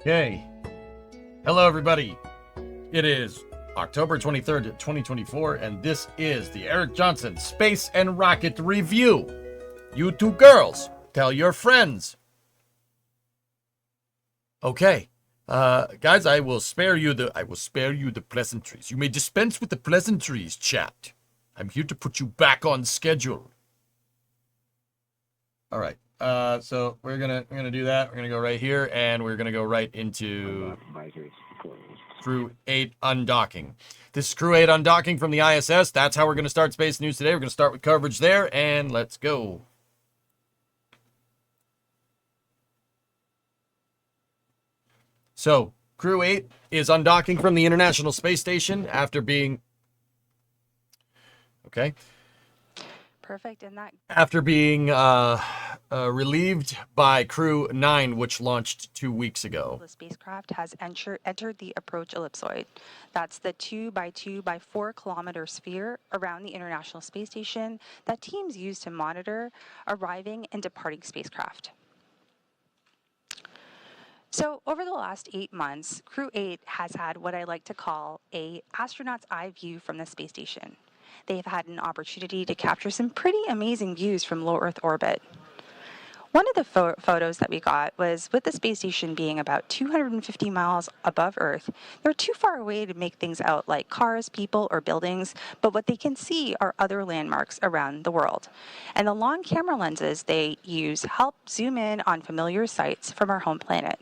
Okay. Hello, everybody. It is October 23rd, 2024, and this is the Eric Johnson Space and Rocket Review. You two girls, tell your friends. Okay. Guys, I will spare you the pleasantries. You may dispense with the pleasantries, chat. I'm here to put you back on schedule. All right. So we're gonna do that. We're gonna go right here, and we're gonna go right into Crew-8 Undocking. This is Crew-8 Undocking from the ISS. That's how we're gonna start space news today. We're gonna start with coverage there, and let's go. So Crew-8 is undocking from the International Space Station after being Perfect. And that after being relieved by Crew-9, which launched 2 weeks ago. the spacecraft has entered the approach ellipsoid. That's the 2 by 2 by 4 kilometer sphere around the International Space Station that teams use to monitor arriving and departing spacecraft. So over the last 8 months, Crew-8 has had what I like to call a astronaut's eye view from the space station. They've had an opportunity to capture some pretty amazing views from low Earth orbit. One of the photos that we got was with the space station being about 250 miles above Earth. They're too far away to make things out like cars, people, or buildings, but what they can see are other landmarks around the world. And the long camera lenses they use help zoom in on familiar sights from our home planet.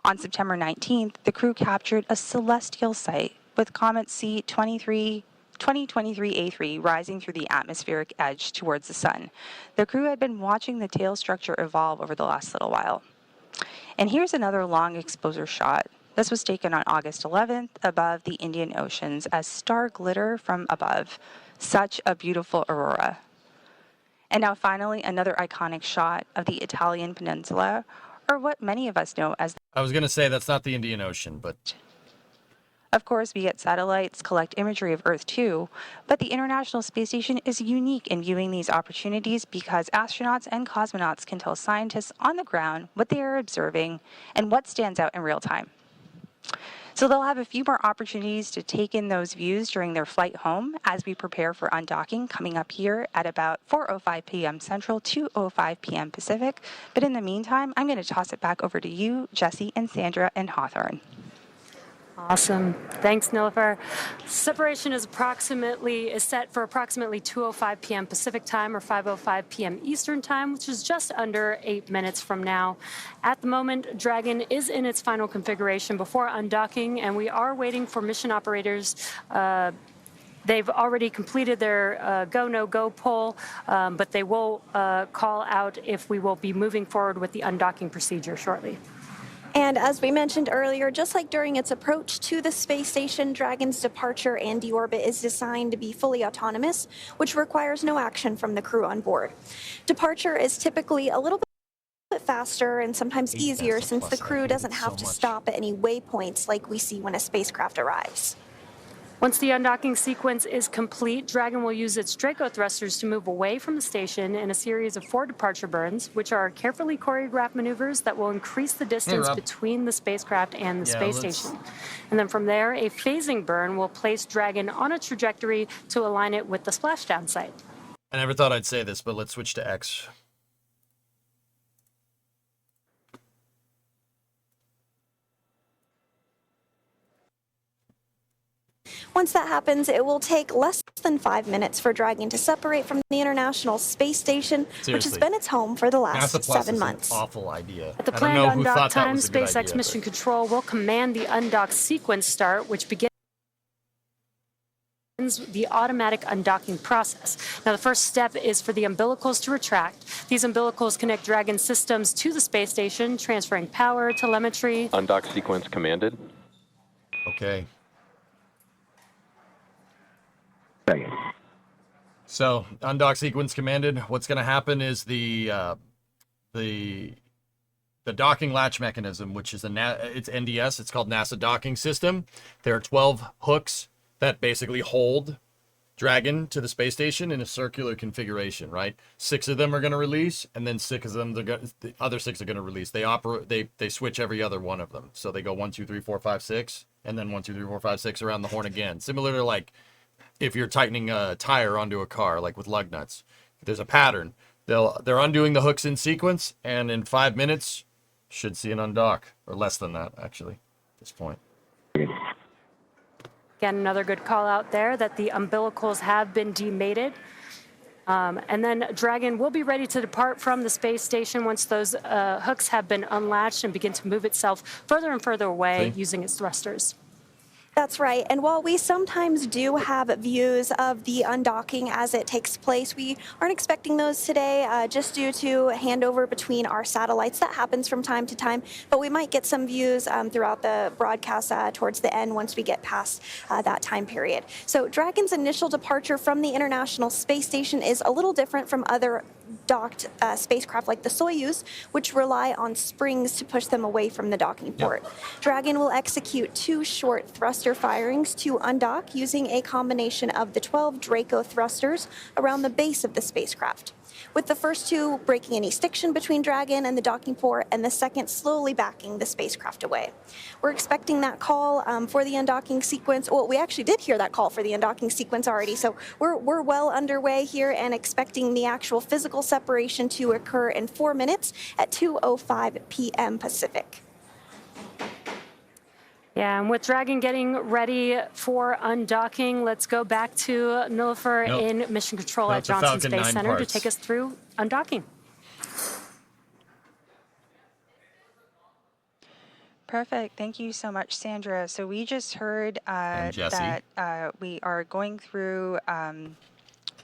On September 19th, the crew captured a celestial sight with comet C-2023-A3 rising through the atmospheric edge towards the sun. The crew had been watching the tail structure evolve over the last little while. And here's another long exposure shot. This was taken on August 11th above the Indian Oceans as star glitter from above. Such a beautiful aurora. And now finally, another iconic shot of the Italian peninsula, or what many of us know as I was going to say that's not the Indian Ocean, but Of course, we get satellites collect imagery of Earth too, but the International Space Station is unique in viewing these opportunities because astronauts and cosmonauts can tell scientists on the ground what they are observing and what stands out in real time. So they'll have a few more opportunities to take in those views during their flight home as we prepare for undocking coming up here at about 4:05 p.m. Central, 2:05 p.m. Pacific. But in the meantime, I'm going to toss it back over to you, Jesse, and Sandra, and Hawthorne. Awesome. Thanks, Nilüfer. Separation is set for approximately 2:05 p.m. Pacific time or 5:05 p.m. Eastern time, which is just under 8 minutes from now. At the moment, Dragon is in its final configuration before undocking, and we are waiting for mission operators. They've already completed their go, no-go poll, but they will call out if we will be moving forward with the undocking procedure shortly. And as we mentioned earlier, just like during its approach to the space station, Dragon's departure and deorbit is designed to be fully autonomous, which requires no action from the crew on board. Departure is typically a little bit faster and sometimes easier since the crew doesn't have to stop at any waypoints like we see when a spacecraft arrives. Once the undocking sequence is complete, Dragon will use its Draco thrusters to move away from the station in a series of 4 departure burns, which are carefully choreographed maneuvers that will increase the distance between the spacecraft and the space station. And then from there, a phasing burn will place Dragon on a trajectory to align it with the splashdown site. I never thought I'd say this, but let's switch to X. Once that happens, it will take less than 5 minutes for Dragon to separate from the International Space Station, which has been its home for the last 7 months. An awful idea. At the planned undock time, SpaceX Mission Control will command the undock sequence start, which begins the automatic undocking process. Now, the first step is for the umbilicals to retract. These umbilicals connect Dragon systems to the space station, transferring power, telemetry. Undock sequence commanded. Okay. So, undock sequence commanded. What's going to happen is the docking latch mechanism, which is it's NDS. It's called NASA Docking System. There are 12 hooks that basically hold Dragon to the space station in a circular configuration, right? 6 of them are going to release, and then 6 of them, the other 6 are going to release. They switch every other one of them. So they go 1, 2, 3, 4, 5, 6, and then 1, 2, 3, 4, 5, 6 around the horn again. Similar to like if you're tightening a tire onto a car, like with lug nuts. There's a pattern. They're undoing the hooks in sequence, and in 5 minutes, should see an undock, or less than that, actually, at this point. Again, another good call out there that the umbilicals have been demated. And then Dragon will be ready to depart from the space station once those hooks have been unlatched and begin to move itself further and further away using its thrusters. That's right. And while we sometimes do have views of the undocking as it takes place, we aren't expecting those today just due to handover between our satellites. That happens from time to time, but we might get some views throughout the broadcast towards the end once we get past that time period. So Dragon's initial departure from the International Space Station is a little different from other docked spacecraft like the Soyuz, which rely on springs to push them away from the docking port. Dragon will execute 2 short thruster firings to undock using a combination of the 12 Draco thrusters around the base of the spacecraft, with the first 2 breaking any stiction between Dragon and the docking port, and the second slowly backing the spacecraft away. We're expecting that call for the undocking sequence. Well, we actually did hear that call for the undocking sequence already, so we're well underway here and expecting the actual physical separation to occur in 4 minutes at 2:05 p.m. Pacific. Yeah, and with Dragon getting ready for undocking, let's go back to Nilüfer in Mission Control at Johnson Space Center to take us through undocking. Perfect. Thank you so much, Sandra. So we just heard that we are going through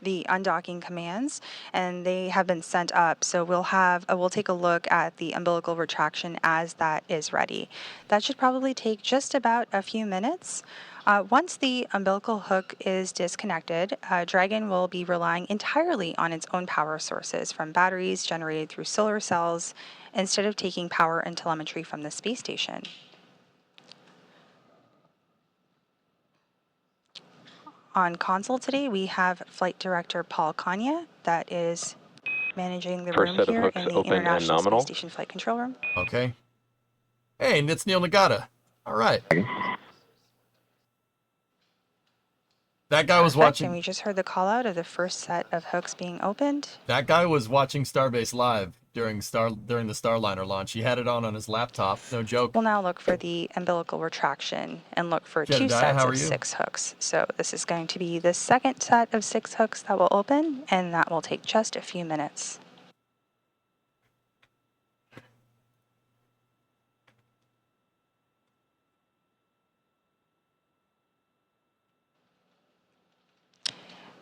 the undocking commands, and they have been sent up. So we'll take a look at the umbilical retraction as that is ready. That should probably take just about a few minutes. Once the umbilical hook is disconnected, Dragon will be relying entirely on its own power sources from batteries generated through solar cells instead of taking power and telemetry from the space station. On console today, we have Flight Director Paul Kanya that is managing the room here in the International Space Station Flight Control Room. Okay. Hey, and it's Neil Nagata. All right. That guy was watching. And we just heard the call out of the first set of hooks being opened. That guy was watching Starbase Live during the Starliner launch. He had it on his laptop. No joke. We'll now look for the umbilical retraction and look for 2 sets of 6 hooks. So this is going to be the second set of 6 hooks that will open, and that will take just a few minutes.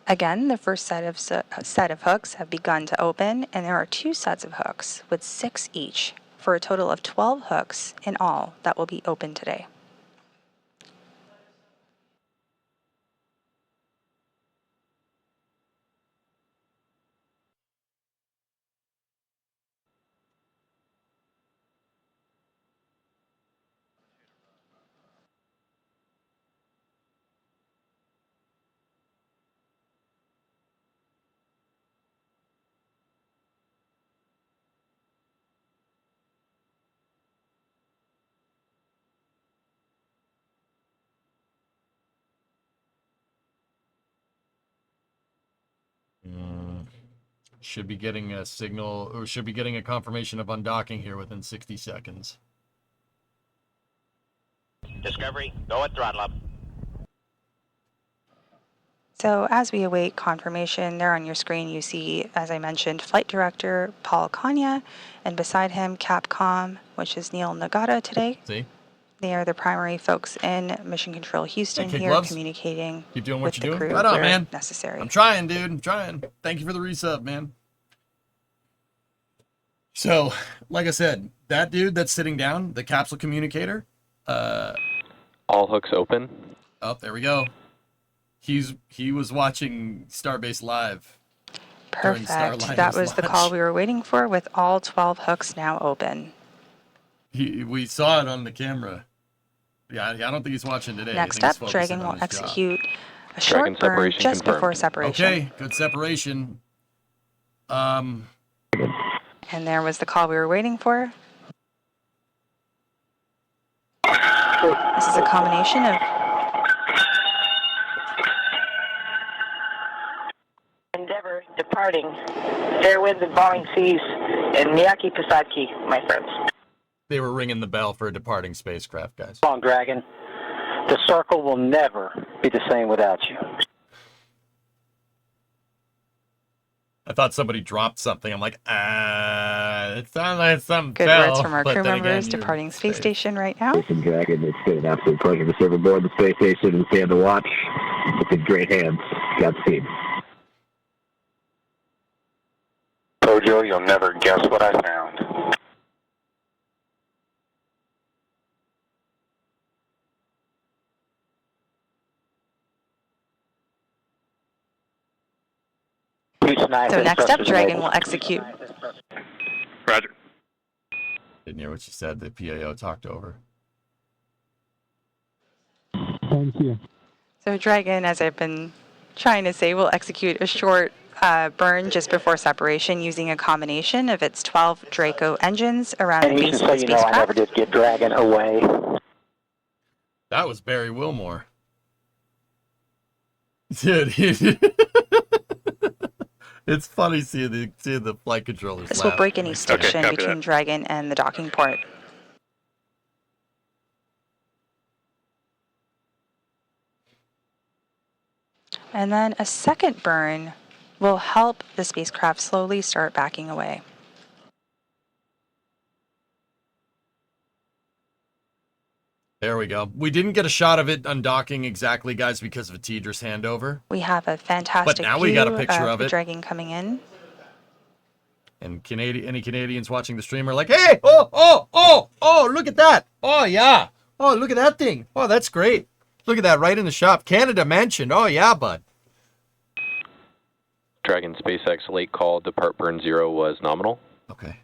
Again, the first set of hooks have begun to open, and there are 2 sets of hooks with 6 each, for a total of 12 hooks in all that will be open today. Should be getting a signal, or should be getting a confirmation of undocking here within 60 seconds. Discovery, go at throttle up. So as we await confirmation, there on your screen you see, as I mentioned, Flight Director Paul Kanya, and beside him Capcom, which is Neil Nagata today. See? They are the primary folks in Mission Control Houston here gloves. communicating Keep doing with what you're the doing. crew Right on, where man. necessary. I'm trying, dude. I'm trying. Thank you for the resub, man. So, like I said, that dude that's sitting down, the capsule communicator. All hooks open. Oh, there we go. He was watching Starbase Live. Perfect. That was the call we were waiting for, with all 12 hooks now open. We saw it on the camera. Yeah, I don't think he's watching today. Next up, Dragon will execute A short Dragon burn separation just confirmed. before separation. Okay, good separation. And there was the call we were waiting for. This is a combination of Endeavour departing. Fair winds and falling seas and Miyaki Pisaki, my friends. They were ringing the bell for a departing spacecraft, guys. Come on, Dragon. The circle will never be the same without you. I thought somebody dropped something. I'm like, it sounded like something good fell. words from our But crew then members again, departing space station right now. Jason Dragon, it's been an absolute pleasure to serve aboard the space station and stay on the watch. It's in great hands. Godspeed. Tojo, you'll never guess what I found. So next up, Dragon will execute. Roger. Didn't hear what she said. The PAO talked over. Thank you. So Dragon, as I've been trying to say, will execute a short burn just before separation using a combination of its 12 Draco engines around the And base just of so the you know, I never spacecraft. did get Dragon away. That was Barry Wilmore. Dude, it's funny seeing the flight controllers This will laugh. break any stiction copy between that. Dragon and the docking port. And then a second burn will help the spacecraft slowly start backing away. There we go. We didn't get a shot of it undocking exactly, guys, because of a Tidris handover. We have a fantastic But now we got a picture view of the it. Dragon coming in. And any Canadians watching the stream are like, hey, oh, look at that. Oh, yeah. Oh, look at that thing. Oh, that's great. Look at that right in the shop. Canada mentioned. Oh, yeah, bud. Dragon SpaceX late call depart burn 0 was nominal. Okay.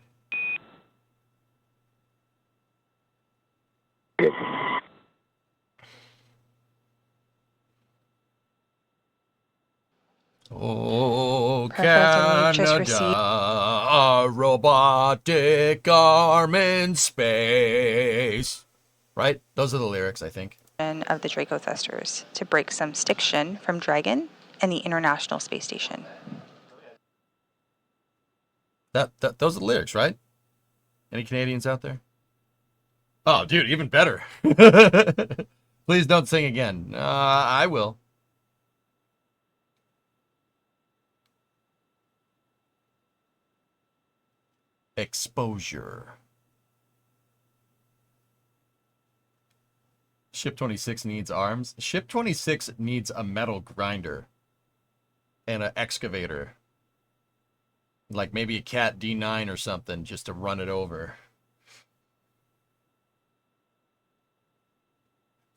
Oh, Perfect, and we've just Canada, a robotic arm in space. Right? Those are the lyrics, I think. Of the Draco thrusters to break some stiction from Dragon and the International Space Station. Those are the lyrics, right? Any Canadians out there? Oh, dude, even better. Please don't sing again. I will. Exposure. Ship 26 needs arms. Ship 26 needs a metal grinder and an excavator. Like maybe a Cat D9 or something just to run it over.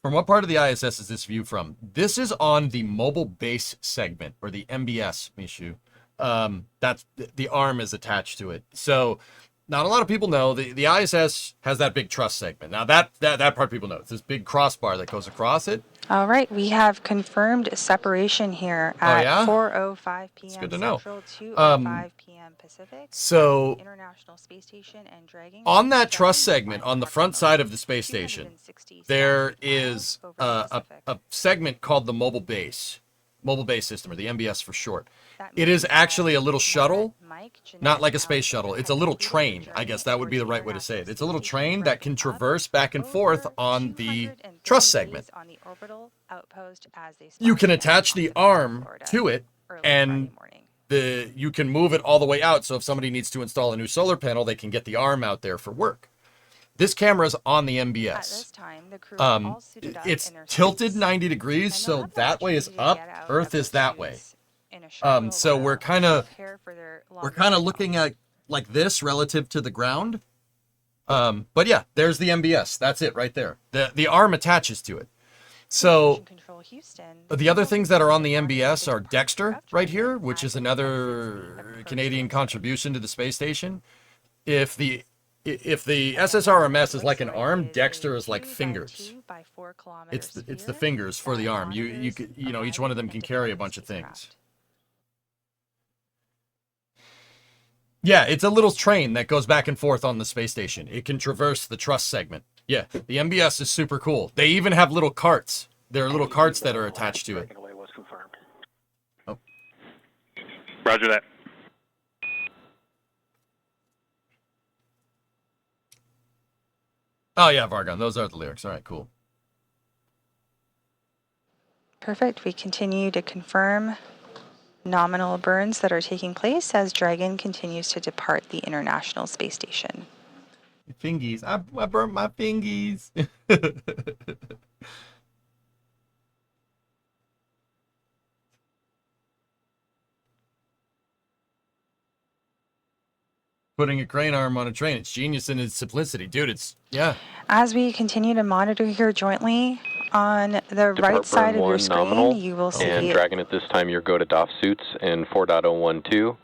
From what part of the ISS is this view from? This is on the mobile base segment, or the MBS, Mishu. That's the arm is attached to it. So not a lot of people know the ISS has that big truss segment. Now that part people know. It's this big crossbar that goes across it. All right, we have confirmed separation here at yeah? 4:05 p.m. It's good to know. Central, 2:05 p.m. Pacific. So International Space Station and Dragon. on that truss segment on the front side of the space station, there is a segment called the mobile base system, or the MBS for short. It is actually a little shuttle, not like a space shuttle. It's a little train. I guess that would be the right way to say it. It's a little train that can traverse back and forth on the truss segment. You can attach the arm to it, and you can move it all the way out. So if somebody needs to install a new solar panel, they can get the arm out there for work. This camera is on the MBS. It's tilted 90 degrees, so that way is up, Earth is that way. So we're kind of looking at like this relative to the ground. But yeah, there's the MBS. That's it right there. The arm attaches to it. So the other things that are on the MBS are Dexter right here, which is another Canadian contribution to the space station. If if the SSRMS is like an arm, Dexter is like fingers. It's the fingers for the arm. You know, each one of them can carry a bunch of things. Yeah, it's a little train that goes back and forth on the space station. It can traverse the truss segment. Yeah, the MBS is super cool. They even have little carts. There are little carts that are attached to it. Oh. Roger that. Oh yeah, Vargon. Those are the lyrics. All right, cool. Perfect. We continue to confirm nominal burns that are taking place as Dragon continues to depart the International Space Station. Fingies. I burnt my fingies. Putting a crane arm on a train. It's genius in its simplicity. Dude, it's, yeah. As we continue to monitor here jointly, on the right side of your screen, nominal, you will see... And Dragon, at this time, your go to DOF suits in 4.012.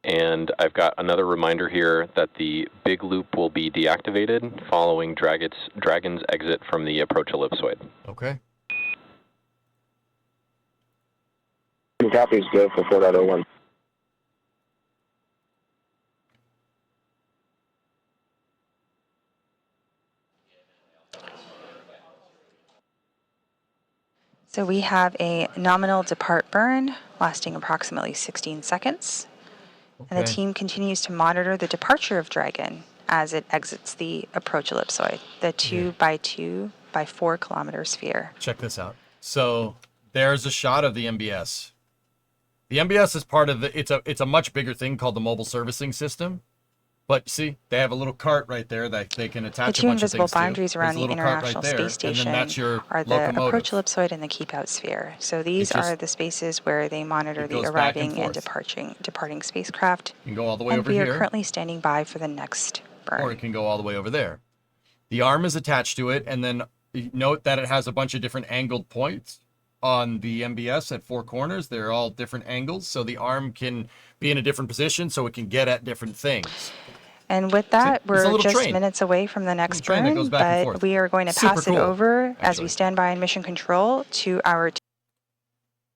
And I've got another reminder here that the big loop will be deactivated following Dragon's exit from the approach ellipsoid. Okay. Copies go for 4.01. So we have a nominal depart burn lasting approximately 16 seconds. Okay. And the team continues to monitor the departure of Dragon as it exits the approach ellipsoid, the 2x2x4 kilometer sphere. Check this out. So there's a shot of the MBS. The MBS is part of the, it's a much bigger thing called the mobile servicing system. But see, they have a little cart right there that they can attach a bunch of things to. The two invisible boundaries around the International Space Station are the approach ellipsoid and the keep out sphere. So these are the spaces where they monitor the arriving and departing spacecraft. You can go all the way over here. And we are currently standing by for the next burn. Or it can go all the way over there. The arm is attached to it, and then note that it has a bunch of different angled points on the MBS at 4 corners. They're all different angles, so the arm can be in a different position so it can get at different things. And with that, we're just minutes away from the next burn, but we are going to pass it over as we stand by in mission control to our team.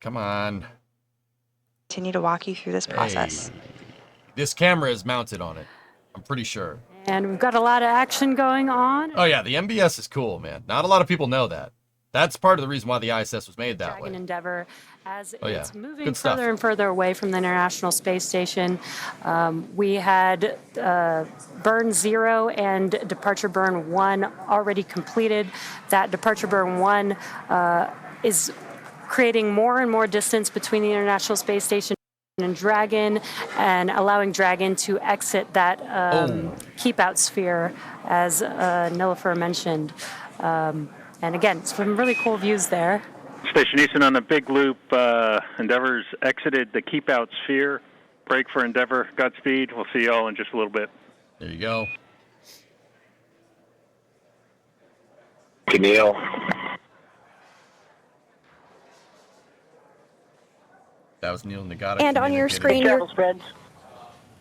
Come on. Continue to walk you through this process. This camera is mounted on it, I'm pretty sure. And we've got a lot of action going on. Oh yeah, the MBS is cool, man. Not a lot of people know that. That's part of the reason why the ISS was made that way. Endeavour, as it's moving further and further away from the International Space Station. We had burn 0 and departure burn 1 already completed. That departure burn 1 is creating more and more distance between the International Space Station and Dragon, and allowing Dragon to exit that keep out sphere, as Nilüfer mentioned. And again, some really cool views there. Station Easton on the big loop. Endeavour's exited the keep out sphere. Break for Endeavour. Godspeed. We'll see you all in just a little bit. There you go. Neil. That was Neil Nagata. And on your screen,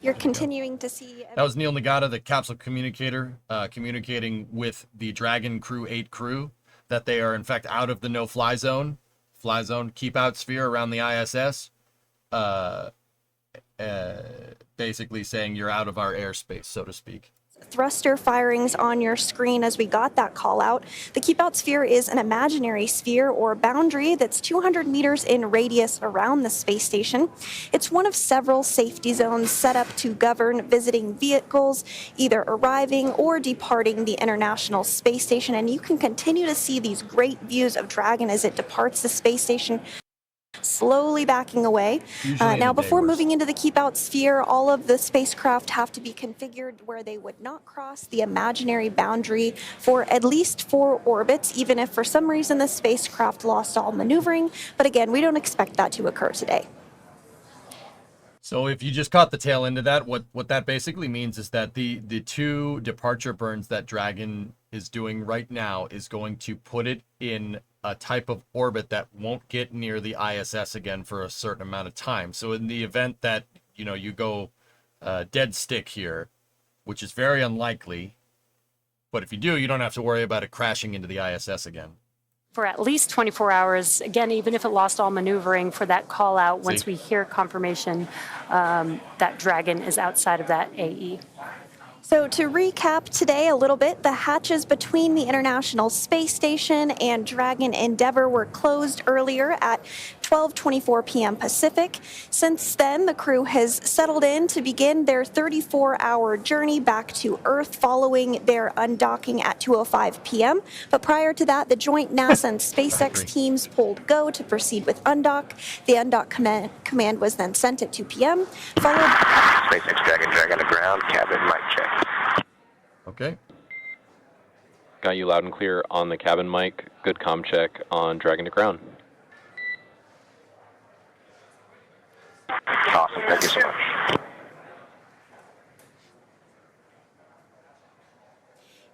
you're continuing to see... That was Neil Nagata, the capsule communicator, communicating with the Dragon Crew-8 crew that they are, in fact, out of the no-fly zone, keep out sphere around the ISS, basically saying you're out of our airspace, so to speak. Thruster firings on your screen as we got that call out. The keep out sphere is an imaginary sphere or boundary that's 200 meters in radius around the space station. It's one of several safety zones set up to govern visiting vehicles either arriving or departing the International Space Station, and you can continue to see these great views of Dragon as it departs the space station, slowly backing away. Now, before moving into the keep out sphere, all of the spacecraft have to be configured where they would not cross the imaginary boundary for at least 4 orbits, even if for some reason the spacecraft lost all maneuvering. But again, we don't expect that to occur today. So if you just caught the tail end of that, what that basically means is that the 2 departure burns that Dragon is doing right now is going to put it in a type of orbit that won't get near the ISS again for a certain amount of time. So in the event that, you go dead stick here, which is very unlikely. But if you do, you don't have to worry about it crashing into the ISS again. For at least 24 hours, again, even if it lost all maneuvering for that call out, once we hear confirmation that Dragon is outside of that AE. So to recap today a little bit, the hatches between the International Space Station and Dragon Endeavour were closed earlier at 12:24 p.m. Pacific. Since then, the crew has settled in to begin their 34-hour journey back to Earth following their undocking at 2:05 p.m. But prior to that, the joint NASA and SpaceX teams pulled go to proceed with undock. The undock command was then sent at 2 p.m. followed. SpaceX Dragon to ground, cabin mic check. Okay. Got you loud and clear on the cabin mic. Good comm check on Dragon to ground. Awesome, thank you so much.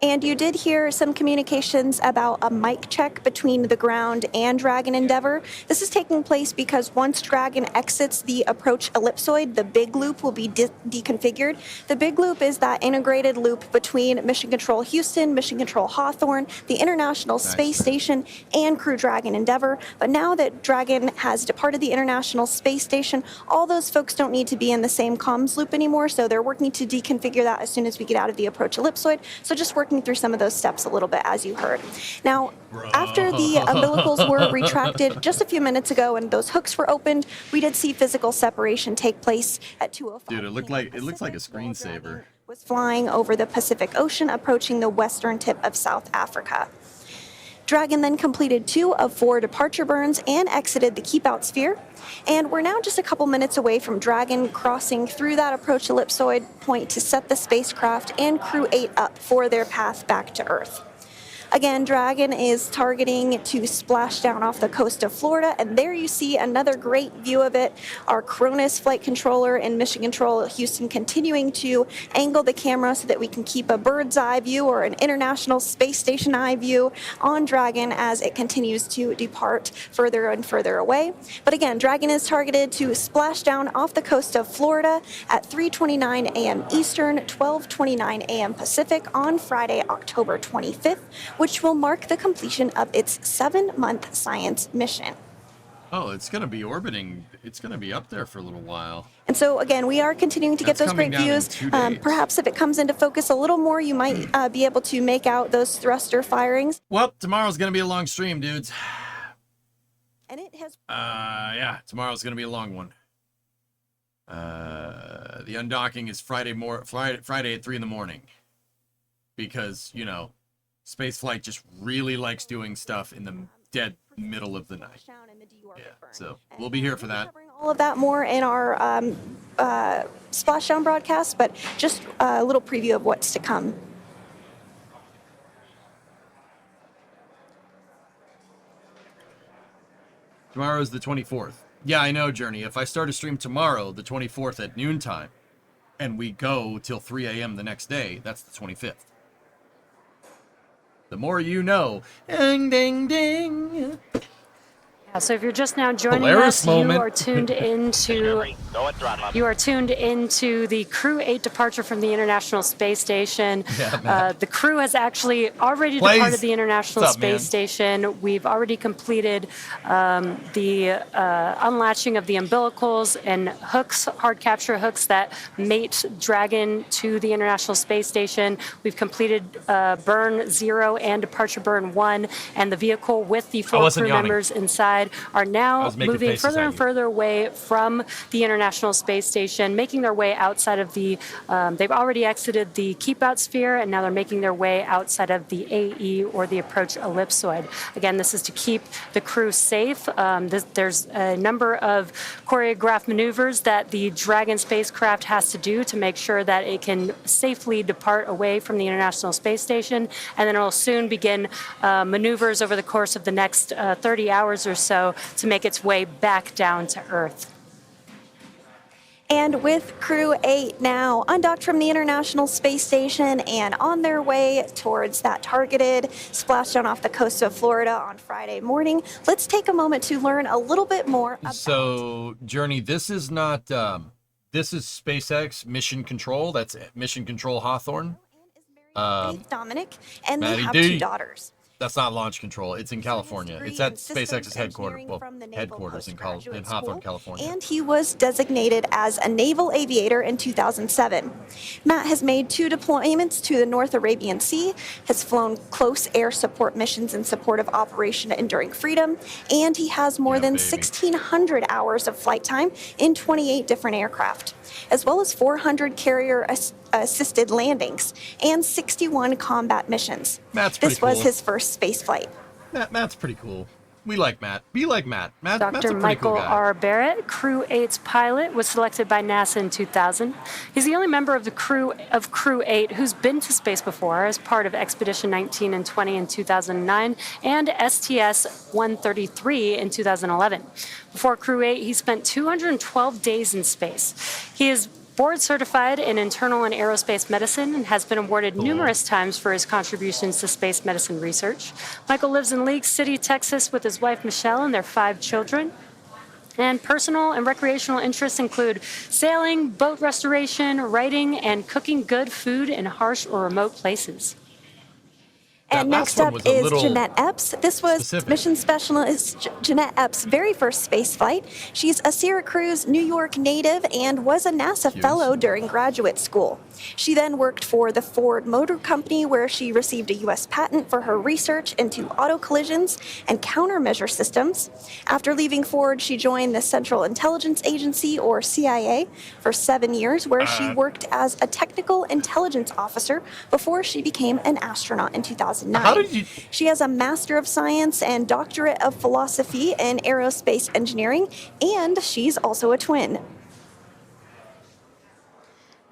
And you did hear some communications about a mic check between the ground and Dragon Endeavour. This is taking place because once Dragon exits the approach ellipsoid, the big loop will be deconfigured. The big loop is that integrated loop between Mission Control Houston, Mission Control Hawthorne, the International Space Station, and Crew Dragon Endeavour. But now that Dragon has departed the International Space Station, all those folks don't need to be in the same comms loop anymore, so they're working to deconfigure that as soon as we get out of the approach ellipsoid. So just working through some of those steps a little bit, as you heard. Now, after the umbilicals were retracted just a few minutes ago and those hooks were opened, we did see physical separation take place at 2:05. Dude, it looks like a screensaver. Was flying over the Pacific Ocean, approaching the western tip of South Africa. Dragon then completed 2 of 4 departure burns and exited the keep-out sphere. And we're now just a couple minutes away from Dragon crossing through that approach ellipsoid point to set the spacecraft and Crew-8 up for their path back to Earth. Again, Dragon is targeting to splash down off the coast of Florida, and there you see another great view of it. Our Cronus flight controller and Mission Control Houston continuing to angle the camera so that we can keep a bird's eye view or an International Space Station eye view on Dragon as it continues to depart further and further away. But again, Dragon is targeted to splash down off the coast of Florida at 3:29 a.m. Eastern, 12:29 a.m. Pacific on Friday, October 25th, which will mark the completion of its 7-month science mission. Oh, it's going to be orbiting. It's going to be up there for a little while. And so, again, we are continuing to get those great views. Perhaps if it comes into focus a little more, you might be able to make out those thruster firings. Well, tomorrow's going to be a long stream, dudes. And it has... yeah, tomorrow's going to be a long one. The undocking is Friday at 3 in the morning. Because, you know, spaceflight just really likes doing stuff in the dead middle of the night. Yeah, so we'll be here for that. All of that more in our splashdown broadcast, but just a little preview of what's to come. Tomorrow's the 24th. Yeah, I know, Journey. If I start a stream tomorrow, the 24th at noontime, and we go till 3 a.m. the next day, that's the 25th. The more you know. Ding, ding, ding. Yeah, so if you're just now joining Hilarious us, moment. you are tuned into the Crew-8 departure from the International Space Station. Yeah, the crew has actually already departed the International Space Station. We've already completed the unlatching of the umbilicals and hooks, hard capture hooks that mate Dragon to the International Space Station. We've completed burn 0 and departure burn 1, and the vehicle with the 4 crew members inside are now moving further and further away from the International Space Station, making their way outside of the, they've already exited the keep-out sphere, and now they're making their way outside of the AE, or the approach ellipsoid. Again, this is to keep the crew safe. There's a number of choreographed maneuvers that the Dragon spacecraft has to do to make sure that it can safely depart away from the International Space Station, and then it will soon begin maneuvers over the course of the next 30 hours or so to make its way back down to Earth. And with Crew-8 now undocked from the International Space Station and on their way towards that targeted splashdown off the coast of Florida on Friday morning, let's take a moment to learn a little bit more about... So, Journey, this is not this is SpaceX Mission Control. That's Mission Control Hawthorne. Faith Dominic, and they Maddie have D. 2 daughters. That's not Launch Control. It's in California. It's at SpaceX's headquarters headquarters in Hawthorne, California. And he was designated as a naval aviator in 2007. Matt has made 2 deployments to the North Arabian Sea, has flown close air support missions in support of Operation Enduring Freedom, and he has more than 1,600 hours of flight time in 28 different aircraft, as well as 400 carrier assisted landings and 61 combat missions. This was his first space flight. Matt's pretty cool. We like Matt. Be like Matt. Matt's a Dr. pretty Michael cool guy. R. Barrett, Crew-8's pilot, was selected by NASA in 2000. He's the only member of the crew of Crew-8 who's been to space before as part of Expedition 19 and 20 in 2009 and STS-133 in 2011. Before Crew-8, he spent 212 days in space. He is board certified in internal and aerospace medicine and has been awarded numerous times for his contributions to space medicine research. Michael lives in League City, Texas with his wife Michelle and their 5 children. And personal and recreational interests include sailing, boat restoration, writing, and cooking good food in harsh or remote places. And next up is Jeanette Epps. This was mission specialist Jeanette Epps' very first space flight. She's a Syracuse, New York native and was a NASA fellow during graduate school. She then worked for the Ford Motor Company, where she received a U.S. patent for her research into auto collisions and countermeasure systems. After leaving Ford, she joined the Central Intelligence Agency, or CIA, for 7 years, where she worked as a technical intelligence officer before she became an astronaut in 2009. How did you... She has a Master of Science and Doctorate of Philosophy in Aerospace Engineering, and she's also a twin.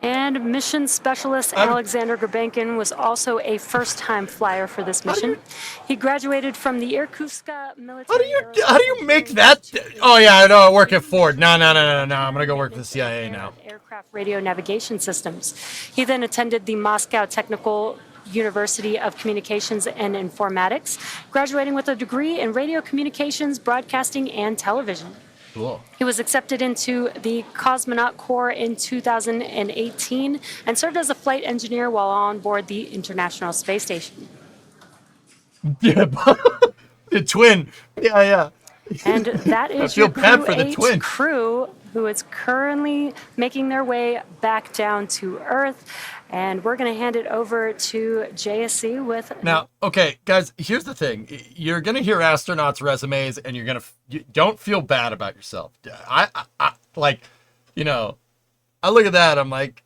And mission specialist Alexander Grabankin was also a first-time flyer for this mission. He graduated from the Irkutsk military. How do you make that? Oh yeah, I know. I work at Ford. No. I'm gonna go work for the CIA now. Aircraft radio navigation systems. He then attended the Moscow Technical University of Communications and Informatics, graduating with a degree in radio communications, broadcasting, and television. Cool. He was accepted into the Cosmonaut Corps in 2018 and served as a flight engineer while on board the International Space Station. Yeah, the twin. Yeah. And that is your Crew-8 crew, who is currently making their way back down to Earth. And we're going to hand it over to JSC with... Now, okay, guys, here's the thing. You're going to hear astronauts' resumes, and you don't feel bad about yourself. I like, you know, I look at that, I'm like,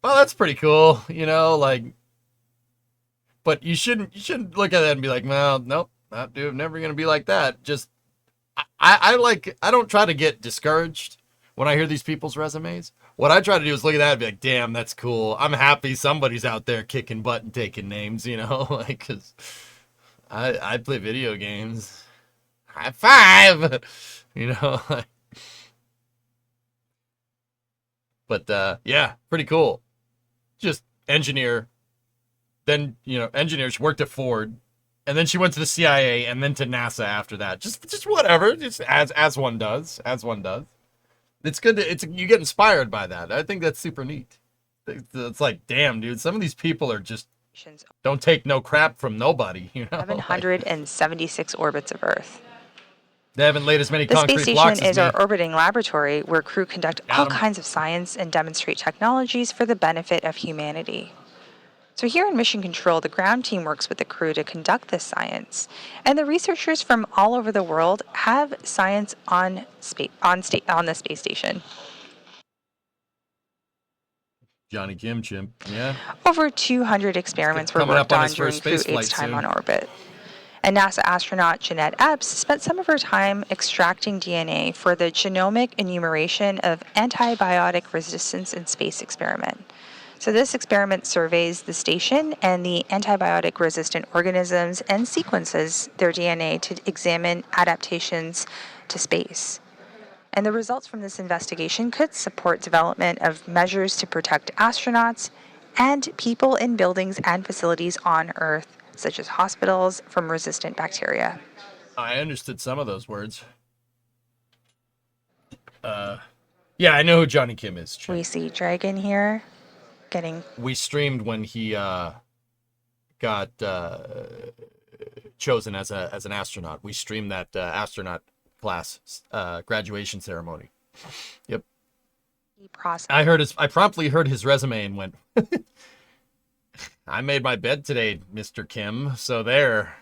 well, that's pretty cool, you know, like, but you shouldn't look at that and be like, well, nope, not dude, never going to be like that. Just, I don't try to get discouraged when I hear these people's resumes. What I try to do is look at that and be like, damn, that's cool. I'm happy somebody's out there kicking butt and taking names, you know, like, because I play video games. High five, you know. But, yeah, pretty cool. Just engineer. Then, you know, engineer. She worked at Ford. And then she went to the CIA and then to NASA after that. Just whatever. Just as one does. As one does. It's good to, you get inspired by that. I think that's super neat. It's like, damn, dude, some of these people are just don't take no crap from nobody, you know. 776 orbits of Earth. They haven't laid as many The concrete space blocks station as is me. our orbiting laboratory where crew conduct all kinds of science and demonstrate technologies for the benefit of humanity. So here in Mission Control, the ground team works with the crew to conduct this science, and the researchers from all over the world have science on the space station. Johnny Kim Chimp, yeah. Over 200 experiments were worked on during Crew-8's time on orbit. And NASA astronaut Jeanette Epps spent some of her time extracting DNA for the genomic enumeration of antibiotic resistance in space experiment. So this experiment surveys the station and the antibiotic-resistant organisms and sequences their DNA to examine adaptations to space. And the results from this investigation could support development of measures to protect astronauts and people in buildings and facilities on Earth, such as hospitals, from resistant bacteria. I understood some of those words. Yeah, I know who Johnny Kim is. Chin. We see Dragon here getting... We streamed when he got chosen as an astronaut. We streamed that astronaut class graduation ceremony. Yep. I promptly heard his resume and went, I made my bed today, Mr. Kim. So there,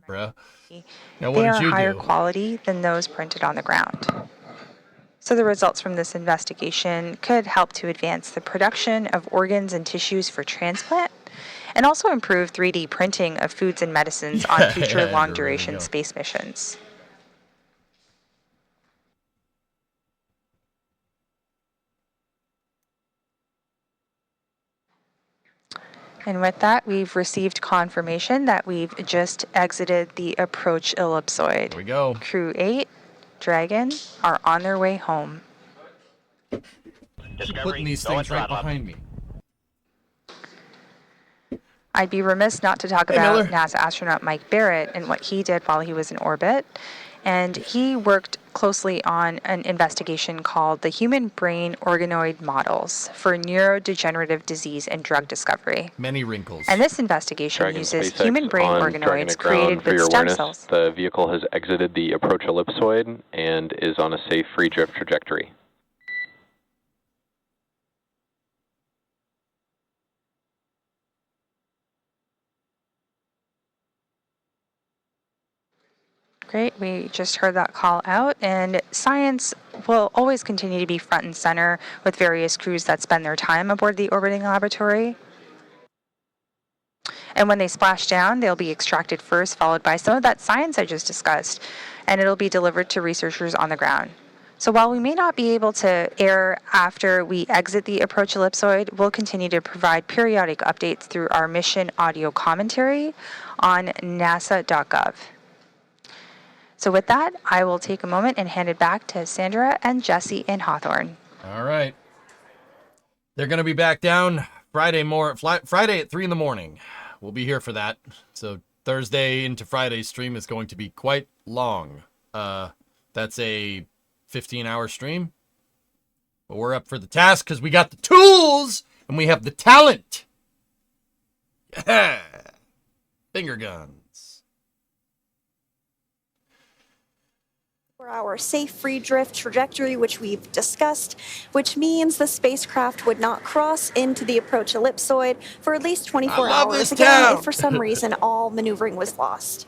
bruh. Now what They did are you higher do? quality than those printed on the ground. So the results from this investigation could help to advance the production of organs and tissues for transplant, and also improve 3D printing of foods and medicines on future long-duration space missions. And with that, we've received confirmation that we've just exited the approach ellipsoid. Here we go. Crew-8, Dragon are on their way home. Putting these things right behind me. I'd be remiss not to talk about NASA astronaut Mike Barrett and what he did while he was in orbit. And he worked closely on an investigation called the Human Brain Organoid Models for Neurodegenerative Disease and Drug Discovery. Many wrinkles. And this investigation Dragon uses SpaceX human brain on organoids Dragon at created ground. For with your stem awareness, cells. the vehicle has exited the approach ellipsoid and is on a safe free drift trajectory. Great, we just heard that call out, and science will always continue to be front and center with various crews that spend their time aboard the orbiting laboratory. And when they splash down, they'll be extracted first, followed by some of that science I just discussed, and it'll be delivered to researchers on the ground. So while we may not be able to air after we exit the approach ellipsoid, we'll continue to provide periodic updates through our mission audio commentary on nasa.gov. So with that, I will take a moment and hand it back to Sandra and Jesse in Hawthorne. All right. They're going to be back down Friday at 3 in the morning. We'll be here for that. So Thursday into Friday's stream is going to be quite long. That's a 15-hour stream. But we're up for the task because we got the tools and we have the talent. Yeah. Finger guns. For our safe free drift trajectory, which we've discussed, which means the spacecraft would not cross into the approach ellipsoid for at least 24 hours again if for some reason all maneuvering was lost.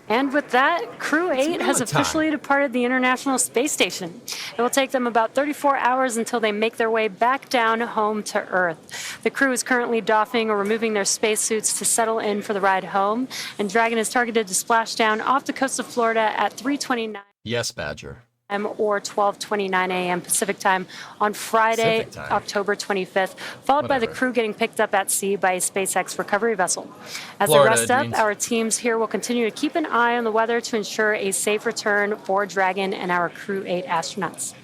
And with that, Crew-8 has officially departed the International Space Station. It will take them about 34 hours until they make their way back down home to Earth. The crew is currently doffing or removing their spacesuits to settle in for the ride home, and Dragon is targeted to splash down off the coast of Florida at 3:29 Yes, Badger. or 12:29 a.m. Pacific time on Friday, October 25th, followed by the crew getting picked up at sea by a SpaceX recovery vessel. As they rest up, our teams here will continue to keep an eye on the weather to ensure a safe return for Dragon and our Crew-8 astronauts.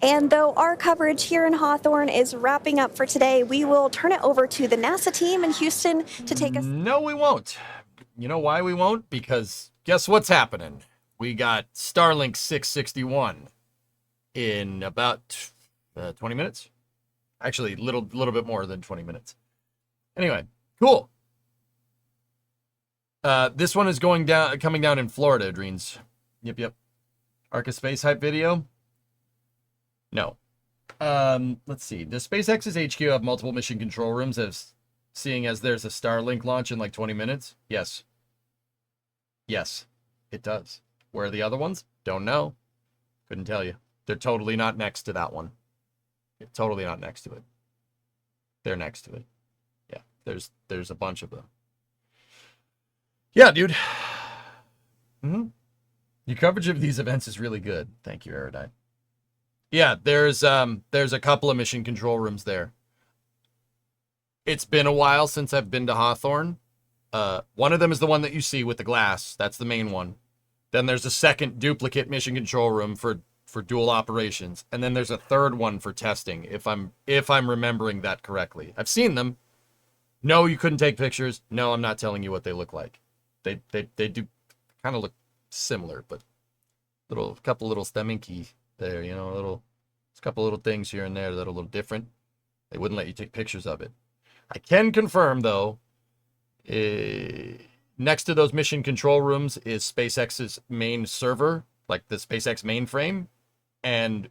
And though our coverage here in Hawthorne is wrapping up for today, we will turn it over to the NASA team in Houston to take us. No, we won't. You know why we won't? Because guess what's happening? We got Starlink 661 in about 20 minutes. Actually, little bit more than 20 minutes. Anyway, cool. This one is coming down in Florida, Dreens. Yep. Arca Space Hype video? No. Let's see. Does SpaceX's HQ have multiple mission control rooms seeing as there's a Starlink launch in like 20 minutes? Yes. Yes, it does. Where are the other ones? Don't know. Couldn't tell you. They're totally not next to that one. They're totally not next to it. They're next to it. Yeah, there's a bunch of them. Yeah, dude. Your coverage of these events is really good. Thank you, Aerodyne. Yeah, there's a couple of mission control rooms there. It's been a while since I've been to Hawthorne. One of them is the one that you see with the glass. That's the main one. Then there's a second duplicate mission control room for dual operations, and then there's a third one for testing. If I'm remembering that correctly, I've seen them. No, you couldn't take pictures. No, I'm not telling you what they look like. They do kind of look similar, but couple little stemminky there, you know, a couple little things here and there that are a little different. They wouldn't let you take pictures of it. I can confirm, though, next to those mission control rooms is SpaceX's main server, like the SpaceX mainframe. And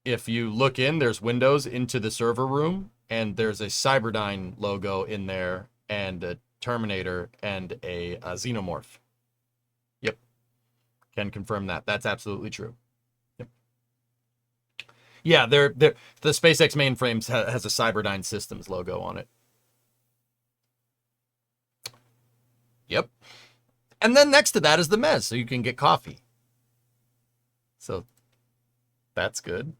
if you look in, there's windows into the server room, and there's a Cyberdyne logo in there, and a Terminator, and a Xenomorph. Yep. Can confirm that. That's absolutely true. Yep. Yeah, the SpaceX mainframes has a Cyberdyne Systems logo on it. Yep. And then next to that is the mez, so you can get coffee. So that's good.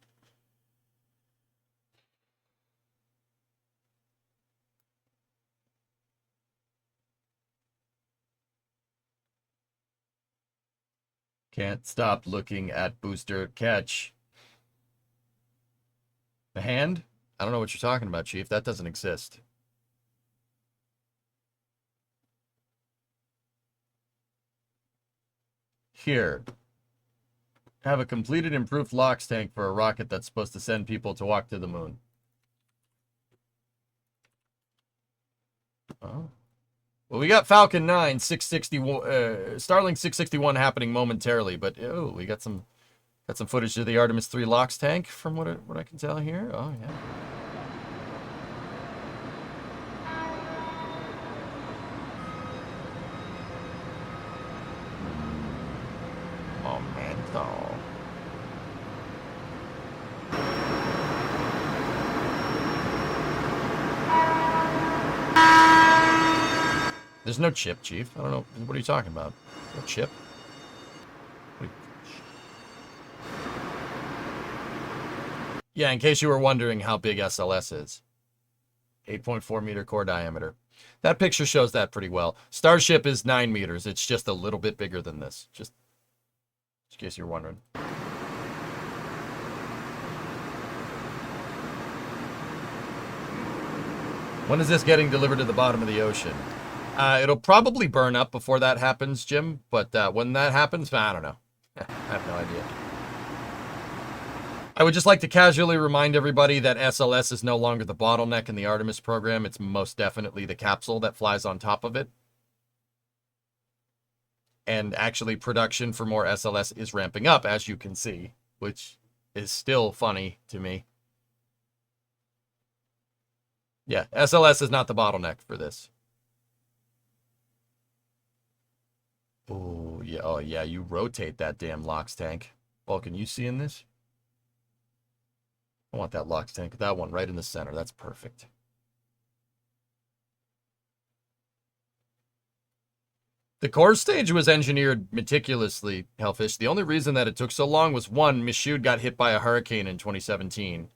Can't stop looking at booster catch. The hand? I don't know what you're talking about, Chief. That doesn't exist. Here. Have a completed improved LOX tank for a rocket that's supposed to send people to walk to the moon. Oh. Well, we got Falcon 9, 661, Starlink 661 happening momentarily, but oh, we got some footage of the Artemis 3 LOX tank from what I can tell here. Oh yeah. Momento. There's no chip, Chief. I don't know. What are you talking about? No chip? Yeah, in case you were wondering how big SLS is. 8.4 meter core diameter. That picture shows that pretty well. Starship is 9 meters. It's just a little bit bigger than this. Just in case you're wondering. When is this getting delivered to the bottom of the ocean? It'll probably burn up before that happens, Jim. But when that happens, I don't know. I have no idea. I would just like to casually remind everybody that SLS is no longer the bottleneck in the Artemis program. It's most definitely the capsule that flies on top of it. And actually, production for more SLS is ramping up, as you can see, which is still funny to me. Yeah, SLS is not the bottleneck for this. Oh yeah, you rotate that damn LOX tank. Vulcan, you seeing this? I want that LOX tank, that one right in the center. That's perfect. The core stage was engineered meticulously, Hellfish. The only reason that it took so long was, one, Michoud got hit by a hurricane in 2017,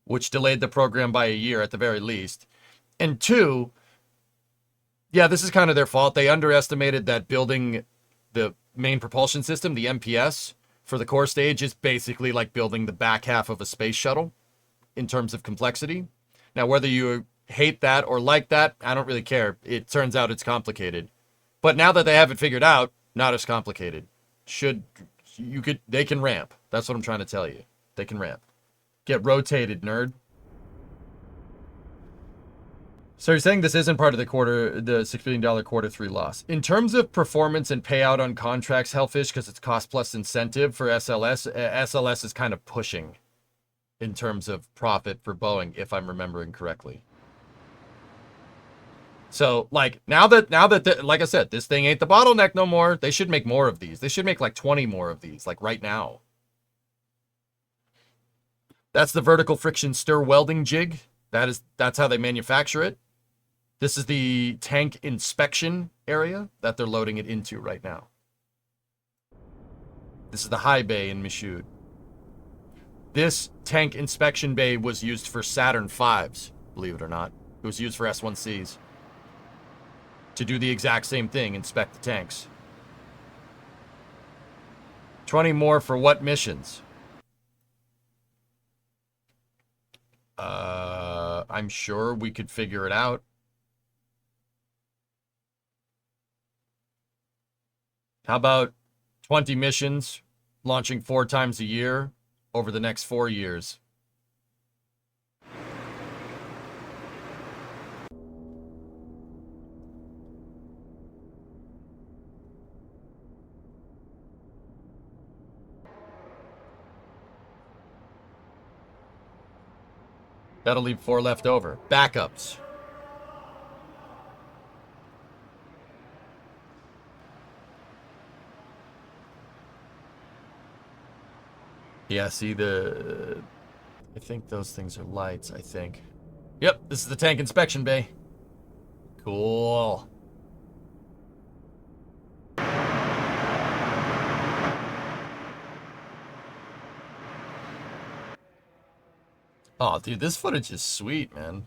which delayed the program by a year at the very least. And two, yeah, this is kind of their fault. They underestimated that building the main propulsion system, the MPS, for the core stage is basically like building the back half of a space shuttle in terms of complexity. Now, whether you hate that or like that, I don't really care. It turns out it's complicated. But now that they have it figured out, not as complicated. They can ramp. That's what I'm trying to tell you. They can ramp. Get rotated, nerd. So you're saying this isn't part of the $6 billion Q3 loss. In terms of performance and payout on contracts, Hellfish, because it's cost plus incentive for SLS, SLS is kind of pushing in terms of profit for Boeing, if I'm remembering correctly. So, like, now that like I said, this thing ain't the bottleneck no more, they should make more of these. They should make like 20 more of these, like right now. That's the vertical friction stir welding jig. That's how they manufacture it. This is the tank inspection area that they're loading it into right now. This is the high bay in Michoud. This tank inspection bay was used for Saturn V's, believe it or not. It was used for S1Cs. To do the exact same thing, inspect the tanks. 20 more for what missions? I'm sure we could figure it out. How about 20 missions launching 4 times a year over the next 4 years. That'll leave 4 left over. Backups. Yeah, see I think those things are lights, I think. Yep, this is the tank inspection bay. Cool. Oh, dude, this footage is sweet, man.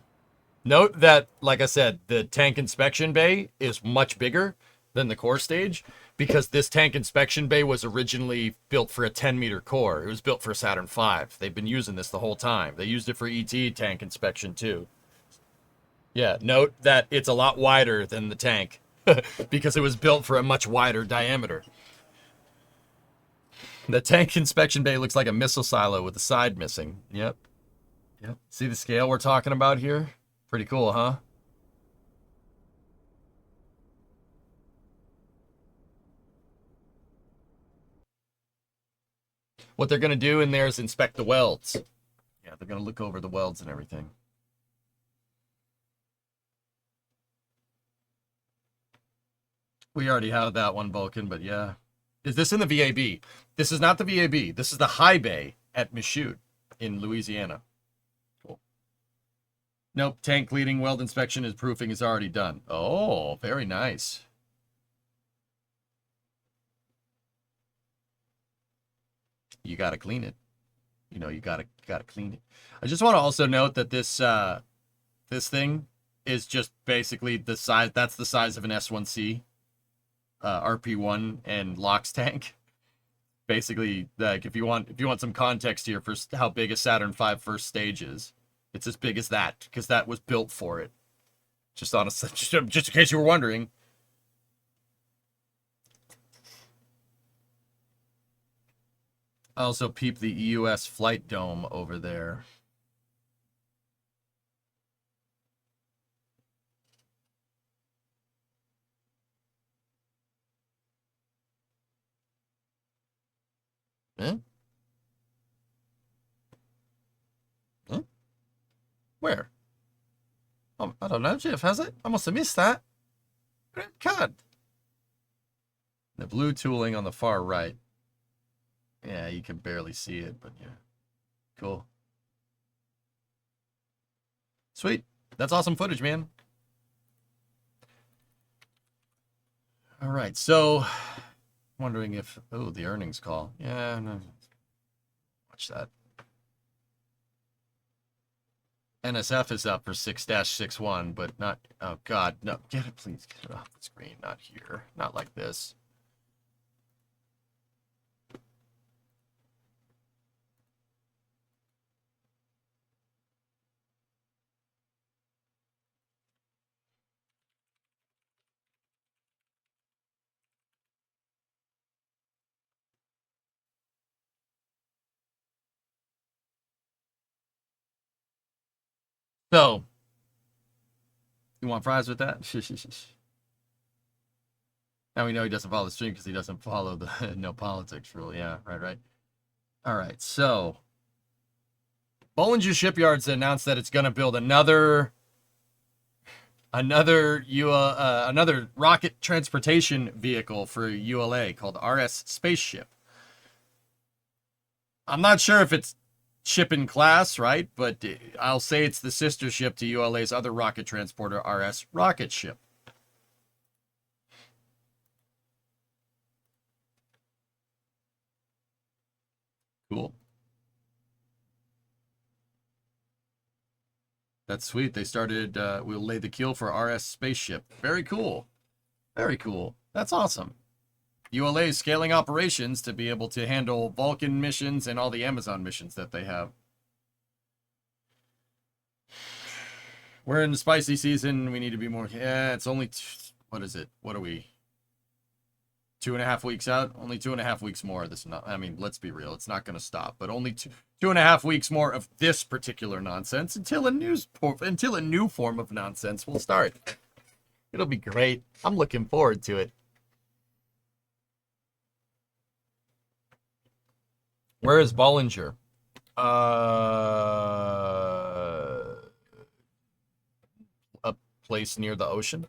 Note that, like I said, the tank inspection bay is much bigger than the core stage because this tank inspection bay was originally built for a 10-meter core. It was built for Saturn V. They've been using this the whole time. They used it for ET tank inspection, too. Yeah, note that it's a lot wider than the tank because it was built for a much wider diameter. The tank inspection bay looks like a missile silo with the side missing. Yep. Yep. See the scale we're talking about here? Pretty cool, huh? What they're going to do in there is inspect the welds. Yeah, they're going to look over the welds and everything. We already had that one, Vulcan, but yeah. Is this in the VAB? This is not the VAB. This is the high bay at Michoud in Louisiana. Cool. Nope, tank leading weld inspection and proofing is already done. Oh, very nice. You got to clean it. You know, you got to clean it. I just want to also note that this this thing is just basically the size. That's the size of an S1C, RP1 and LOX tank. Basically, like if you want some context here for how big a Saturn V first stage is, it's as big as that because that was built for it. Just honestly, just in case you were wondering. I also peeped the EUS flight dome over there. Eh? Eh? Where? Oh, I don't know, Jeff, has it? I must have missed that. God. The blue tooling on the far right. Yeah, you can barely see it, but yeah. Cool. Sweet. That's awesome footage, man. All right, so wondering if the earnings call. Yeah, no. Watch that. NSF is up for 6-61, but not. Oh God, no! Get it, please. Get it off the screen. Not here. Not like this. So, you want fries with that? Now we know he doesn't follow the stream because he doesn't follow the no politics rule. Yeah, right. All right, so Bollinger Shipyards announced that it's going to build another rocket transportation vehicle for ULA called RS Spaceship. I'm not sure if it's ship in class, right? But I'll say it's the sister ship to ULA's other rocket transporter, RS Rocket Ship. Cool. That's sweet. They started, we'll lay the keel for RS Spaceship. Very cool. Very cool. That's awesome. ULA is scaling operations to be able to handle Vulcan missions and all the Amazon missions that they have. We're in the spicy season. We need to be more. Yeah, it's only, what is it? What are we? 2.5 weeks out, only 2.5 weeks more. This not, I mean, let's be real, it's not going to stop, but only 2.5 weeks more of this particular nonsense until a new form of nonsense will start. It'll be great. I'm looking forward to it. Where is Bollinger? A place near the ocean.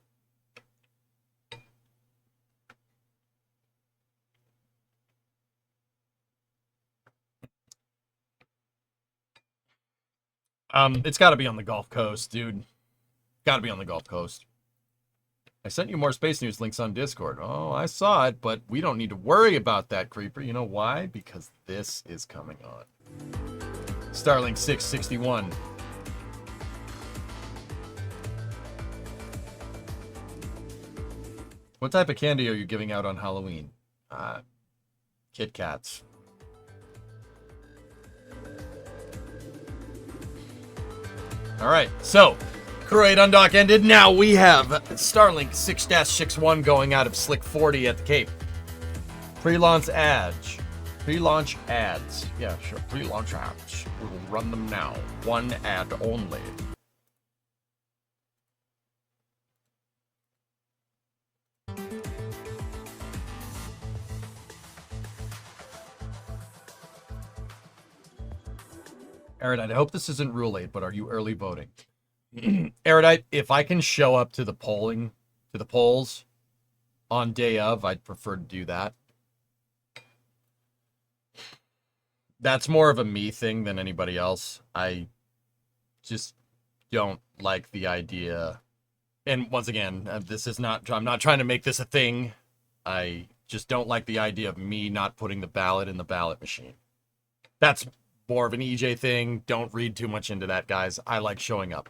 It's got to be on the Gulf Coast, dude. Got to be on the Gulf Coast. I sent you more space news links on Discord. Oh, I saw it, but we don't need to worry about that, Creeper. You know why? Because this is coming on. Starlink 661. What type of candy are you giving out on Halloween? Kit Kats. All right, so Crew-8 Undock ended. Now we have Starlink 6-61 going out of Slick 40 at the Cape. Pre-launch ads. Pre-launch ads. Yeah, sure. Pre-launch ads. We will run them now. One ad only. Erudite, I hope this isn't Rule 8, but are you early voting? Erudite, if I can show up to the polls on day of, I'd prefer to do that. That's more of a me thing than anybody else. I just don't like the idea. And once again, I'm not trying to make this a thing. I just don't like the idea of me not putting the ballot in the ballot machine. That's more of an EJ thing. Don't read too much into that, guys. I like showing up.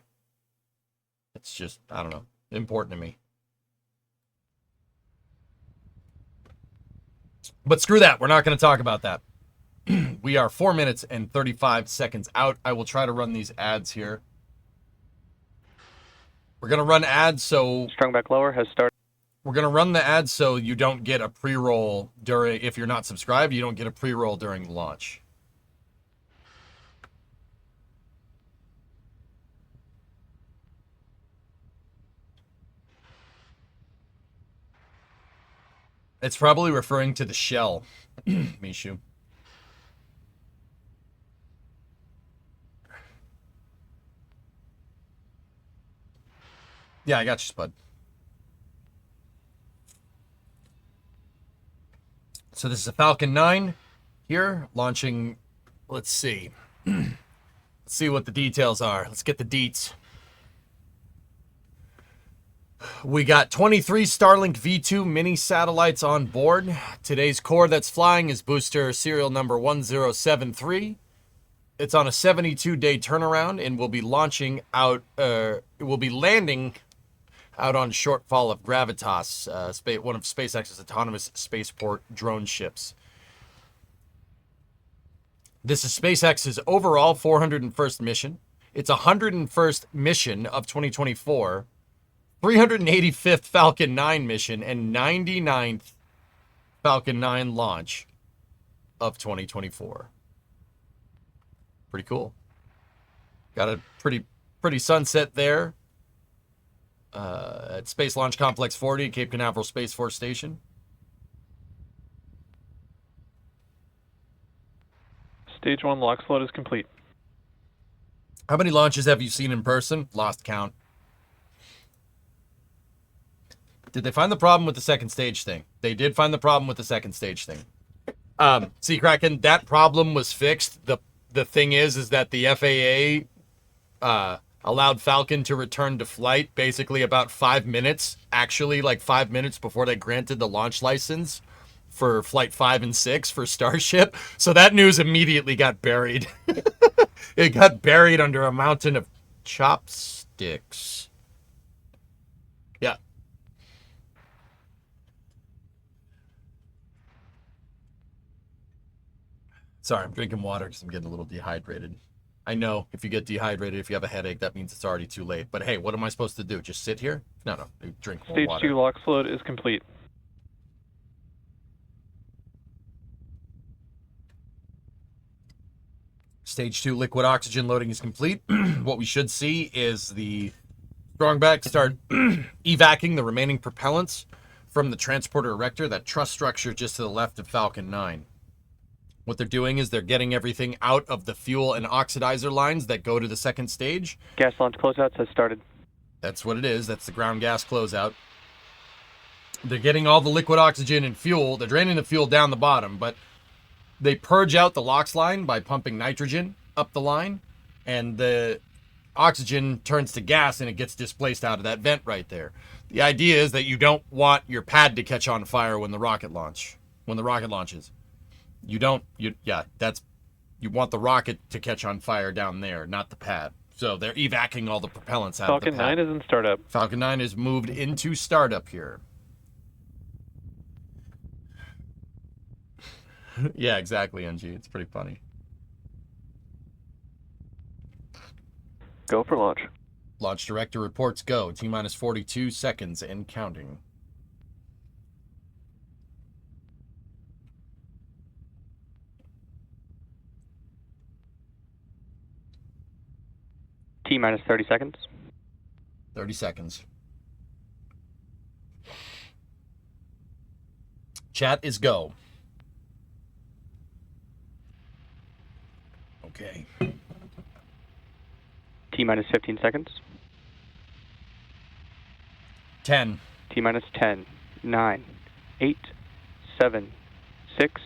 It's just, I don't know, important to me. But screw that. We're not going to talk about that. We are 4 minutes and 35 seconds out. I will try to run these ads here. We're going to run ads so... Strung back lower has started. We're going to run the ads so you don't get a pre-roll during... If you're not subscribed, you don't get a pre-roll during launch. It's probably referring to the shell, Mishu. Yeah, I got you, Spud. So this is a Falcon 9 here, launching, let's see. Let's see what the details are. Let's get the deets. We got 23 Starlink V2 mini satellites on board. Today's core that's flying is booster serial number 1073. It's on a 72-day turnaround and will be launching out. It will be landing out on Shortfall of Gravitas, one of SpaceX's autonomous spaceport drone ships. This is SpaceX's overall 401st mission. It's 101st mission of 2024. 385th Falcon 9 mission and 99th Falcon 9 launch of 2024. Pretty cool. Got a pretty sunset there at Space Launch Complex 40, Cape Canaveral Space Force Station. Stage 1 lock slot is complete. How many launches have you seen in person? Lost count. Did they find the problem with the second stage thing? They did find the problem with the second stage thing. See, Kraken, that problem was fixed. The thing is that the FAA allowed Falcon to return to flight basically about 5 minutes, actually like 5 minutes before they granted the launch license for Flight 5 and 6 for Starship. So that news immediately got buried. It got buried under a mountain of chopsticks. Yeah. Sorry, I'm drinking water because I'm getting a little dehydrated. I know if you get dehydrated, if you have a headache, that means it's already too late. But hey, what am I supposed to do? Just sit here? No, drink more Stage water. 2 lock slot is complete. Stage 2 liquid oxygen loading is complete. What we should see is the strongback start evacuating the remaining propellants from the transporter erector, that truss structure just to the left of Falcon 9. What they're doing is they're getting everything out of the fuel and oxidizer lines that go to the second stage. Gas launch closeouts has started. That's what it is. That's the ground gas closeout. They're getting all the liquid oxygen and fuel. They're draining the fuel down the bottom, but they purge out the LOX line by pumping nitrogen up the line, and the oxygen turns to gas and it gets displaced out of that vent right there. The idea is that you don't want your pad to catch on fire when the rocket launches. You want the rocket to catch on fire down there, not the pad. So they're evacuating all the propellants out of the pad. Falcon 9 is in startup. Falcon 9 is moved into startup here. Yeah, exactly, NG. It's pretty funny. Go for launch. Launch director reports go. T-minus 42 seconds and counting. T-minus 30 seconds. 30 seconds. Chat is go. Okay. T-minus 15 seconds. 10. T-minus 10, 9, 8, 7, 6,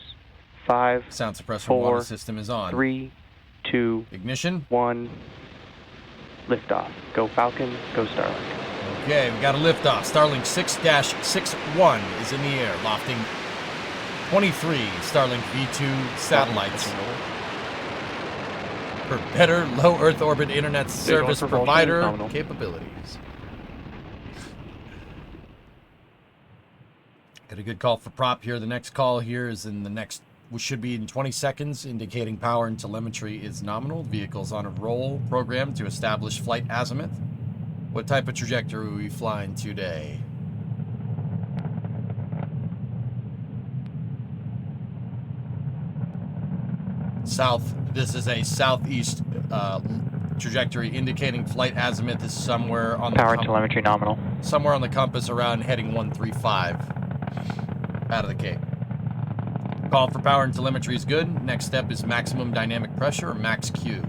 5, Sound suppressor 4, water system is on. 3, 2, Ignition. 1. Liftoff. Go Falcon, go Starlink. Okay, we got a liftoff. Starlink 6-61 is in the air, lofting 23 Starlink V2 satellites for better low Earth orbit internet service provider capabilities. Got a good call for prop here. The next call here is in the next, which should be in 20 seconds, indicating power and telemetry is nominal. Vehicle's on a roll program to establish flight azimuth. What type of trajectory are we flying today? South. This is a southeast trajectory indicating flight azimuth is somewhere on the Power and telemetry nominal. Somewhere on the compass around heading 135 out of the Cape. Call for power and telemetry is good. Next step is maximum dynamic pressure, or max Q.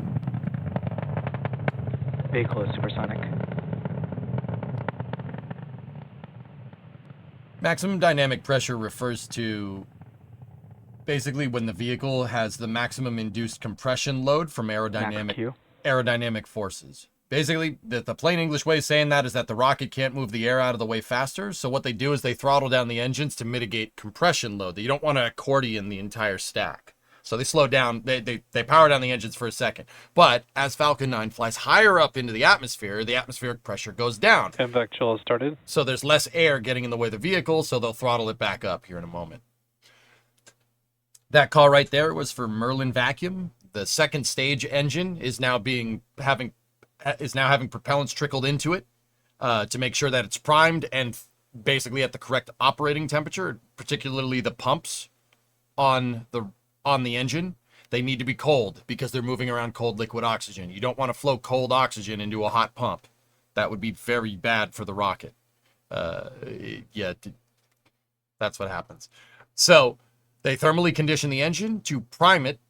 Vehicle is supersonic. Maximum dynamic pressure refers to basically when the vehicle has the maximum induced compression load from aerodynamic forces. Basically, the plain English way of saying that is that the rocket can't move the air out of the way faster. So what they do is they throttle down the engines to mitigate compression load. You don't want to accordion the entire stack. So they slow down, they power down the engines for a second. But as Falcon 9 flies higher up into the atmospheric pressure goes down. MVAC chill has started. So there's less air getting in the way of the vehicle, so they'll throttle it back up here in a moment. That call right there was for Merlin Vacuum. The second stage engine is now having propellants trickled into it to make sure that it's primed and basically at the correct operating temperature, particularly the pumps on the engine. They need to be cold because they're moving around cold liquid oxygen. You don't want to flow cold oxygen into a hot pump. That would be very bad for the rocket. That's what happens. So they thermally condition the engine to prime it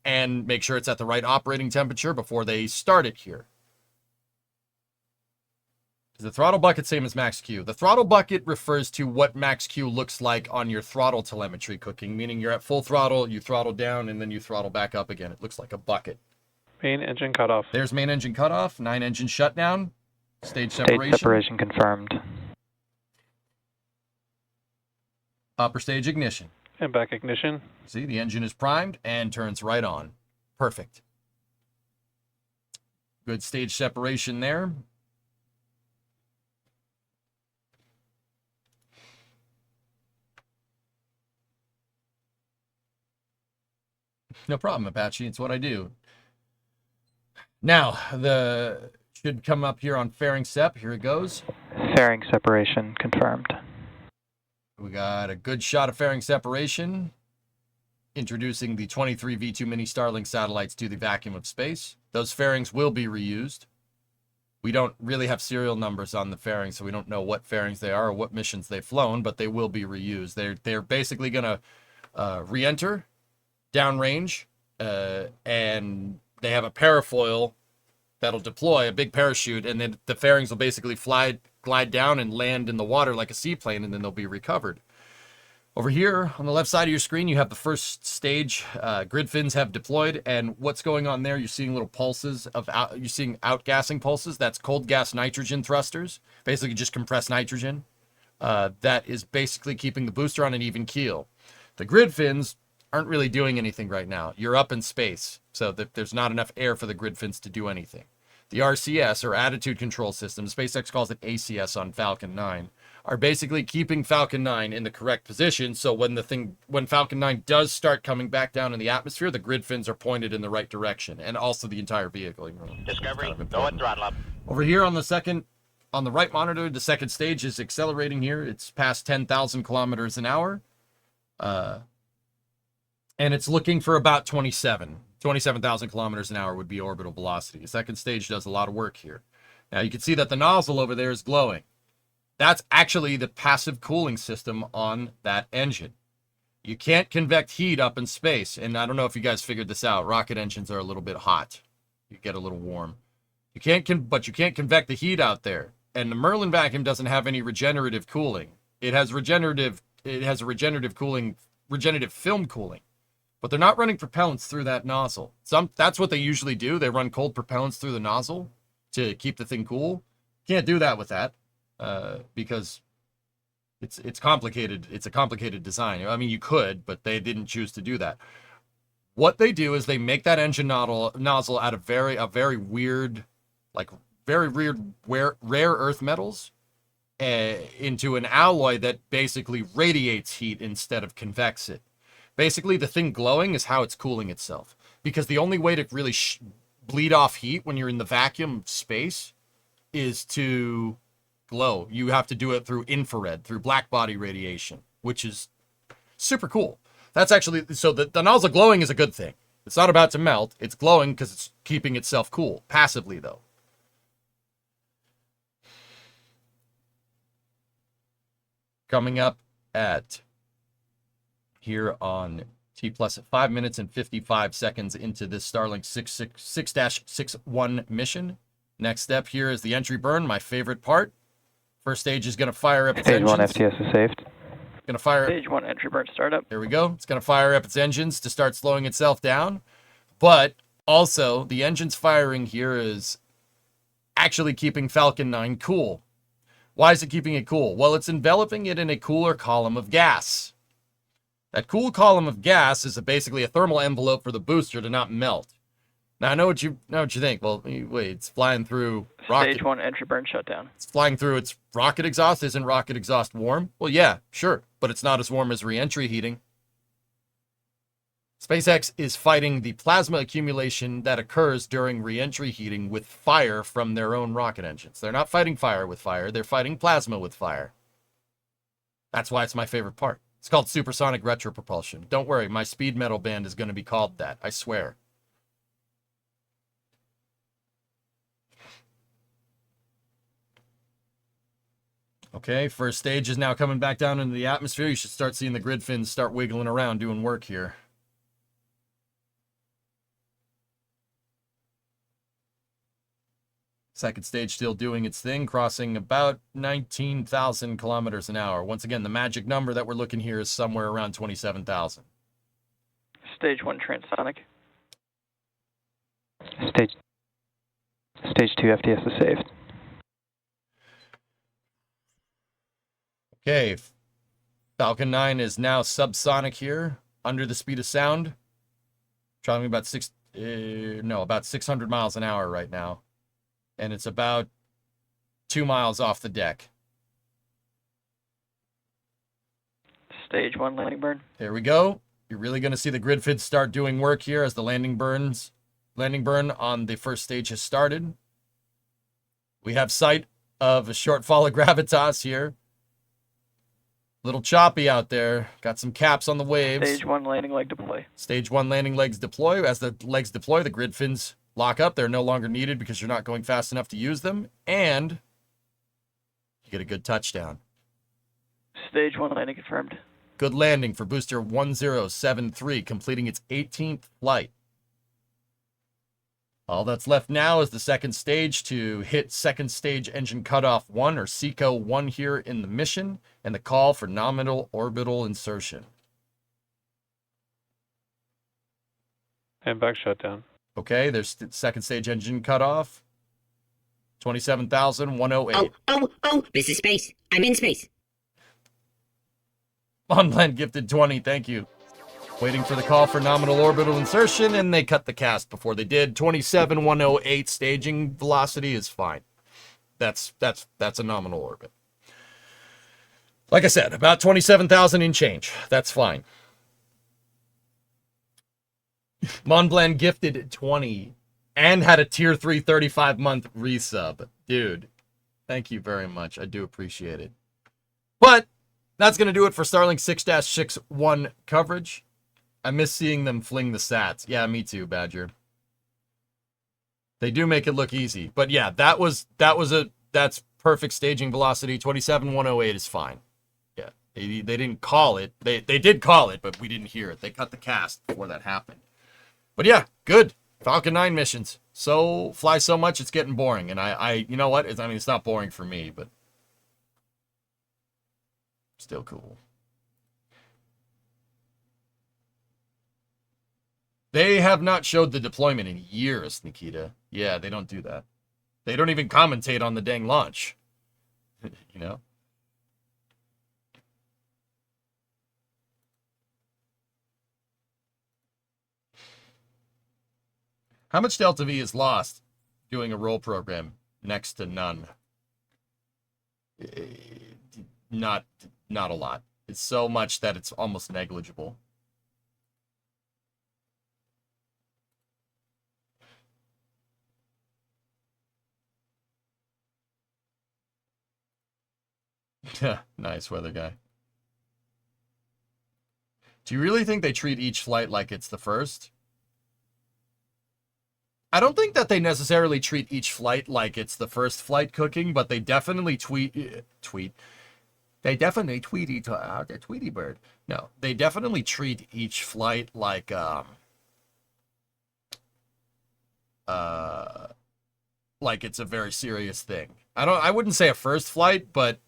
and make sure it's at the right operating temperature before they start it here. Is the throttle bucket same as max Q? The throttle bucket refers to what max Q looks like on your throttle telemetry cooking, meaning you're at full throttle, you throttle down, and then you throttle back up again. It looks like a bucket. Main engine cutoff. There's main engine cutoff, 9 engine shutdown, stage separation. Stage separation confirmed. Upper stage ignition. And back ignition. See, the engine is primed and turns right on. Perfect. Good stage separation there. No problem, Apache. It's what I do. Now, should come up here on fairing sep. Here it goes. Fairing separation confirmed. We got a good shot of fairing separation. introducing the 23 V2 mini Starlink satellites to the vacuum of space. Those fairings will be reused. We don't really have serial numbers on the fairings, so we don't know what fairings they are or what missions they've flown, but they will be reused. They're basically going to re-enter downrange, and they have a parafoil that'll deploy, a big parachute, and then the fairings will basically glide down and land in the water like a seaplane, and then they'll be recovered. Over here on the left side of your screen, you have the first stage. Grid fins have deployed, and what's going on there? You're seeing little pulses you're seeing outgassing pulses. That's cold gas nitrogen thrusters, basically just compressed nitrogen. That is basically keeping the booster on an even keel. The grid fins aren't really doing anything right now. You're up in space, so there's not enough air for the grid fins to do anything. The RCS, or Attitude Control System, SpaceX calls it ACS on Falcon 9, are basically keeping Falcon 9 in the correct position, so when Falcon 9 does start coming back down in the atmosphere, the grid fins are pointed in the right direction, and also the entire vehicle. Discovery, go and throttle up. Over here on the right monitor, the second stage is accelerating here. It's past 10,000 kilometers an hour, and it's looking for about 27,000 kilometers an hour would be orbital velocity. The second stage does a lot of work here. Now you can see that the nozzle over there is glowing. That's actually the passive cooling system on that engine. You can't convect heat up in space, and I don't know if you guys figured this out. Rocket engines are a little bit hot. You get a little warm. But you can't convect the heat out there. And the Merlin vacuum doesn't have any regenerative cooling. It has regenerative film cooling. But they're not running propellants through that nozzle. That's what they usually do. They run cold propellants through the nozzle to keep the thing cool. Can't do that with that because it's complicated. It's a complicated design. I mean, you could, but they didn't choose to do that. What they do is they make that engine nozzle out of very weird, rare earth metals into an alloy that basically radiates heat instead of convects it. Basically, the thing glowing is how it's cooling itself. Because the only way to really bleed off heat when you're in the vacuum space is to glow. You have to do it through infrared, through black body radiation, which is super cool. That's actually, so the nozzle glowing is a good thing. It's not about to melt. It's glowing because it's keeping itself cool. Passively, though. Coming up at here on T plus at 5 minutes and 55 seconds into this Starlink 6-61 mission. Next step here is the entry burn, my favorite part. First stage is going to fire up its engines. Stage 1 FTS is saved. Going to fire. Stage 1 entry burn startup. There we go. It's going to fire up its engines to start slowing itself down. But also, the engine's firing here is actually keeping Falcon 9 cool. Why is it keeping it cool? Well, it's enveloping it in a cooler column of gas. That cool column of gas is basically a thermal envelope for the booster to not melt. Now, I know what you think. Well, wait, it's flying through rocket. Stage 1 entry burn shutdown. It's flying through its rocket exhaust. Isn't rocket exhaust warm? Well, yeah, sure, but it's not as warm as re-entry heating. SpaceX is fighting the plasma accumulation that occurs during re-entry heating with fire from their own rocket engines. They're not fighting fire with fire. They're fighting plasma with fire. That's why it's my favorite part. It's called supersonic retropropulsion. Don't worry, my speed metal band is going to be called that. I swear. Okay, first stage is now coming back down into the atmosphere. You should start seeing the grid fins start wiggling around doing work here. Second stage still doing its thing, crossing about 19,000 kilometers an hour. Once again, the magic number that we're looking here is somewhere around 27,000. Stage 1 transonic. Stage 2 FTS is saved. Okay, Falcon 9 is now subsonic here, under the speed of sound. Traveling about 600 miles an hour right now. And it's about 2 miles off the deck. Stage 1 landing burn. There we go. You're really going to see the grid fins start doing work here as the landing burn on the first stage has started. We have sight of a short fall of gravitas here. Little choppy out there. Got some caps on the waves. Stage 1 landing leg deploy. Stage 1 landing legs deploy. As the legs deploy, the grid fins lock up. They're no longer needed because you're not going fast enough to use them. And you get a good touchdown. Stage 1 landing confirmed. Good landing for booster 1073, completing its 18th flight. All that's left now is the second stage to hit second stage engine cutoff 1 or SECO 1 here in the mission, and the call for nominal orbital insertion. And back shutdown. Okay, there's second stage engine cutoff. 27,108. Oh, this is space. I'm in space. On-land gifted 20, thank you. Waiting for the call for nominal orbital insertion, and they cut the cast before they did. 27,108 staging velocity is fine. That's a nominal orbit. Like I said, about 27,000 in change. That's fine. Montblanc gifted 20 and had a tier 3 35-month resub. Dude, thank you very much. I do appreciate it. But that's going to do it for Starlink 6-61 coverage. I miss seeing them fling the sats. Yeah, me too, Badger. They do make it look easy. But yeah, that's perfect staging velocity. 27,108 is fine. Yeah, they didn't call it. They did call it, but we didn't hear it. They cut the cast before that happened. But yeah, good. Falcon 9 missions. Fly so much it's getting boring. And I you know what? It's not boring for me, but still cool. They have not showed the deployment in years, Nikita. Yeah, they don't do that. They don't even commentate on the dang launch. You know? How much Delta V is lost doing a roll program? Next to none. Not a lot. It's so much that it's almost negligible. Nice weather guy. Do you really think they treat each flight like it's the first? I don't think that they necessarily treat each flight like it's the first flight cooking, but they definitely tweet. They definitely tweet each the Tweety Bird. No, they definitely treat each flight like it's a very serious thing. I wouldn't say a first flight, but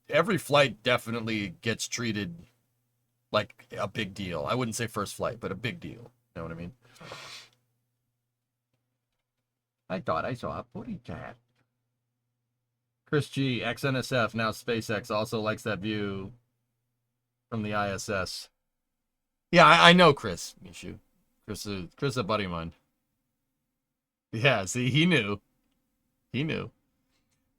every flight definitely gets treated like a big deal. I wouldn't say first flight, but a big deal. You know what I mean? I thought I saw a booty cat. Chris G, XNSF, now SpaceX, also likes that view from the ISS. Yeah, I know Chris, Mishu. Chris, a buddy of mine. Yeah, see, he knew. He knew.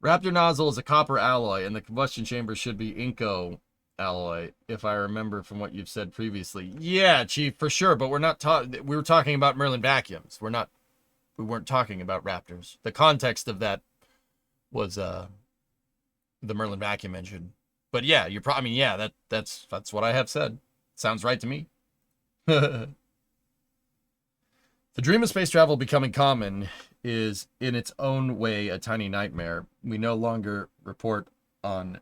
Raptor nozzle is a copper alloy, and the combustion chamber should be Inco alloy, if I remember from what you've said previously. Yeah, Chief, for sure, but we're not we were talking about Merlin vacuums. We weren't talking about Raptors. The context of that was the Merlin vacuum engine. But yeah, that's what I have said. Sounds right to me. The dream of space travel becoming common is in its own way a tiny nightmare. We no longer report on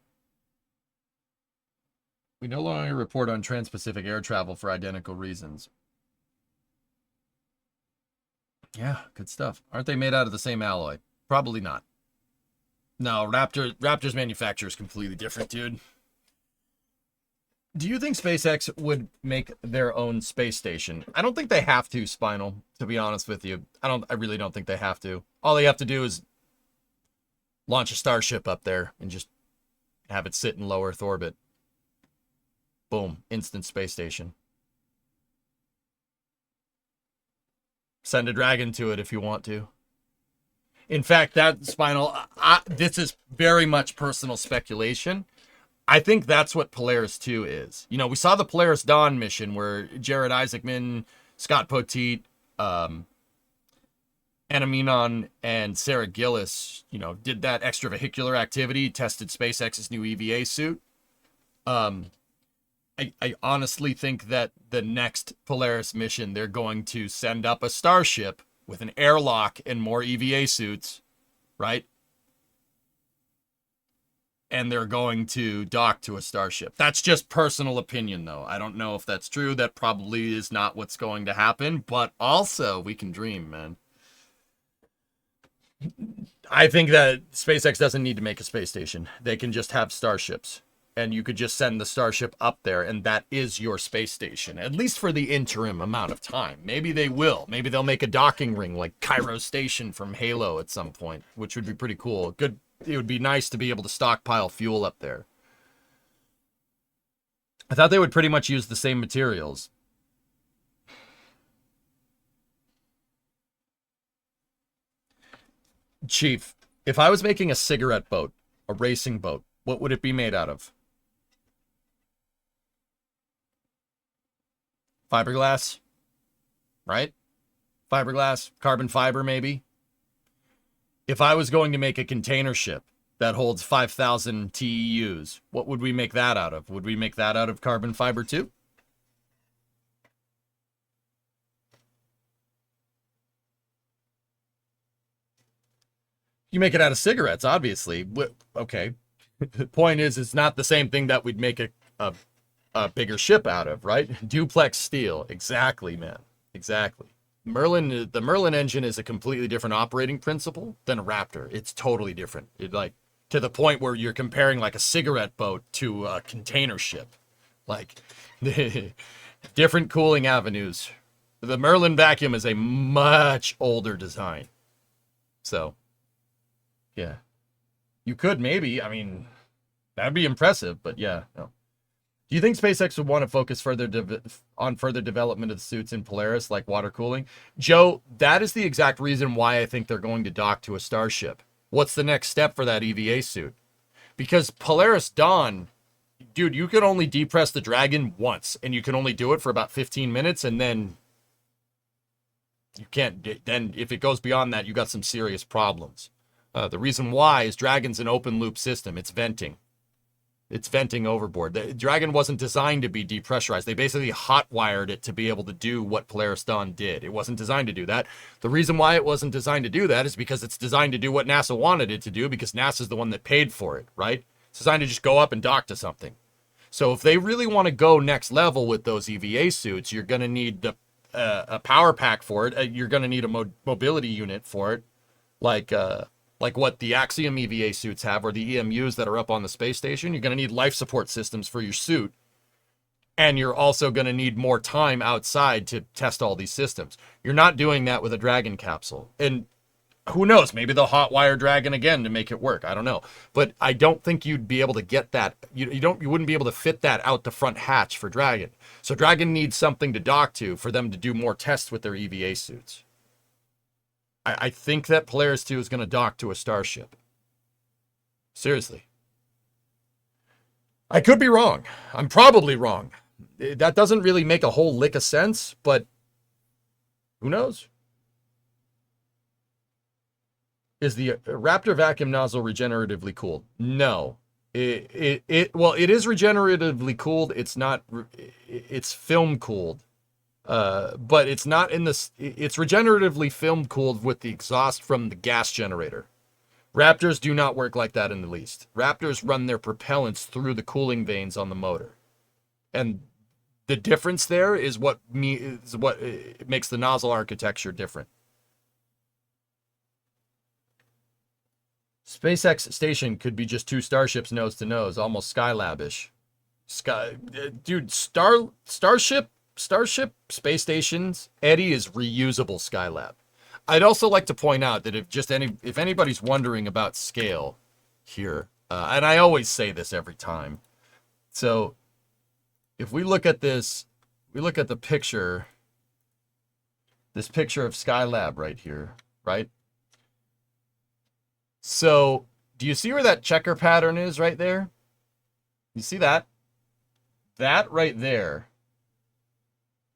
trans-Pacific air travel for identical reasons. Yeah, good stuff. Aren't they made out of the same alloy? Probably not. No, Raptor's manufacturer is completely different, dude. Do you think SpaceX would make their own space station? I don't think they have to, Spinal, to be honest with you. I really don't think they have to. All they have to do is launch a Starship up there and just have it sit in low Earth orbit. Boom, instant space station. Send a Dragon to it if you want to. In fact, that Spinal, this is very much personal speculation. I think that's what Polaris 2 is. You know, we saw the Polaris Dawn mission where Jared Isaacman, Scott Poteet, Anna Menon, and Sarah Gillis, did that extravehicular activity, tested SpaceX's new EVA suit. I honestly think that the next Polaris mission, they're going to send up a starship with an airlock and more EVA suits, right? And they're going to dock to a starship. That's just personal opinion, though. I don't know if that's true. That probably is not what's going to happen, but also we can dream, man. I think that SpaceX doesn't need to make a space station. They can just have starships. And you could just send the starship up there, and that is your space station, at least for the interim amount of time. Maybe they will. Maybe they'll make a docking ring like Cairo Station from Halo at some point, which would be pretty cool. Good. It would be nice to be able to stockpile fuel up there. I thought they would pretty much use the same materials. Chief, if I was making a cigarette boat, a racing boat, what would it be made out of? Fiberglass, right? Fiberglass, carbon fiber, maybe. If I was going to make a container ship that holds 5,000 TEUs, what would we make that out of? Would we make that out of carbon fiber too? You make it out of cigarettes, obviously. Okay. The point is, it's not the same thing that we'd make a bigger ship out of, right? Duplex steel. Exactly, man. Exactly. The Merlin engine is a completely different operating principle than a Raptor. It's totally different. To the point where you're comparing like a cigarette boat to a container ship. Like, different cooling avenues. The Merlin vacuum is a much older design. So, yeah. You could maybe, I mean, that'd be impressive, but yeah, no. Do you think SpaceX would want to focus on further development of the suits in Polaris, like water cooling? Joe, that is the exact reason why I think they're going to dock to a Starship. What's the next step for that EVA suit? Because Polaris Dawn, dude, you can only depress the Dragon once, and you can only do it for about 15 minutes, and then you can't. Then if it goes beyond that, you got some serious problems. The reason why is Dragon's an open loop system. It's venting. It's venting overboard. The Dragon wasn't designed to be depressurized. They basically hot-wired it to be able to do what Polaris Dawn did. It wasn't designed to do that. The reason why it wasn't designed to do that is because it's designed to do what NASA wanted it to do, because NASA's the one that paid for it, right? It's designed to just go up and dock to something. So if they really want to go next level with those EVA suits, you're going to need a power pack for it. You're going to need a mobility unit for it, like what the Axiom EVA suits have, or the EMUs that are up on the space station. You're going to need life support systems for your suit. And you're also going to need more time outside to test all these systems. You're not doing that with a Dragon capsule. And who knows, maybe they'll hotwire Dragon again to make it work. I don't know. But I don't think you'd be able to get that. You wouldn't be able to fit that out the front hatch for Dragon. So Dragon needs something to dock to for them to do more tests with their EVA suits. I think that Polaris 2 is going to dock to a Starship. Seriously. I could be wrong. I'm probably wrong. That doesn't really make a whole lick of sense, but who knows? Is the Raptor vacuum nozzle regeneratively cooled? No. Well, it is regeneratively cooled. It's film cooled. But it's not it's regeneratively film cooled with the exhaust from the gas generator. Raptors do not work like that in the least. Raptors run their propellants through the cooling vanes on the motor. And the difference there is what makes the nozzle architecture different. SpaceX station could be just two starships nose to nose, almost Skylab-ish. Starship space stations, Eddie, is reusable Skylab. I'd also like to point out that if anybody's wondering about scale here, and I always say this every time. So if we look at this, we look at the picture, this picture of Skylab right here, right? So do you see where that checker pattern is right there? You see that? That right there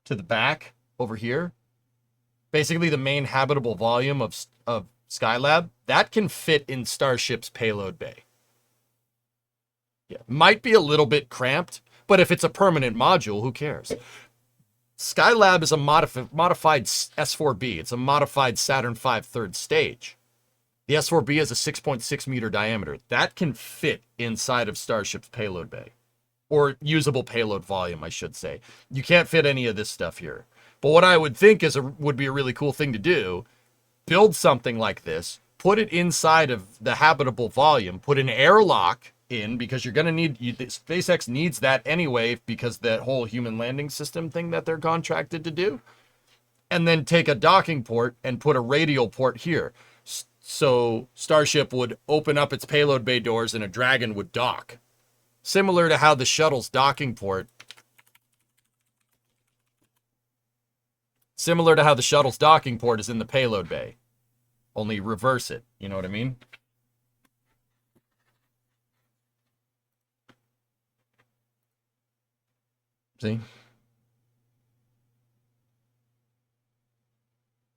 to the back over here, basically the main habitable volume of Skylab, that can fit in Starship's payload bay. Yeah, might be a little bit cramped, but if it's a permanent module, who cares? Skylab is a modified S4B. It's a modified Saturn V third stage. The S4B has a 6.6 meter diameter. That can fit inside of Starship's payload bay. Or usable payload volume, I should say. You can't fit any of this stuff here. But what I would think would be a really cool thing to do, build something like this, put it inside of the habitable volume, put an airlock in, because you're going to need, SpaceX needs that anyway, because that whole human landing system thing that they're contracted to do. And then take a docking port and put a radial port here. So Starship would open up its payload bay doors and a Dragon would dock. Similar to how the shuttle's docking port. Similar to how the shuttle's docking port is in the payload bay. Only reverse it. You know what I mean? See?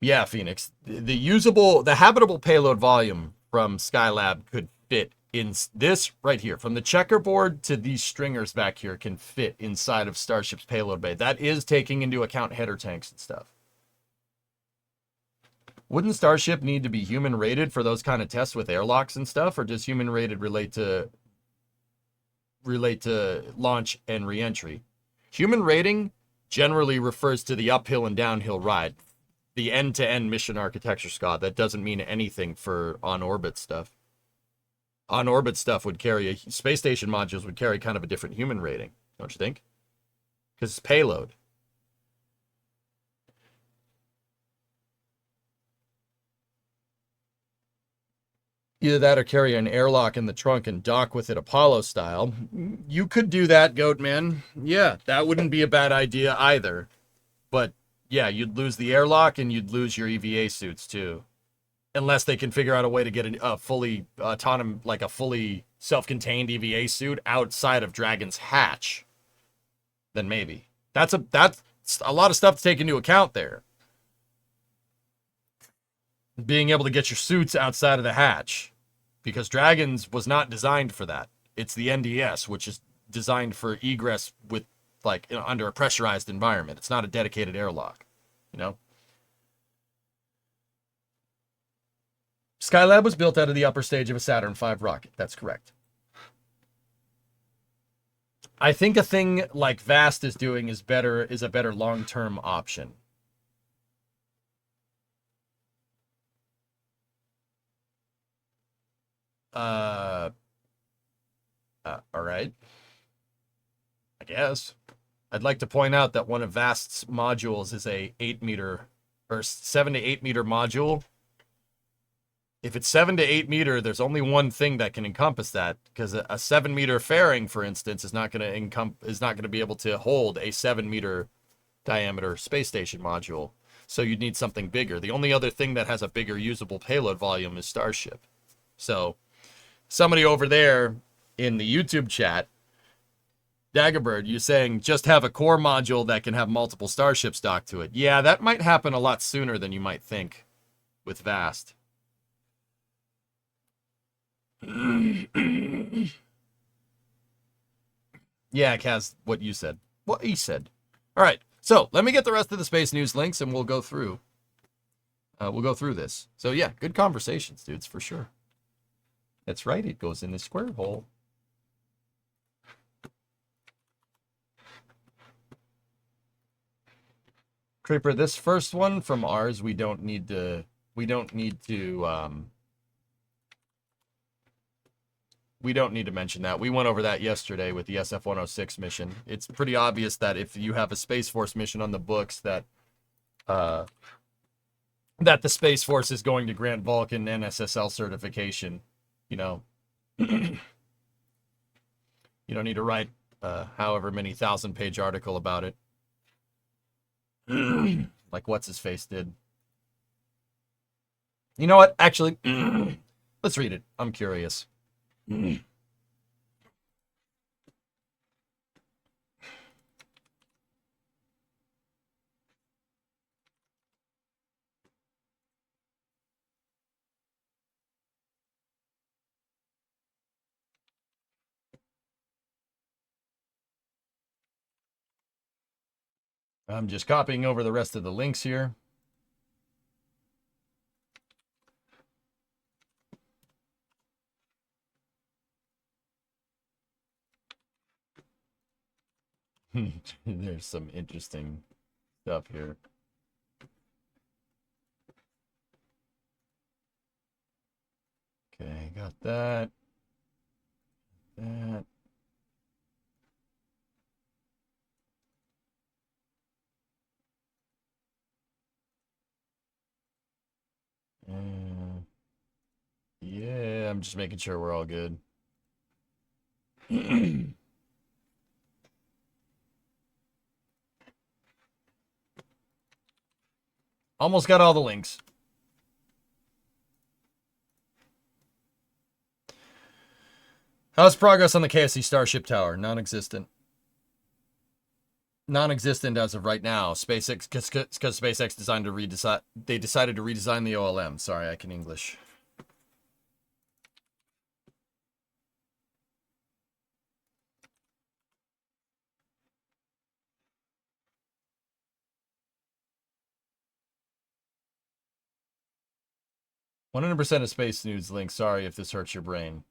Yeah, Phoenix. The habitable payload volume from Skylab could fit in this right here. From the checkerboard to these stringers back here can fit inside of Starship's payload bay. That is taking into account header tanks and stuff. Wouldn't Starship need to be human rated for those kind of tests with airlocks and stuff, or does human rated relate to launch and reentry? Human rating generally refers to the uphill and downhill ride. The end-to-end mission architecture, Scott. That doesn't mean anything for on-orbit stuff. On-orbit stuff would carry, space station modules would carry kind of a different human rating, don't you think? Because it's payload. Either that or carry an airlock in the trunk and dock with it Apollo style. You could do that, Goatman. Yeah, that wouldn't be a bad idea either. But yeah, you'd lose the airlock and you'd lose your EVA suits too. Unless they can figure out a way to get a fully autonomous, like a fully self-contained EVA suit outside of Dragon's hatch. Then maybe. That's a lot of stuff to take into account there. Being able to get your suits outside of the hatch. Because Dragon's was not designed for that. It's the NDS, which is designed for egress with, like, under a pressurized environment. It's not a dedicated airlock, you know? Skylab was built out of the upper stage of a Saturn V rocket. That's correct. I think a thing like Vast is doing is a better long-term option. All right. I guess. I'd like to point out that one of Vast's modules is a 8 meter or 7 to 8 meter module. If it's 7 to 8 meter, there's only one thing that can encompass that, because a 7 meter fairing, for instance, is not going to be able to hold a 7 meter diameter space station module. So you'd need something bigger. The only other thing that has a bigger usable payload volume is Starship. So somebody over there in the YouTube chat, Daggerbird, you're saying just have a core module that can have multiple starships docked to it. Yeah, that might happen a lot sooner than you might think with Vast. Yeah, Kaz, what you said. What he said. All right, so let me get the rest of the space news links and we'll go through. This. So yeah, good conversations, dudes, for sure. That's right, it goes in the square hole. Creeper, this first one from ours, we don't need to mention that. We went over that yesterday with the SF-106 mission. It's pretty obvious that if you have a Space Force mission on the books that the Space Force is going to grant Vulcan NSSL certification, you know. You don't need to write however many 1,000-page article about it. Like what's-his-face did. You know what? Actually, let's read it. I'm curious. I'm just copying over the rest of the links here. There's some interesting stuff here. Okay, got that. That. Yeah, I'm just making sure we're all good. Almost got all the links. How's progress on the KSC Starship Tower? Non-existent. Non-existent as of right now. SpaceX, because SpaceX decided to redesign the OLM. Sorry, I can English. %100% of Space News links. Sorry if this hurts your brain.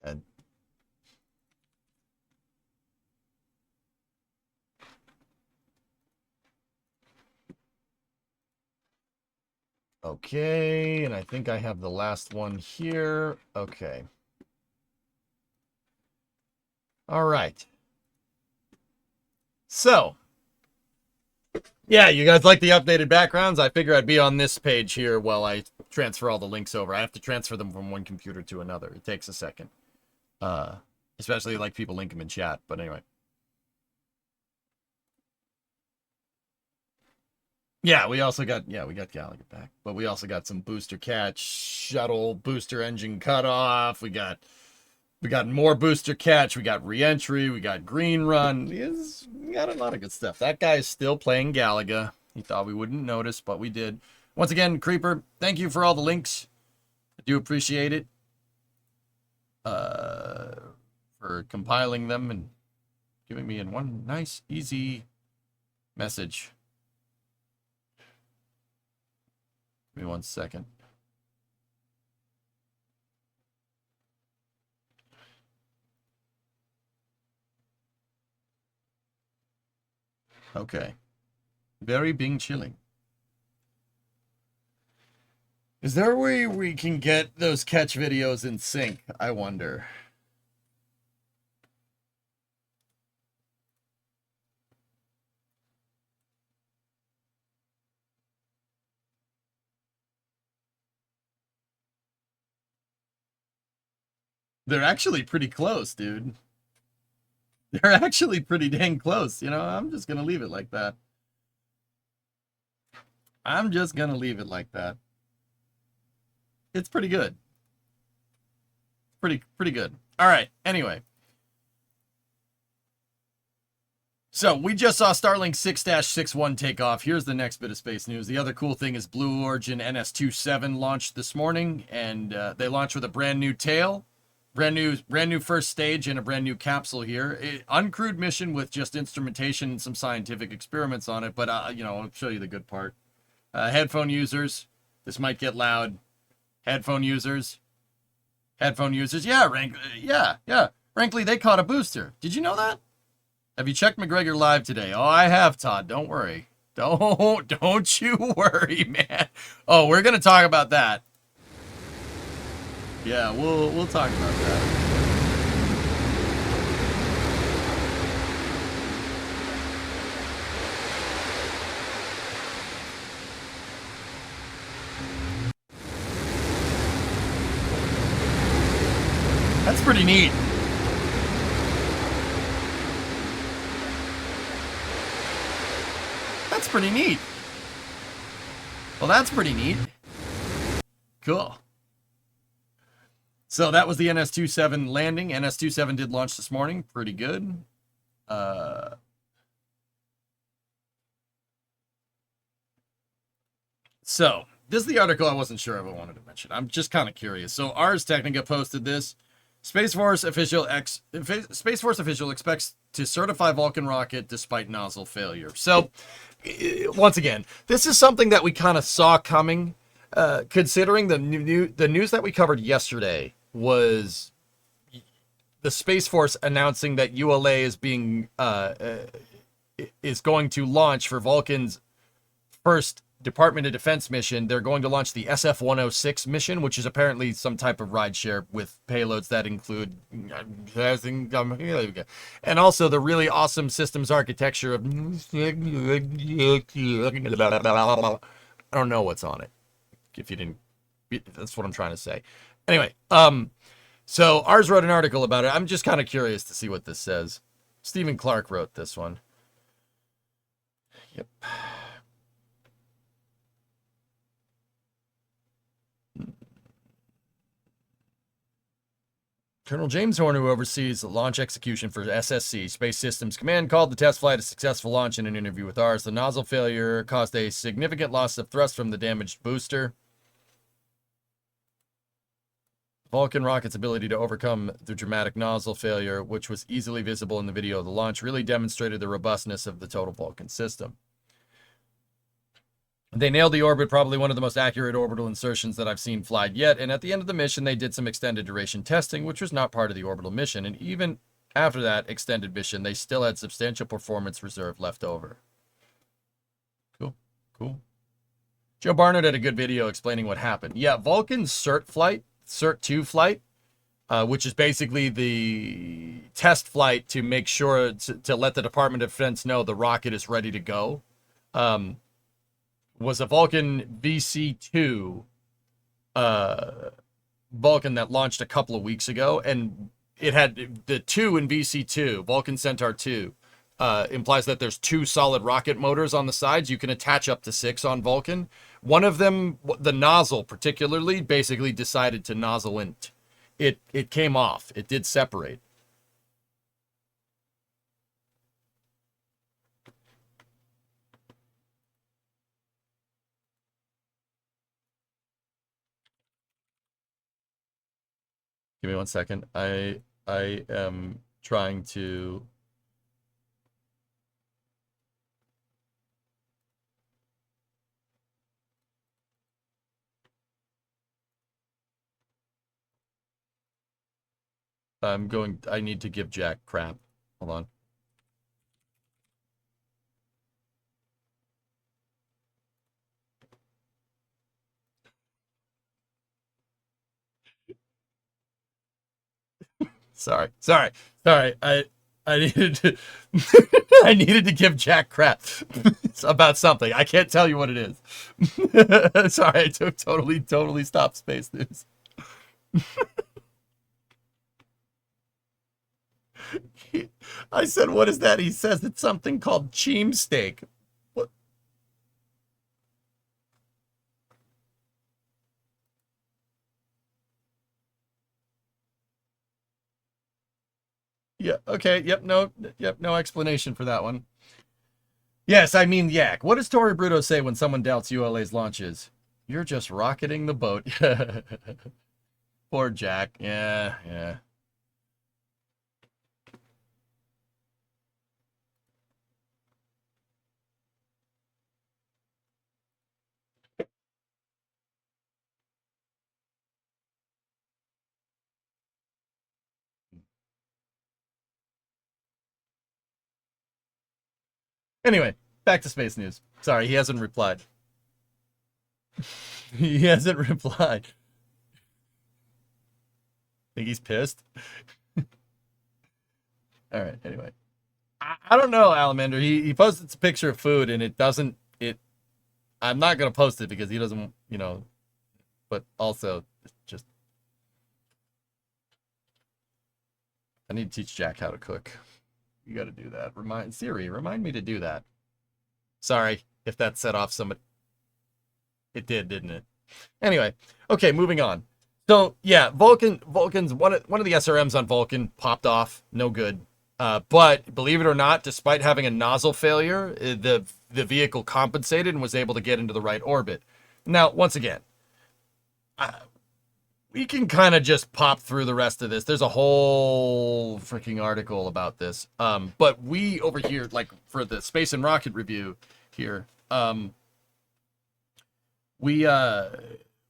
And okay, and I think I have the last one here. Okay. All right. So, yeah, you guys like the updated backgrounds? I figure I'd be on this page here while I transfer all the links over. I have to transfer them from one computer to another. It takes a second. Especially like people link them in chat. But anyway. Yeah, we got Gallagher back. But we also got some booster catch, shuttle, booster engine cutoff. We got more booster catch. We got re-entry. We got green run. We got a lot of good stuff. That guy is still playing Galaga. He thought we wouldn't notice, but we did. Once again, Creeper, thank you for all the links. I do appreciate it. For compiling them and giving me in one nice, easy message. Give me 1 second. Okay. Very Bing chilling. Is there a way we can get those catch videos in sync? I wonder. They're actually pretty close, dude. They're actually pretty dang close. You know, I'm just going to leave it like that. I'm just going to leave it like that. It's pretty good. Pretty good. All right. Anyway. So we just saw Starlink 6-61 take off. Here's the next bit of space news. The other cool thing is Blue Origin NS27 launched this morning, and they launched with a brand new tail, brand new first stage, and a brand new capsule here. Uncrewed mission with just instrumentation and some scientific experiments on it. But I'll show you the good part. Headphone users, this might get loud. Headphone users. Yeah, Frankly, they caught a booster. Did you know that? Have you checked McGregor Live today? Oh, I have, Todd. Don't worry. Don't you worry, man. Oh, we're gonna talk about that. Yeah, we'll talk about that. That's pretty neat. That's pretty neat. Well, that's pretty neat. Cool. So that was the NS-27 landing. NS-27 did launch this morning. Pretty good. So this is the article I wasn't sure if I wanted to mention. I'm just kind of curious. So Ars Technica posted this. Space Force official expects to certify Vulcan rocket despite nozzle failure. So once again, this is something that we kind of saw coming, considering the news that we covered yesterday was the Space Force announcing that ULA is going to launch for Vulcan's first Department of Defense mission. They're going to launch the SF-106 mission, which is apparently some type of rideshare with payloads that include, and also the really awesome systems architecture of, I don't know what's on it. If you didn't, that's what I'm trying to say. Anyway, so Ars wrote an article about it. I'm just kind of curious to see what this says. Stephen Clark wrote this one. Yep. Colonel James Horn, who oversees the launch execution for SSC, Space Systems Command, called the test flight a successful launch in an interview with Ars. The nozzle failure caused a significant loss of thrust from the damaged booster. Vulcan rocket's ability to overcome the dramatic nozzle failure, which was easily visible in the video of the launch, really demonstrated the robustness of the total Vulcan system. They nailed the orbit, probably one of the most accurate orbital insertions that I've seen flied yet, and at the end of the mission, they did some extended duration testing, which was not part of the orbital mission, and even after that extended mission, they still had substantial performance reserve left over. Cool. Joe Barnard had a good video explaining what happened. Yeah, Vulcan's Cert 2 flight, which is basically the test flight to make sure to let the Department of Defense know the rocket is ready to go, was a Vulcan VC2 Vulcan that launched a couple of weeks ago, and it had the 2 in VC2, Vulcan Centaur 2, implies that there's 2 solid rocket motors on the sides. You can attach up to 6 on Vulcan. One of them, the nozzle particularly, basically decided to nozzle in. It came off. It did separate. Give me 1 second. I am trying to... I need to give Jack crap. Hold on. Sorry. I needed to I needed to give Jack crap about something. I can't tell you what it is. Sorry, I took totally stopped Space News. I said, what is that? He says it's something called cheem steak. What? Yeah, okay, no explanation for that one. Yes, I mean yak. What does Tory Bruto say when someone doubts ULA's launches? You're just rocketing the boat. Poor Jack. Yeah. Anyway, back to Space News. Sorry, he hasn't replied. He hasn't replied. Think he's pissed? All right, anyway. I don't know, Alamander. He posted a picture of food, and I'm not going to post it because he doesn't, but also just... I need to teach Jack how to cook. You got to do that. Siri, remind me to do that. Sorry if that set off somebody. It did, didn't it? Anyway, okay, moving on. So yeah, Vulcan's one of the SRMs on Vulcan popped off, no good. But believe it or not, despite having a nozzle failure, the vehicle compensated and was able to get into the right orbit. Now, once again, we can kind of just pop through the rest of this. There's a whole freaking article about this. But we over here, like for the space and rocket review here,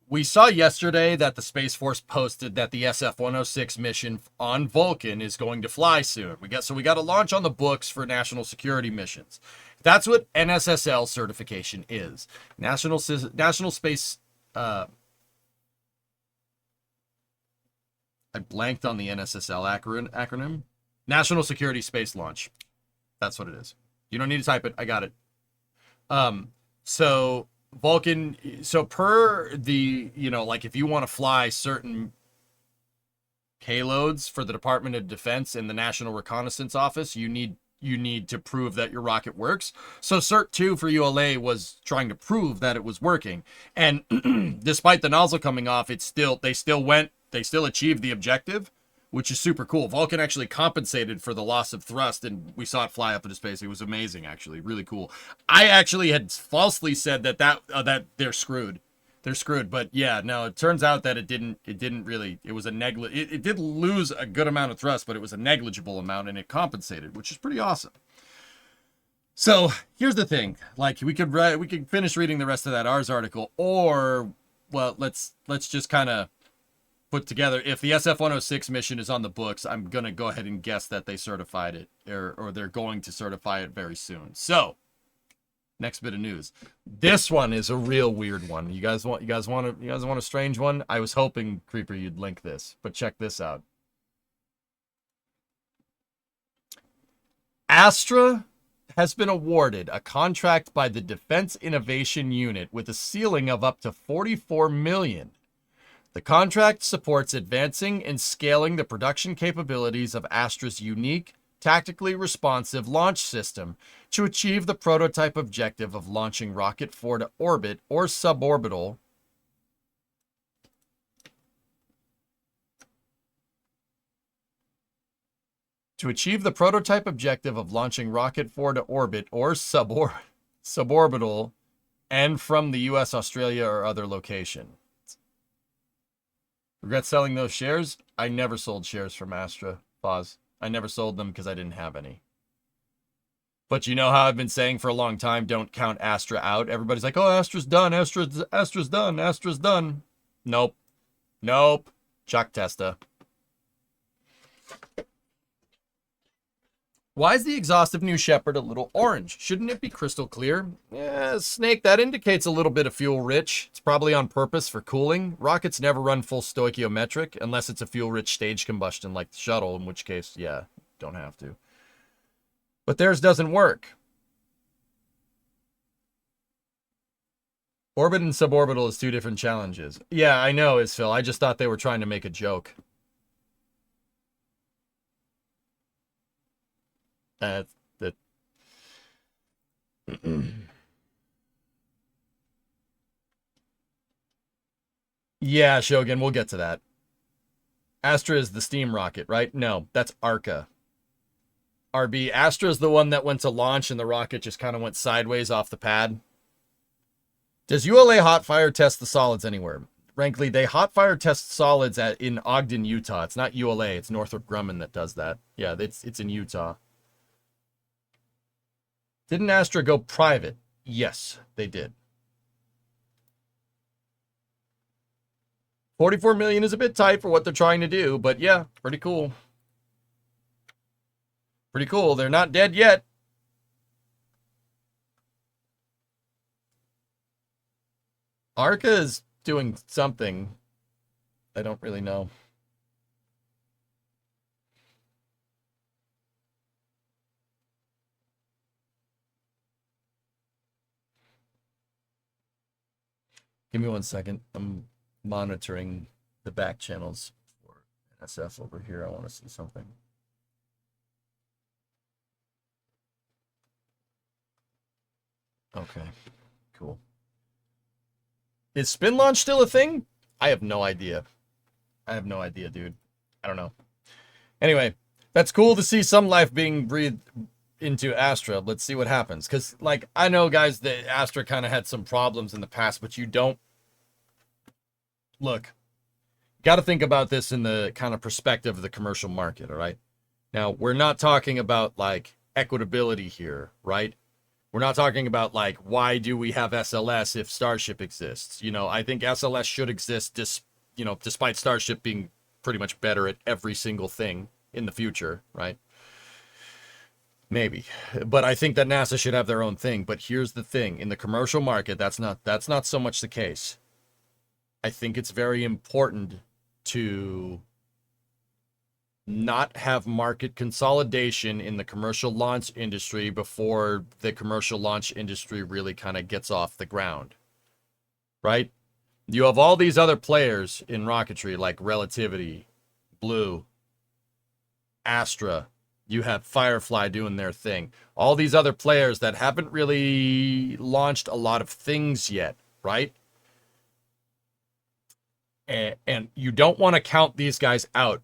we saw yesterday that the Space Force posted that the SF-106 mission on Vulcan is going to fly soon. We got a launch on the books for national security missions. That's what NSSL certification is. National Space. I blanked on the NSSL acronym. National Security Space Launch. That's what it is. You don't need to type it. I got it. So Vulcan, so per the, like if you want to fly certain payloads for the Department of Defense and the National Reconnaissance Office, you need to prove that your rocket works. So Cert 2 for ULA was trying to prove that it was working. And despite the nozzle coming off, they still achieved the objective, which is super cool. Vulcan actually compensated for the loss of thrust, and we saw it fly up into space. It was amazing, actually. Really cool. I actually had falsely said that they're screwed. They're screwed. But yeah, no, it turns out that it didn't really, it was it did lose a good amount of thrust, but it was a negligible amount, and it compensated, which is pretty awesome. So here's the thing. Like, we could finish reading the rest of that Ars article, or, well, let's just kind of put together, if the SF-106 mission is on the books, I'm going to go ahead and guess that they certified it, or they're going to certify it very soon. So, next bit of news. This one is a real weird one. You guys want a strange one? I was hoping, Creeper, you'd link this, but check this out. Astra has been awarded a contract by the Defense Innovation Unit with a ceiling of up to $44 million. The contract supports advancing and scaling the production capabilities of Astra's unique, tactically responsive launch system to achieve the prototype objective of launching Rocket 4 to orbit or suborbital suborbital and from the US, Australia, or other location. Regret selling those shares? I never sold shares from Astra. Pause. I never sold them because I didn't have any. But you know how I've been saying for a long time, don't count Astra out. Everybody's like, oh, Astra's done. Astra's done. Astra's done. Nope. Nope. Chuck Testa. Why is the exhaust of New Shepard a little orange? Shouldn't it be crystal clear? Yeah, Snake, that indicates a little bit of fuel rich. It's probably on purpose for cooling. Rockets never run full stoichiometric unless it's a fuel rich stage combustion like the shuttle, in which case, yeah, don't have to. But theirs doesn't work. Orbit and suborbital is two different challenges. Yeah, I know, Isphil. I just thought they were trying to make a joke. Yeah, Shogun, we'll get to that. Astra is the steam rocket, right? No, that's Arca. RB, Astra is the one that went to launch and the rocket just kind of went sideways off the pad. Does ULA Hotfire test the solids anywhere? Frankly, they Hotfire test solids in Ogden, Utah. It's not ULA, it's Northrop Grumman that does that. Yeah, it's in Utah. Didn't Astra go private? Yes, they did. 44 million is a bit tight for what they're trying to do, but yeah, pretty cool. Pretty cool. They're not dead yet. Arca is doing something. I don't really know. Give me 1 second. I'm monitoring the back channels for NSF over here. I want to see something. Okay, cool. Is spin launch still a thing? I have no idea. I have no idea, dude. I don't know. Anyway, that's cool to see some life being breathed into Astra. Let's see what happens. Because, like, I know, guys, that Astra kind of had some problems in the past, but you don't... Look, got to think about this in the kind of perspective of the commercial market, all right? Now, we're not talking about, like, equitability here, right? We're not talking about, like, why do we have SLS if Starship exists? You know, I think SLS should exist, despite Starship being pretty much better at every single thing in the future, right? Maybe. But I think that NASA should have their own thing. But here's the thing. In the commercial market, that's not so much the case. I think it's very important to not have market consolidation in the commercial launch industry before the commercial launch industry really kind of gets off the ground, right? You have all these other players in rocketry like Relativity, Blue, Astra. You have Firefly doing their thing. All these other players that haven't really launched a lot of things yet, right? And you don't want to count these guys out,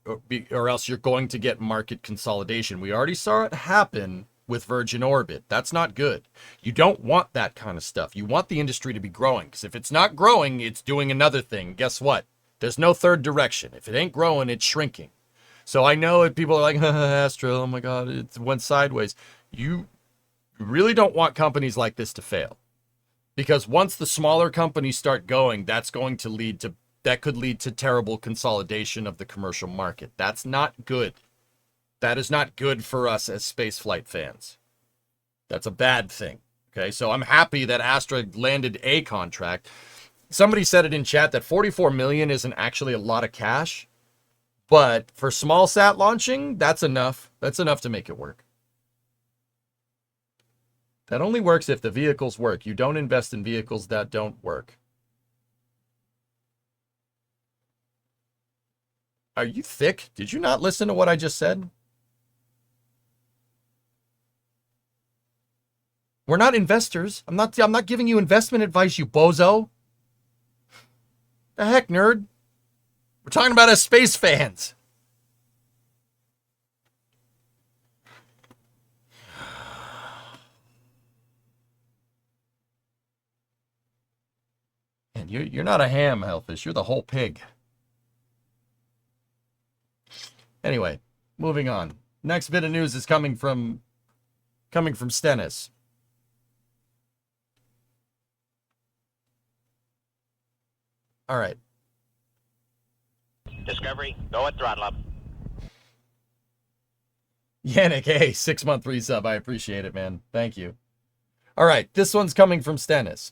or else you're going to get market consolidation. We already saw it happen with Virgin Orbit. That's not good. You don't want that kind of stuff. You want the industry to be growing, because if it's not growing, it's doing another thing. Guess what? There's no third direction. If it ain't growing, it's shrinking. So I know people are like, Astra, oh my God, it went sideways. You really don't want companies like this to fail. Because once the smaller companies start going, that could lead to terrible consolidation of the commercial market. That's not good. That is not good for us as spaceflight fans. That's a bad thing. Okay, so I'm happy that Astra landed a contract. Somebody said it in chat that 44 million isn't actually a lot of cash, but for small sat launching, that's enough. That's enough to make it work. That only works if the vehicles work. You don't invest in vehicles that don't work. Are you thick? Did you not listen to what I just said? We're not investors. I'm not giving you investment advice, you bozo. The heck, nerd? We're talking about as space fans. And you're not a ham, Hellfish. You're the whole pig. Anyway, moving on. Next bit of news is coming from Stennis. All right. Discovery, go at throttle up. Yannick, hey, 6-month resub. I appreciate it, man. Thank you. All right, this one's coming from Stennis.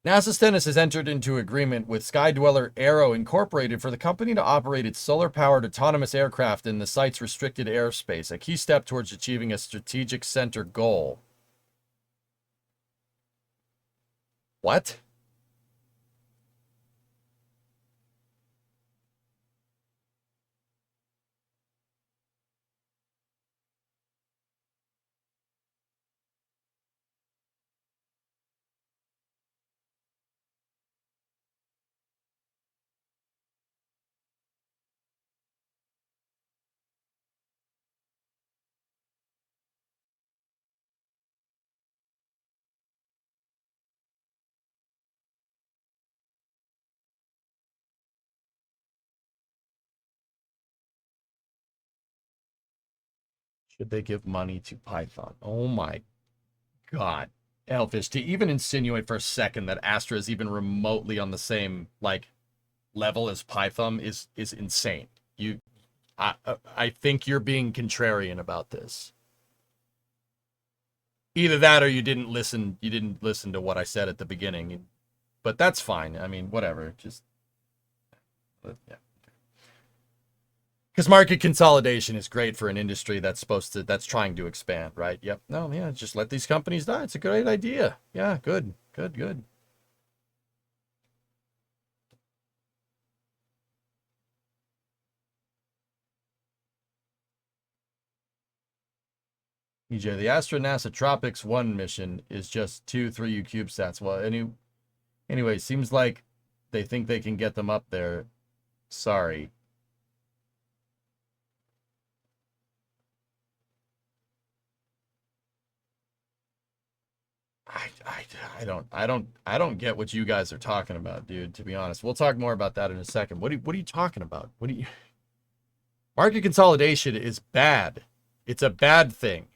NASA Stennis has entered into agreement with Skydweller Aero Incorporated for the company to operate its solar-powered autonomous aircraft in the site's restricted airspace, a key step towards achieving a strategic center goal. What? Should they give money to Python? Oh my God. Elfish, to even insinuate for a second that Astra is even remotely on the same, like, level as Python is insane. I think you're being contrarian about this. Either that or you didn't listen to what I said at the beginning. But that's fine. I mean, whatever. Just, yeah. Because market consolidation is great for an industry that's trying to expand, right? Yep. No, yeah, just let these companies die. It's a great idea. Yeah, good. EJ, the Astra NASA Tropics 1 mission is just 2-3 UCube sats. Well, anyway, seems like they think they can get them up there. Sorry. I don't get what you guys are talking about, dude, to be honest. We'll talk more about that in a second. What are you talking about? Market consolidation is bad. It's a bad thing.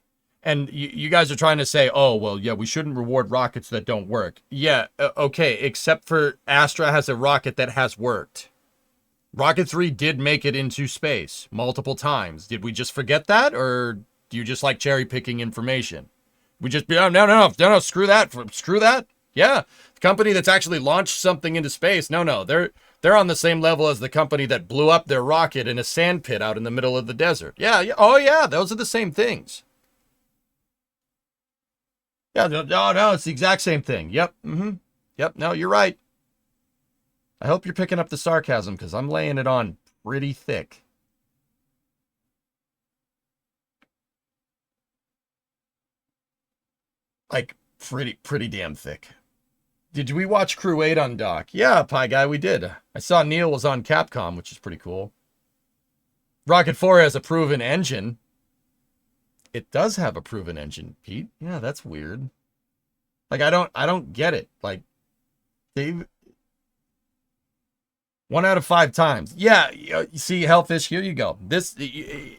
And you guys are trying to say, oh, well, yeah, we shouldn't reward rockets that don't work. Yeah, okay, except for Astra has a rocket that has worked. Rocket 3 did make it into space multiple times. Did we just forget that? Or do you just like cherry picking information? We just, no, screw that. Yeah, the company that's actually launched something into space, no, they're on the same level as the company that blew up their rocket in a sand pit out in the middle of the desert. Yeah, oh yeah, those are the same things. Yeah, no, it's the exact same thing. Yep, yep, no, you're right. I hope you're picking up the sarcasm, because I'm laying it on pretty thick. Like, pretty damn thick. Did we watch Crew-8 Undock? Yeah, Pie Guy, we did. I saw Neil was on Capcom, which is pretty cool. Rocket 4 has a proven engine. It does have a proven engine, Pete. Yeah, that's weird. Like, I don't get it. Like, they've... 1 out of 5 times. Yeah, you see, Hellfish, here you go.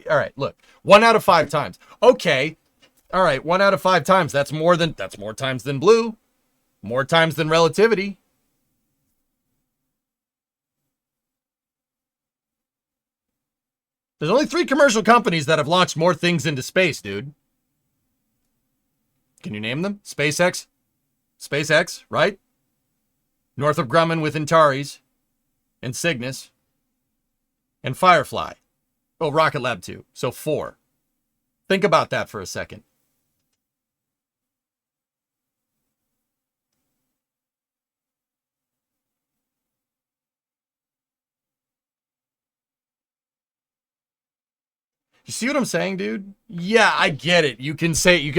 All right, look. 1 out of 5 times. Okay. All right, 1 out of 5 times. That's more times than Blue. More times than Relativity. There's only 3 commercial companies that have launched more things into space, dude. Can you name them? SpaceX, right? Northrop Grumman with Antares and Cygnus and Firefly. Oh, Rocket Lab 2. So 4. Think about that for a second. You see what I'm saying, dude? Yeah, I get it. You can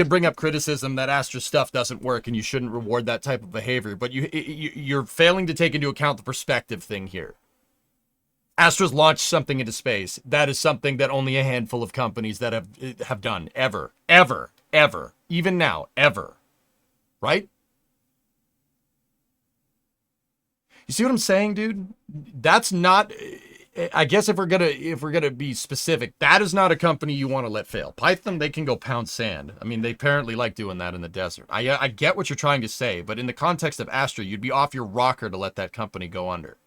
bring up criticism that Astra stuff doesn't work and you shouldn't reward that type of behavior, but you're failing to take into account the perspective thing here. Astra's launched something into space. That is something that only a handful of companies that have done ever. Even now, ever. Right? You see what I'm saying, dude? That's not... I guess if we're gonna be specific, that is not a company you want to let fail. Python, they can go pound sand. I mean, they apparently like doing that in the desert. I get what you're trying to say, but in the context of Astra, you'd be off your rocker to let that company go under.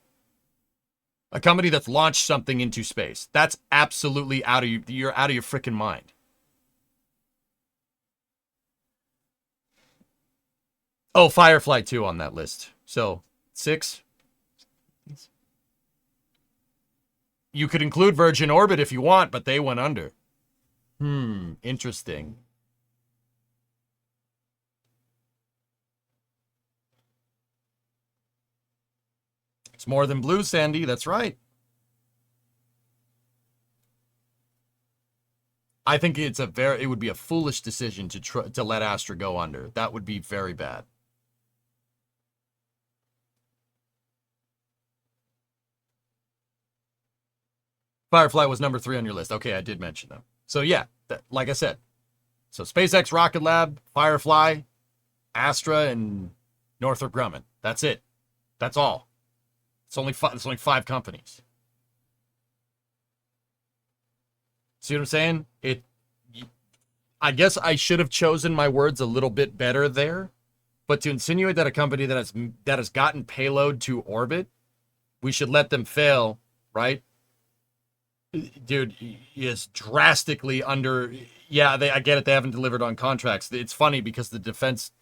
A company that's launched something into space. That's absolutely you're out of your freaking mind. Oh, Firefly 2 on that list. So 6. You could include Virgin Orbit if you want, but they went under. Interesting. It's more than Blue, Sandy. That's right. I think it would be a foolish decision to let Astra go under. That would be very bad. Firefly was number 3 on your list. Okay, I did mention them. So yeah, like I said. So SpaceX, Rocket Lab, Firefly, Astra, and Northrop Grumman. That's it. That's all. It's only 5 companies. See what I'm saying? I guess I should have chosen my words a little bit better there. But to insinuate that a company that has gotten payload to orbit, we should let them fail, right? Dude, is drastically under. Yeah, I get it. They haven't delivered on contracts. It's funny because the defense.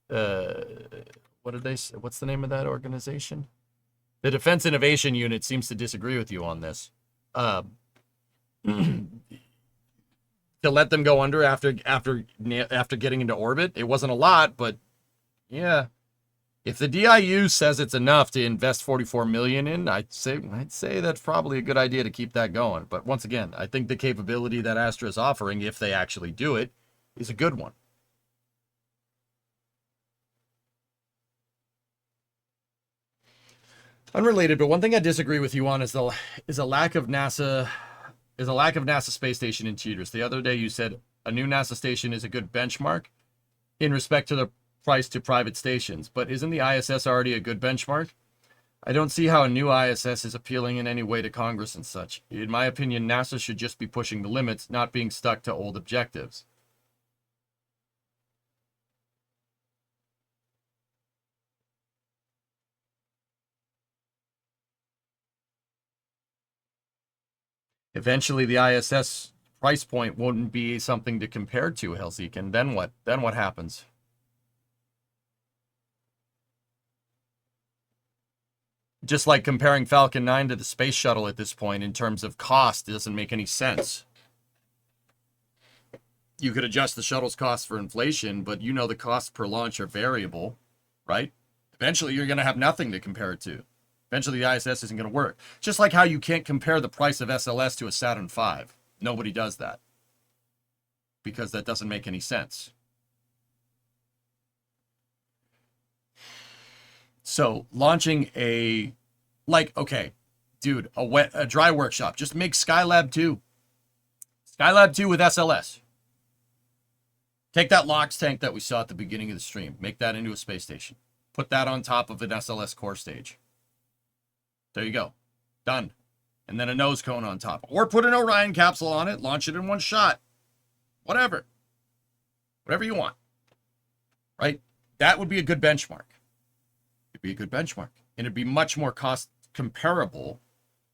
What did they say? What's the name of that organization? The Defense Innovation Unit seems to disagree with you on this. To let them go under after getting into orbit, it wasn't a lot, but yeah. If the DIU says it's enough to invest $44 million in, I'd say that's probably a good idea to keep that going. But once again, I think the capability that Astra is offering, if they actually do it, is a good one. Unrelated, but one thing I disagree with you on is a lack of NASA space station interiors. The other day you said a new NASA station is a good benchmark in respect to the price to private stations, but isn't the ISS already a good benchmark? I don't see how a new ISS is appealing in any way to Congress and such. In my opinion, NASA should just be pushing the limits, not being stuck to old objectives. Eventually, the ISS price point wouldn't be something to compare to, Helsinki. And then what? Then what happens? Just like comparing Falcon 9 to the space shuttle at this point in terms of cost, it doesn't make any sense. You could adjust the shuttle's cost for inflation, but you know the costs per launch are variable, right? Eventually, you're going to have nothing to compare it to. Eventually, the ISS isn't going to work. Just like how you can't compare the price of SLS to a Saturn V. Nobody does that. Because that doesn't make any sense. So, launching okay, dude, a dry workshop. Just make Skylab 2. Skylab 2 with SLS. Take that LOX tank that we saw at the beginning of the stream. Make that into a space station. Put that on top of an SLS core stage. There you go. Done. And then a nose cone on top. Or put an Orion capsule on it. Launch it in one shot. Whatever. Whatever you want. Right? That would be a good benchmark. It'd be a good benchmark. And it'd be much more cost comparable.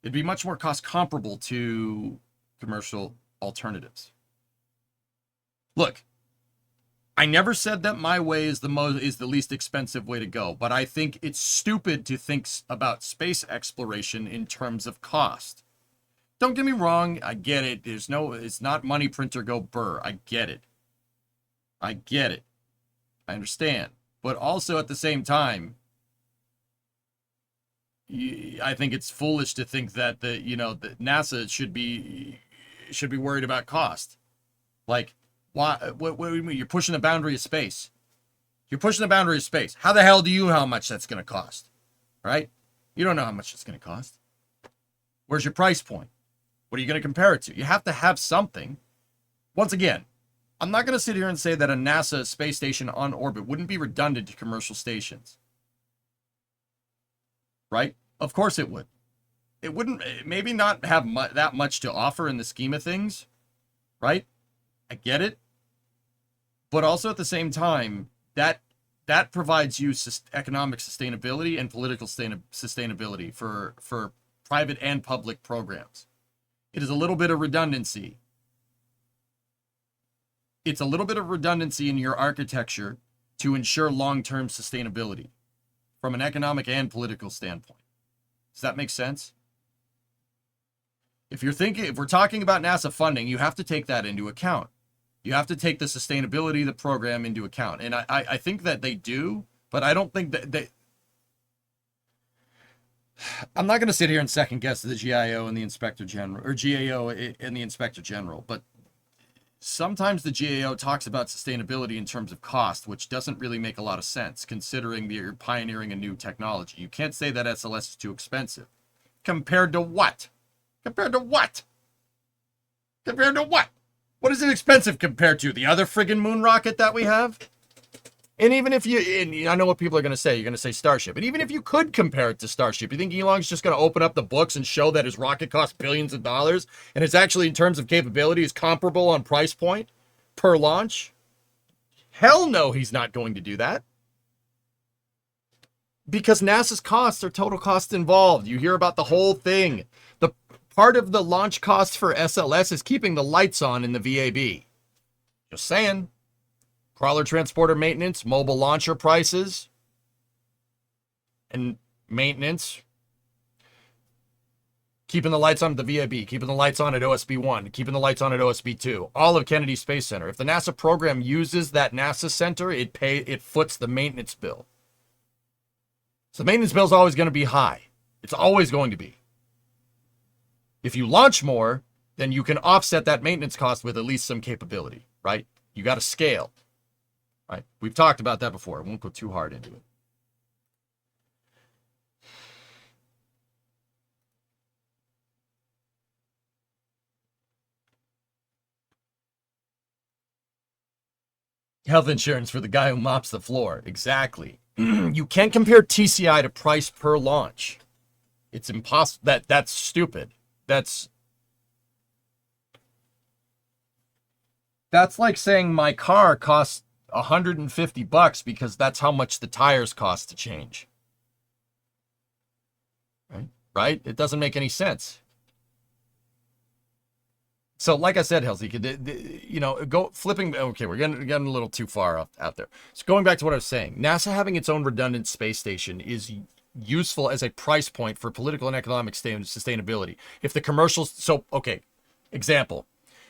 It'd be much more cost comparable to commercial alternatives. Look, I never said that my way is the least expensive way to go, but I think it's stupid to think about space exploration in terms of cost. Don't get me wrong, I get it. It's not money printer go burr. I get it. I understand. But also at the same time, I think it's foolish to think that that NASA should be worried about cost. Like, why? What do you mean? You're pushing the boundary of space. You're pushing the boundary of space. How the hell do you know how much that's going to cost? Right? You don't know how much it's going to cost. Where's your price point? What are you going to compare it to? You have to have something. Once again, I'm not going to sit here and say that a NASA space station on orbit wouldn't be redundant to commercial stations. Right? Of course it would. It wouldn't, maybe not have that much to offer in the scheme of things. Right? I get it. But also at the same time, that provides you economic sustainability and political sustainability for private and public programs. It is a little bit of redundancy. It's a little bit of redundancy in your architecture to ensure long-term sustainability from an economic and political standpoint. Does that make sense? If we're talking about NASA funding, you have to take that into account. You have to take the sustainability of the program into account. And I think that they do, but I don't think that I'm not going to sit here and second guess the GIO and the Inspector General, or GAO and the Inspector General, but sometimes the GAO talks about sustainability in terms of cost, which doesn't really make a lot of sense considering that you're pioneering a new technology. You can't say that SLS is too expensive. Compared to what? Compared to what? Compared to what? What is it expensive compared to? The other friggin' moon rocket that we have? And even if I know what people are going to say. You're going to say Starship. And even if you could compare it to Starship, you think Elon's just going to open up the books and show that his rocket costs billions of dollars and it's actually, in terms of capability, is comparable on price point per launch? Hell no, he's not going to do that. Because NASA's costs are total costs involved. You hear about the whole thing. The part of the launch cost for SLS is keeping the lights on in the VAB. Just saying. Crawler transporter maintenance, mobile launcher prices, and maintenance. Keeping the lights on at the VAB, keeping the lights on at OSB-1, keeping the lights on at OSB-2, all of Kennedy Space Center. If the NASA program uses that NASA center, it foots the maintenance bill. So the maintenance bill is always going to be high. It's always going to be. If you launch more, then you can offset that maintenance cost with at least some capability, right? You got to scale. Right. We've talked about that before. I won't go too hard into it. Health insurance for the guy who mops the floor. Exactly. You can't compare TCI to price per launch. It's impossible. That's stupid. That's like saying my car costs $150 because that's how much the tires cost to change. Right? It doesn't make any sense. So, like I said, Halsey, go flipping. Okay, we're getting a little too far out there. So, going back to what I was saying, NASA having its own redundant space station is useful as a price point for political and economic sustainability. If the commercials, example,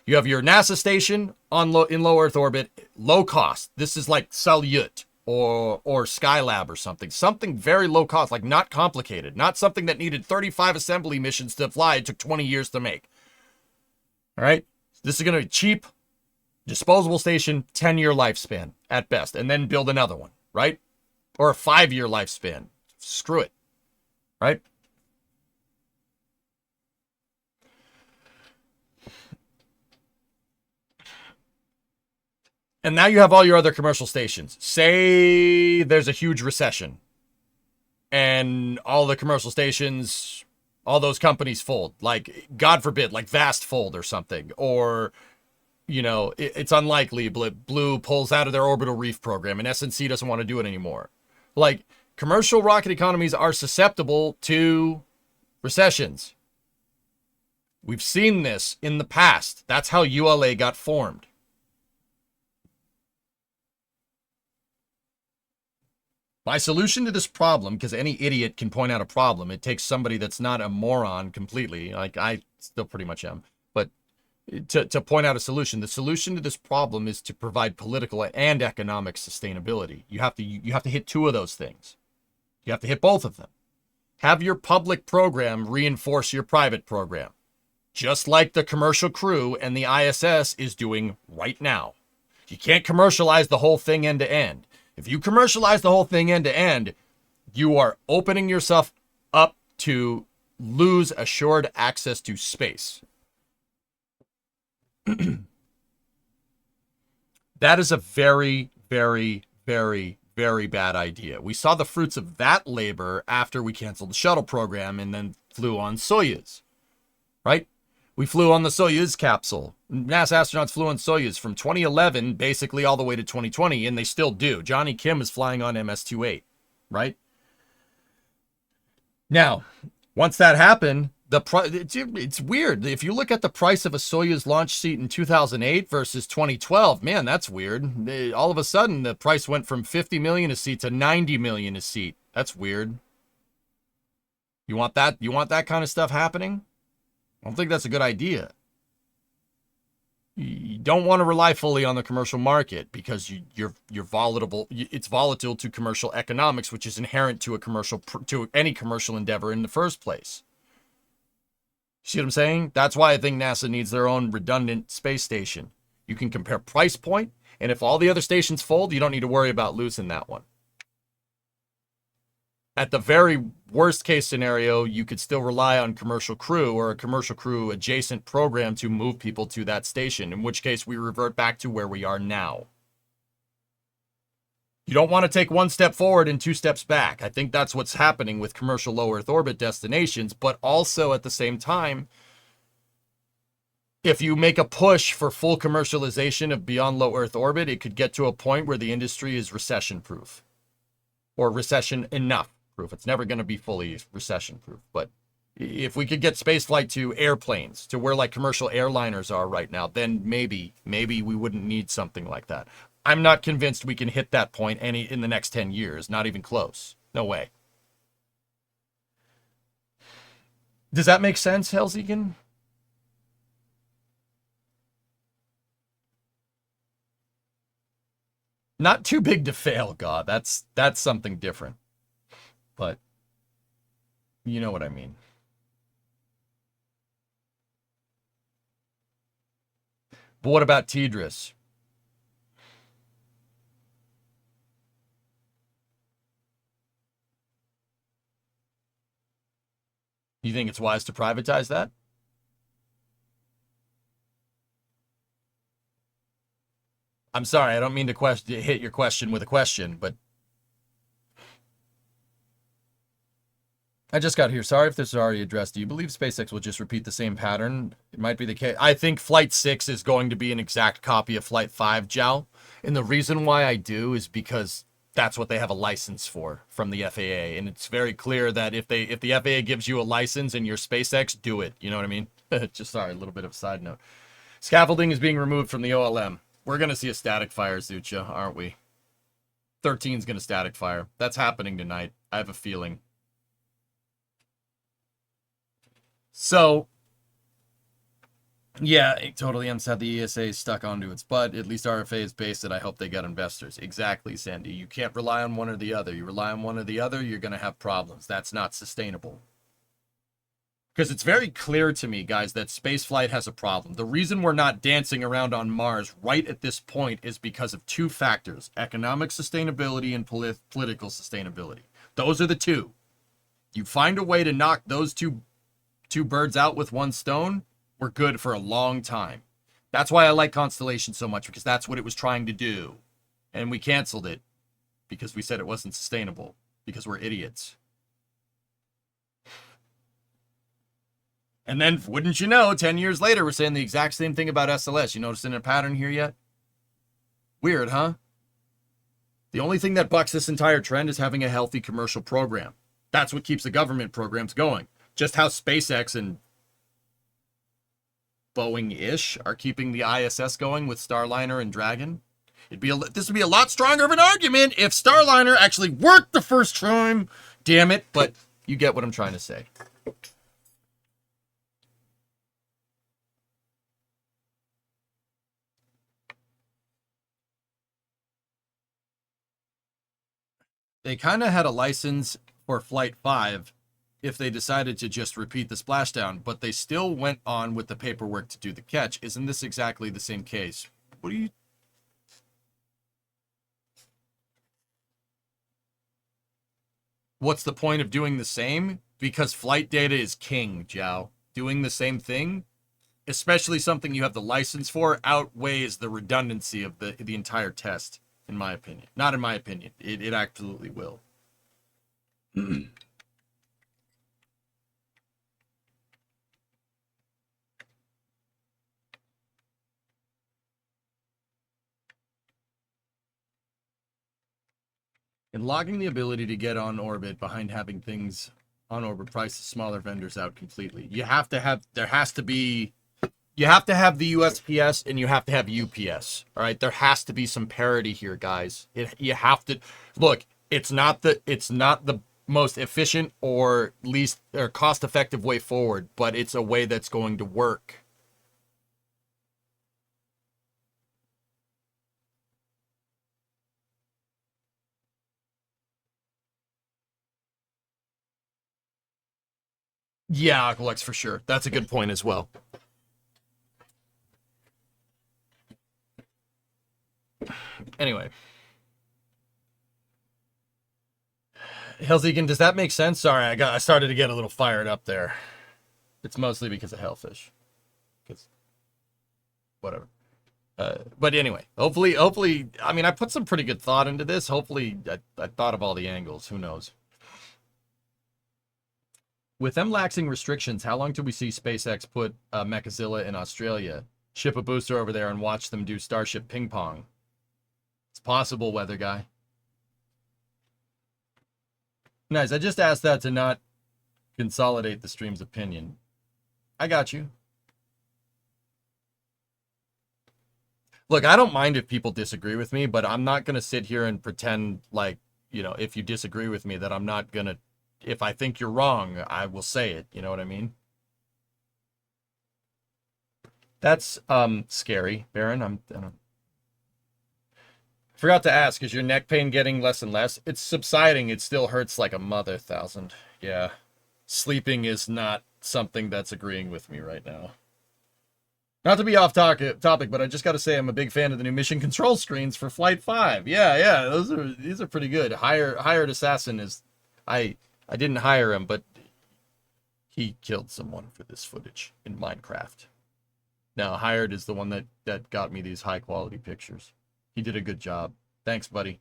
you have your NASA station in low Earth orbit, low cost. This is like Salyut or Skylab or something very low cost, like not complicated, not something that needed 35 assembly missions to fly. It took 20 years to make. All right, this is going to be cheap, disposable station, 10-year lifespan at best, and then build another one, right? Or a 5-year lifespan. Screw it, right? And now you have all your other commercial stations. Say there's a huge recession and all the commercial stations, all those companies fold, like God forbid, like Vast fold or something, or it's unlikely Blue pulls out of their orbital reef program and SNC doesn't want to do it anymore. Like, commercial rocket economies are susceptible to recessions. We've seen this in the past. That's how ULA got formed. My solution to this problem, because any idiot can point out a problem, it takes somebody that's not a moron completely, like I still pretty much am, but to point out a solution. The solution to this problem is to provide political and economic sustainability. You have to hit two of those things. You have to hit both of them. Have your public program reinforce your private program, just like the Commercial Crew and the ISS is doing right now. You can't commercialize the whole thing end to end. If you commercialize the whole thing end to end, you are opening yourself up to lose assured access to space. That is a very, very, very, very bad idea. We saw the fruits of that labor after we canceled the shuttle program and then flew on Soyuz, right? We flew on the Soyuz capsule. NASA astronauts flew on Soyuz from 2011 basically all the way to 2020, and they still do. Johnny Kim is flying on MS-28, right? Now, once that happened, it's weird. If you look at the price of a Soyuz launch seat in 2008 versus 2012, man, that's weird. All of a sudden, the price went from $50 million a seat to $90 million a seat. That's weird. You want that? You want that kind of stuff happening? I don't think that's a good idea. You don't want to rely fully on the commercial market because you're volatile. It's volatile to commercial economics, which is inherent to any commercial endeavor in the first place. See what I'm saying? That's why I think NASA needs their own redundant space station. You can compare price point, and if all the other stations fold, you don't need to worry about losing that one. At the very worst case scenario, you could still rely on Commercial Crew or a Commercial Crew adjacent program to move people to that station, in which case we revert back to where we are now. You don't want to take one step forward and two steps back. I think that's what's happening with commercial low Earth orbit destinations, but also at the same time, if you make a push for full commercialization of beyond low Earth orbit, it could get to a point where the industry is recession proof or recession enough proof. It's never going to be fully recession proof, but if we could get spaceflight to airplanes, to where like commercial airliners are right now, then maybe we wouldn't need something like that. I'm not convinced we can hit that point in the next 10 years. Not even close. No way. Does that make sense, Helsigan? Not too big to fail, God. That's something different. But you know what I mean. But what about Tidris? You think it's wise to privatize that? I'm sorry, I don't mean to hit your question with a question, but I just got here. Sorry if this is already addressed. Do you believe SpaceX will just repeat the same pattern? It might be the case. I think Flight 6 is going to be an exact copy of Flight 5, Jow. And the reason why I do is because that's what they have a license for from the FAA. And it's very clear that if the FAA gives you a license and you're SpaceX, do it. You know what I mean? Just sorry, a little bit of a side note. Scaffolding is being removed from the OLM. We're going to see a static fire, Zucha, aren't we? 13 is going to static fire. That's happening tonight. I have a feeling. So, yeah, totally. I'm sad the ESA is stuck onto its butt. At least RFA is based it. I hope they get investors. Exactly, Sandy. You can't rely on one or the other. You rely on one or the other, you're going to have problems. That's not sustainable. Because it's very clear to me, guys, that spaceflight has a problem. The reason we're not dancing around on Mars right at this point is because of two factors: economic sustainability and political sustainability. Those are the two. You find a way to knock those two birds out with one stone, we're good for a long time. That's why I like Constellation so much, because that's what it was trying to do. And we canceled it because we said it wasn't sustainable, because we're idiots. And then, wouldn't you know, 10 years later, we're saying the exact same thing about SLS. You noticing a pattern here yet? Weird, huh? The only thing that bucks this entire trend is having a healthy commercial program. That's what keeps the government programs going. Just how SpaceX and Boeing-ish are keeping the ISS going with Starliner and Dragon. This would be a lot stronger of an argument if Starliner actually worked the first time. Damn it, but you get what I'm trying to say. They kind of had a license for Flight 5 if they decided to just repeat the splashdown, but they still went on with the paperwork to do the catch. Isn't this exactly the same case? What do you... What's the point of doing the same? Because flight data is king, Jow. Doing the same thing, especially something you have the license for, outweighs the redundancy of the entire test, in my opinion. Not in my opinion. It absolutely will. And logging the ability to get on orbit behind having things on orbit prices smaller vendors out completely. You have to have the USPS and you have to have UPS. All right, there has to be some parity here, guys. You have to look. It's not the most efficient or least or cost-effective way forward, but it's a way that's going to work. Yeah, Aqualex, for sure. That's a good point as well. Anyway. Hellseekin, does that make sense? Sorry, I started to get a little fired up there. It's mostly because of Hellfish. Because, whatever. But anyway, hopefully, I mean, I put some pretty good thought into this. Hopefully, I thought of all the angles. Who knows? With them laxing restrictions, how long till we see SpaceX put Mechazilla in Australia, ship a booster over there, and watch them do Starship ping pong? It's possible, weather guy. Nice. I just asked that to not consolidate the stream's opinion. I got you. Look, I don't mind if people disagree with me, but I'm not going to sit here and pretend like, you know, if you disagree with me, that I'm not going to, if I think you're wrong, I will say it. You know what I mean? That's scary, Baron. I forgot to ask, is your neck pain getting less and less? It's subsiding. It still hurts like a mother thousand. Yeah. Sleeping is not something that's agreeing with me right now. Not to be off topic, but I just got to say I'm a big fan of the new mission control screens for Flight 5. Yeah, these are pretty good. Hired Assassin is... I didn't hire him, but he killed someone for this footage in Minecraft. Now, Hired is the one that got me these high-quality pictures. He did a good job. Thanks, buddy.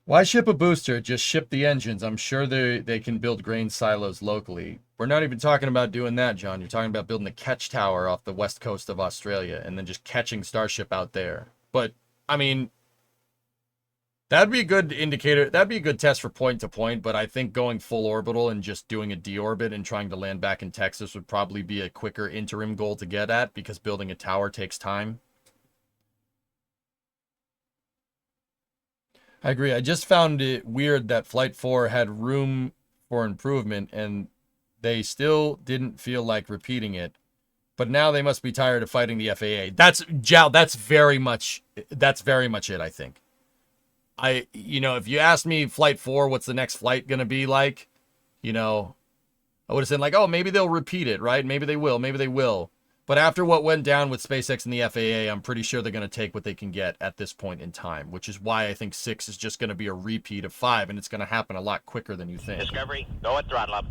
Why ship a booster? Just ship the engines. I'm sure they can build grain silos locally. We're not even talking about doing that, John. You're talking about building a catch tower off the west coast of Australia and then just catching Starship out there. But, I mean, that'd be a good indicator. That'd be a good test for point to point, but I think going full orbital and just doing a deorbit and trying to land back in Texas would probably be a quicker interim goal to get at because building a tower takes time. I agree. I just found it weird that Flight 4 had room for improvement and they still didn't feel like repeating it. But now they must be tired of fighting the FAA. That's very much it, I think. If you asked me Flight 4, what's the next flight going to be like? I would have said like, oh, maybe they'll repeat it, right? Maybe they will. But after what went down with SpaceX and the FAA, I'm pretty sure they're going to take what they can get at this point in time, which is why I think 6 is just going to be a repeat of 5, and it's going to happen a lot quicker than you think. Discovery, go at throttle up.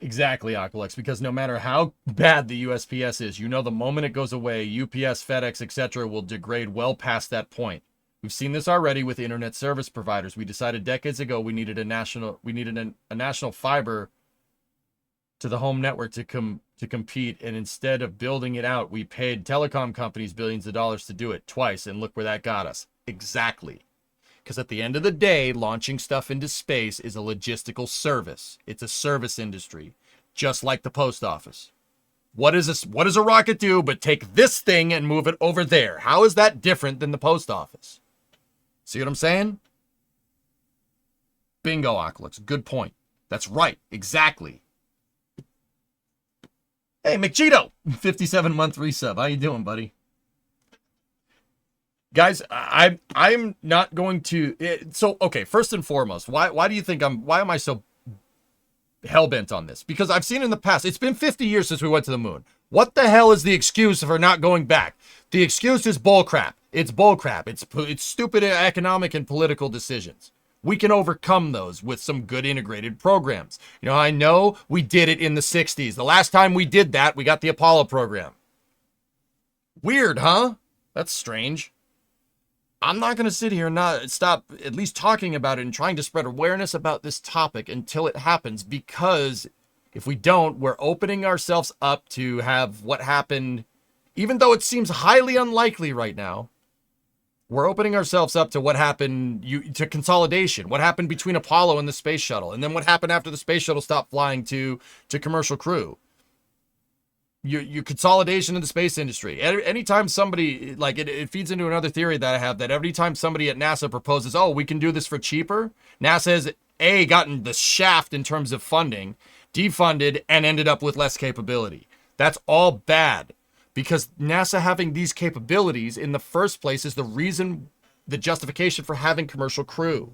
Exactly, Aqualex, because no matter how bad the USPS is, the moment it goes away, UPS, FedEx, etc. will degrade well past that point. We've seen this already with internet service providers. We decided decades ago we needed a national fiber to the home network to compete, and instead of building it out, we paid telecom companies billions of dollars to do it twice, and look where that got us. Exactly. Because at the end of the day, launching stuff into space is a logistical service. It's a service industry, just like the post office. What does a rocket do but take this thing and move it over there? How is that different than the post office? See what I'm saying? Bingo, Aqualex. Good point. That's right. Exactly. Hey, McCheeto, 57-month resub. How you doing, buddy? Guys, I'm not going to. Okay. First and foremost, why do you think why am I so hell-bent on this? Because I've seen in the past, it's been 50 years since we went to the moon. What the hell is the excuse for not going back? The excuse is bullcrap. It's bullcrap. It's stupid economic and political decisions. We can overcome those with some good integrated programs. I know we did it in the 60s. The last time we did that, we got the Apollo program. Weird, huh? That's strange. I'm not going to sit here and not stop at least talking about it and trying to spread awareness about this topic until it happens, because if we don't, we're opening ourselves up to have what happened, even though it seems highly unlikely right now. We're opening ourselves up to what happened, to consolidation, what happened between Apollo and the space shuttle, and then what happened after the space shuttle stopped flying to commercial crew. Your consolidation in the space industry. Anytime somebody, like it feeds into another theory that I have, that every time somebody at NASA proposes, oh, we can do this for cheaper, NASA has A, gotten the shaft in terms of funding, defunded, and ended up with less capability. That's all bad. Because NASA having these capabilities in the first place is the justification for having commercial crew.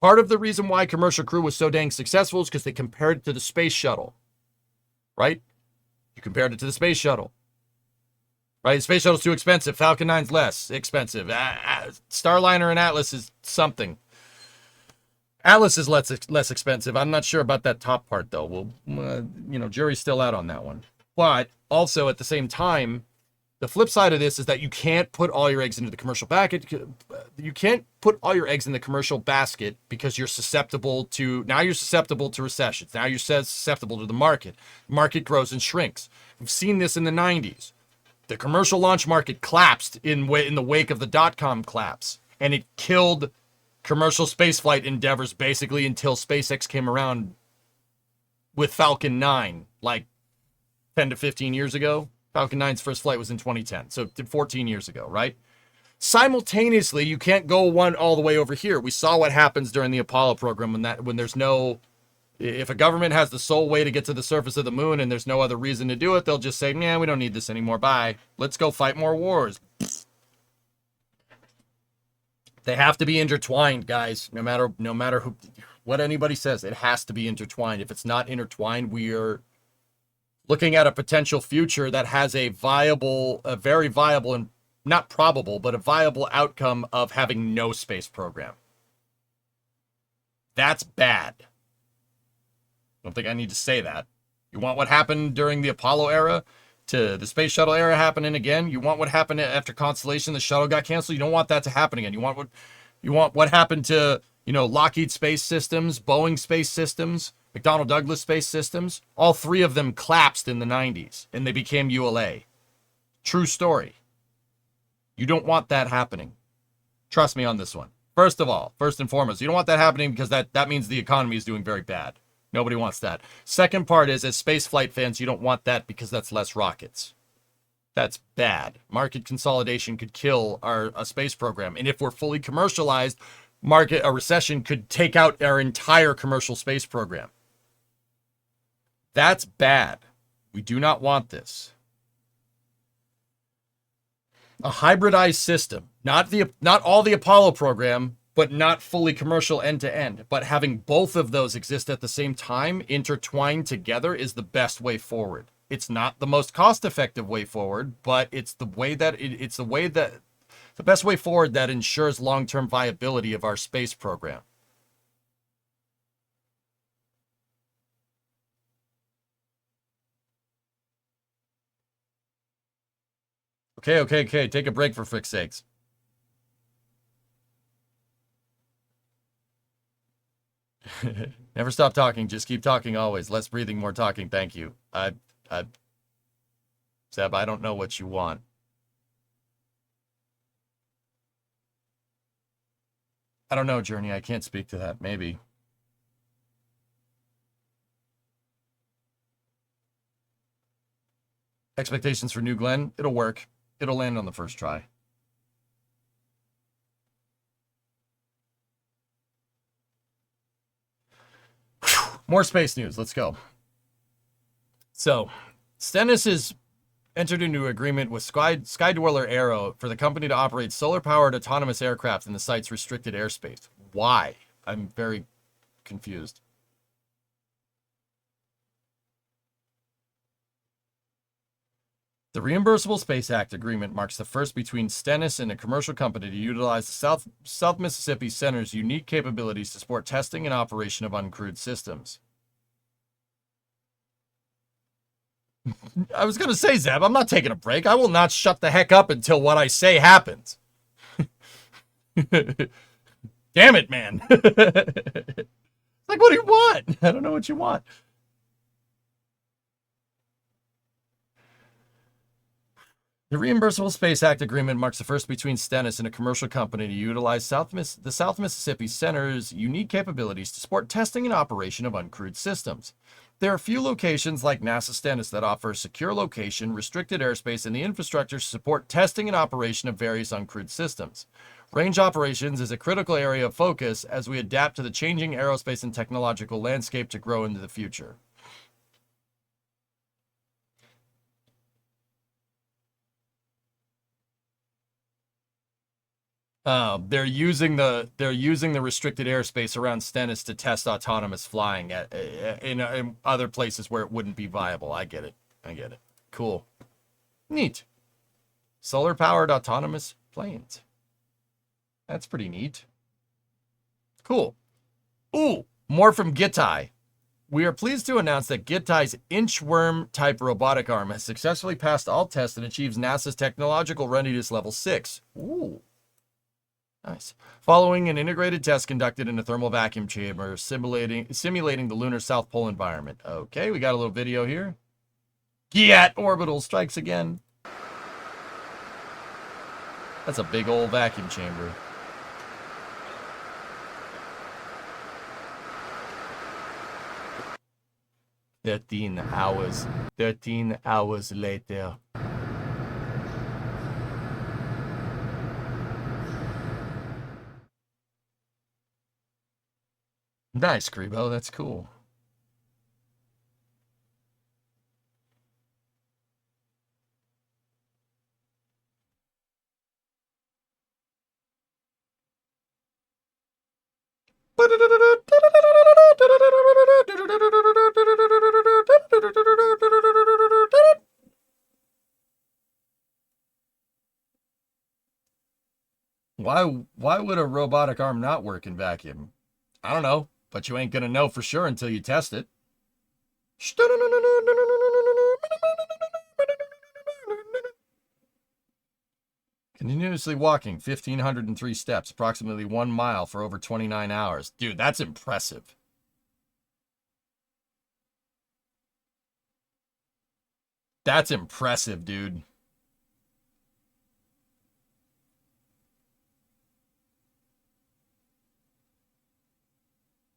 Part of the reason why commercial crew was so dang successful is because they compared it to the space shuttle. Right? You compared it to the space shuttle. Right? The space shuttle's too expensive. Falcon 9's less expensive. Starliner and Atlas is something. Atlas is less expensive. I'm not sure about that top part, though. Jury's still out on that one. But also at the same time, the flip side of this is that you can't put all your eggs into the commercial basket. You can't put all your eggs in the commercial basket because you're susceptible to recessions. Now you're susceptible to the market. The market grows and shrinks. We've seen this in the 90s. The commercial launch market collapsed in the wake of the dot-com collapse, and it killed commercial spaceflight endeavors basically until SpaceX came around with Falcon 9, like 10 to 15 years ago. Falcon 9's first flight was in 2010, so 14 years ago, right? Simultaneously, you can't go one all the way over here. We saw what happens during the Apollo program if a government has the sole way to get to the surface of the moon and there's no other reason to do it, they'll just say, nah, we don't need this anymore, bye. Let's go fight more wars. They have to be intertwined, guys. No matter what anybody says, it has to be intertwined. If it's not intertwined, we are looking at a potential future that has a very viable, and not probable, but a viable outcome of having no space program. That's bad. Don't think I need to say that. You want what happened during the Apollo era? to the space shuttle era happening again. You want what happened after Constellation, the shuttle got canceled. You don't want that to happen again. You want what happened to, Lockheed Space Systems, Boeing Space Systems, McDonnell Douglas Space Systems. All three of them collapsed in the 90s and they became ULA. True story. You don't want that happening. Trust me on this one. First and foremost, you don't want that happening because that means the economy is doing very bad. Nobody wants that. Second part is, as space flight fans, you don't want that because that's less rockets. That's bad. Market consolidation could kill a space program. And if we're fully commercialized, a recession could take out our entire commercial space program. That's bad. We do not want this. A hybridized system, not all the Apollo program, but not fully commercial end to end, but having both of those exist at the same time, intertwined together, is the best way forward. It's not the most cost-effective way forward, but it's the best way forward that ensures long-term viability of our space program. Okay. Take a break for frick's sakes. Never stop talking. Just keep talking always. Less breathing, more talking. Thank you. Zeb, I don't know what you want. I don't know, Journey. I can't speak to that. Maybe. Expectations for New Glenn? It'll work. It'll land on the first try. More space news. Let's go. So, Stennis has entered into an agreement with Skydweller Aero for the company to operate solar-powered autonomous aircraft in the site's restricted airspace. Why? I'm very confused. The Reimbursable Space Act agreement marks the first between Stennis and a commercial company to utilize the South Mississippi Center's unique capabilities to support testing and operation of uncrewed systems. I was going to say, Zeb, I'm not taking a break. I will not shut the heck up until what I say happens. Damn it, man. Like, what do you want? I don't know what you want. The Reimbursable Space Act agreement marks the first between Stennis and a commercial company to utilize the South Mississippi Center's unique capabilities to support testing and operation of uncrewed systems. There are few locations like NASA Stennis that offer a secure location, restricted airspace, and the infrastructure to support testing and operation of various uncrewed systems. Range operations is a critical area of focus as we adapt to the changing aerospace and technological landscape to grow into the future. They're using the restricted airspace around Stennis to test autonomous flying in other places where it wouldn't be viable. I get it. Cool. Neat. Solar-powered autonomous planes. That's pretty neat. Cool. Ooh, more from Gitai. We are pleased to announce that Gitai's inchworm-type robotic arm has successfully passed all tests and achieves NASA's technological readiness level 6. Ooh. Nice. Following an integrated test conducted in a thermal vacuum chamber, simulating the lunar South Pole environment. Okay, we got a little video here. Giat orbital strikes again. That's a big old vacuum chamber. Thirteen hours later. Nice, Grebo. That's cool. Why would a robotic arm not work in vacuum? I don't know. But you ain't gonna know for sure until you test it. Continuously walking 1,503 steps, approximately 1 mile for over 29 hours. Dude, that's impressive. That's impressive, dude.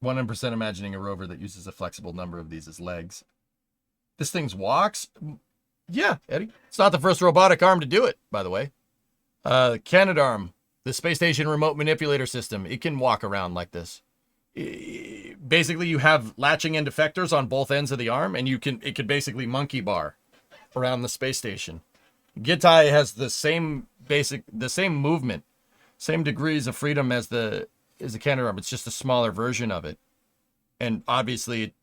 %100% imagining a rover that uses a flexible number of these as legs. This thing walks? Yeah, Eddie. It's not the first robotic arm to do it, by the way. Canadarm, the space station remote manipulator system. It can walk around like this. Basically, you have latching end effectors on both ends of the arm, and it can basically monkey bar around the space station. Gitai has the same movement, same degrees of freedom as the Canadarm. It's just a smaller version of it, and obviously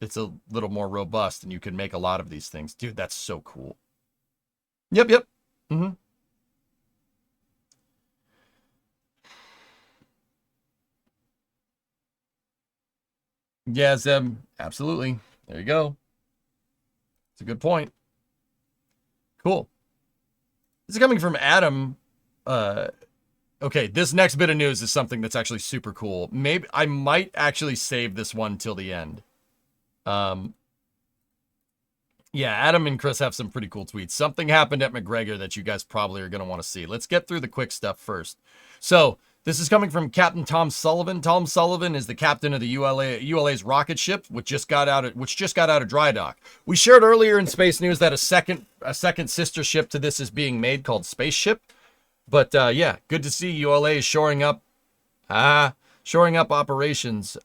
it's a little more robust, and you can make a lot of these things. Dude, that's so cool. Yep. Mm-hmm. Yeah, Zeb, absolutely. There you go. It's a good point. Cool. This is coming from Adam. Okay, this next bit of news is something that's actually super cool. Maybe I might actually save this one till the end. Yeah, Adam and Chris have some pretty cool tweets. Something happened at McGregor that you guys probably are going to want to see. Let's get through the quick stuff first. So, this is coming from Captain Tom Sullivan. Tom Sullivan is the captain of the ULA's rocket ship, which just got out of dry dock. We shared earlier in Space News that a second sister ship to this is being made called Spaceship. But yeah, good to see ULA is shoring up operations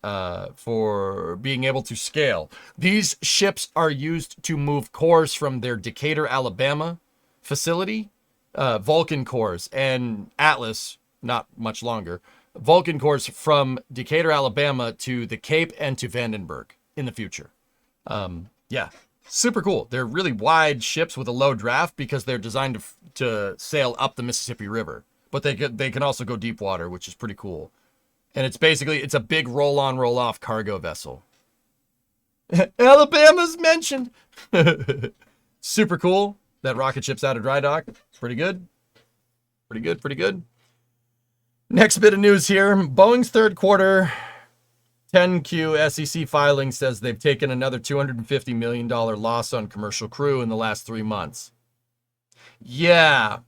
for being able to scale. These ships are used to move cores from their Decatur, Alabama facility, Vulcan cores, and Atlas, not much longer, Vulcan cores from Decatur, Alabama to the Cape and to Vandenberg in the future. Yeah, super cool. They're really wide ships with a low draft because they're designed to sail up the Mississippi River. But they can also go deep water, which is pretty cool. And it's a big roll-on, roll-off cargo vessel. Alabama's mentioned. Super cool. That rocket ship's out of dry dock. Pretty good. Pretty good. Next bit of news here. Boeing's third quarter 10Q SEC filing says they've taken another $250 million loss on Commercial Crew in the last 3 months. Yeah.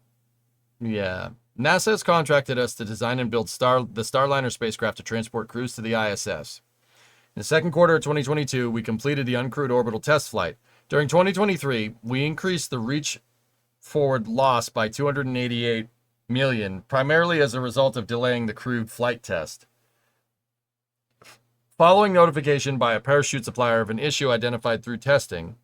NASA has contracted us to design and build the Starliner spacecraft to transport crews to the ISS. In the second quarter of 2022, we completed the uncrewed orbital test flight. During 2023, we increased the reach forward loss by $288 million, primarily as a result of delaying the crewed flight test. Following notification by a parachute supplier of an issue identified through testing,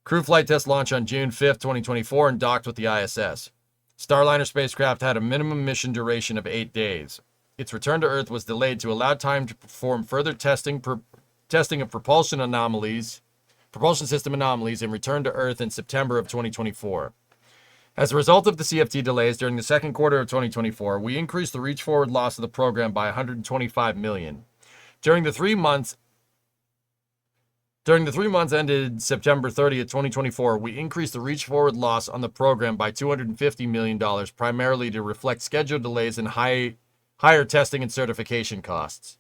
crew flight test launched on June 5th, 2024 and docked with the ISS. Starliner spacecraft had a minimum mission duration of 8 days. Its return to Earth was delayed to allow time to perform further testing of propulsion system anomalies, and return to Earth in September of 2024. As a result of the CFT delays during the second quarter of 2024, we increased the reach forward loss of the program by $125 million. During the 3 months ended September 30th, 2024, we increased the reach forward loss on the program by $250 million, primarily to reflect schedule delays and higher testing and certification costs.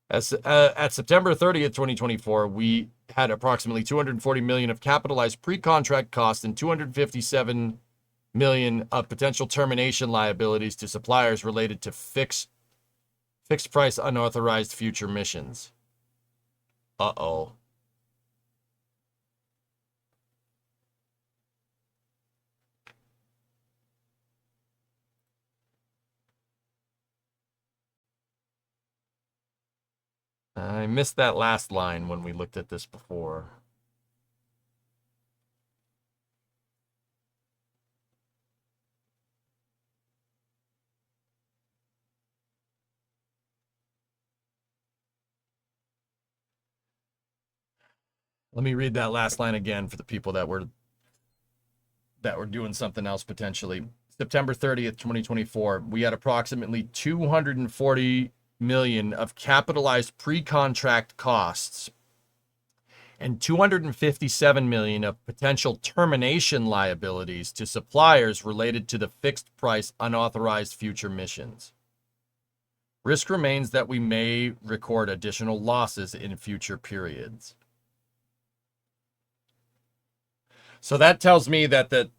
At September 30th, 2024, we had approximately $240 million of capitalized pre-contract costs and $257 million of potential termination liabilities to suppliers related to fixed price unauthorized future missions. Uh-oh. I missed that last line when we looked at this before. Let me read that last line again for the people that were doing something else potentially. September 30th, 2024, we had approximately $240 million of capitalized pre-contract costs and $257 million of potential termination liabilities to suppliers related to the fixed price unauthorized future missions. Risk remains that we may record additional losses in future periods. So that tells me that the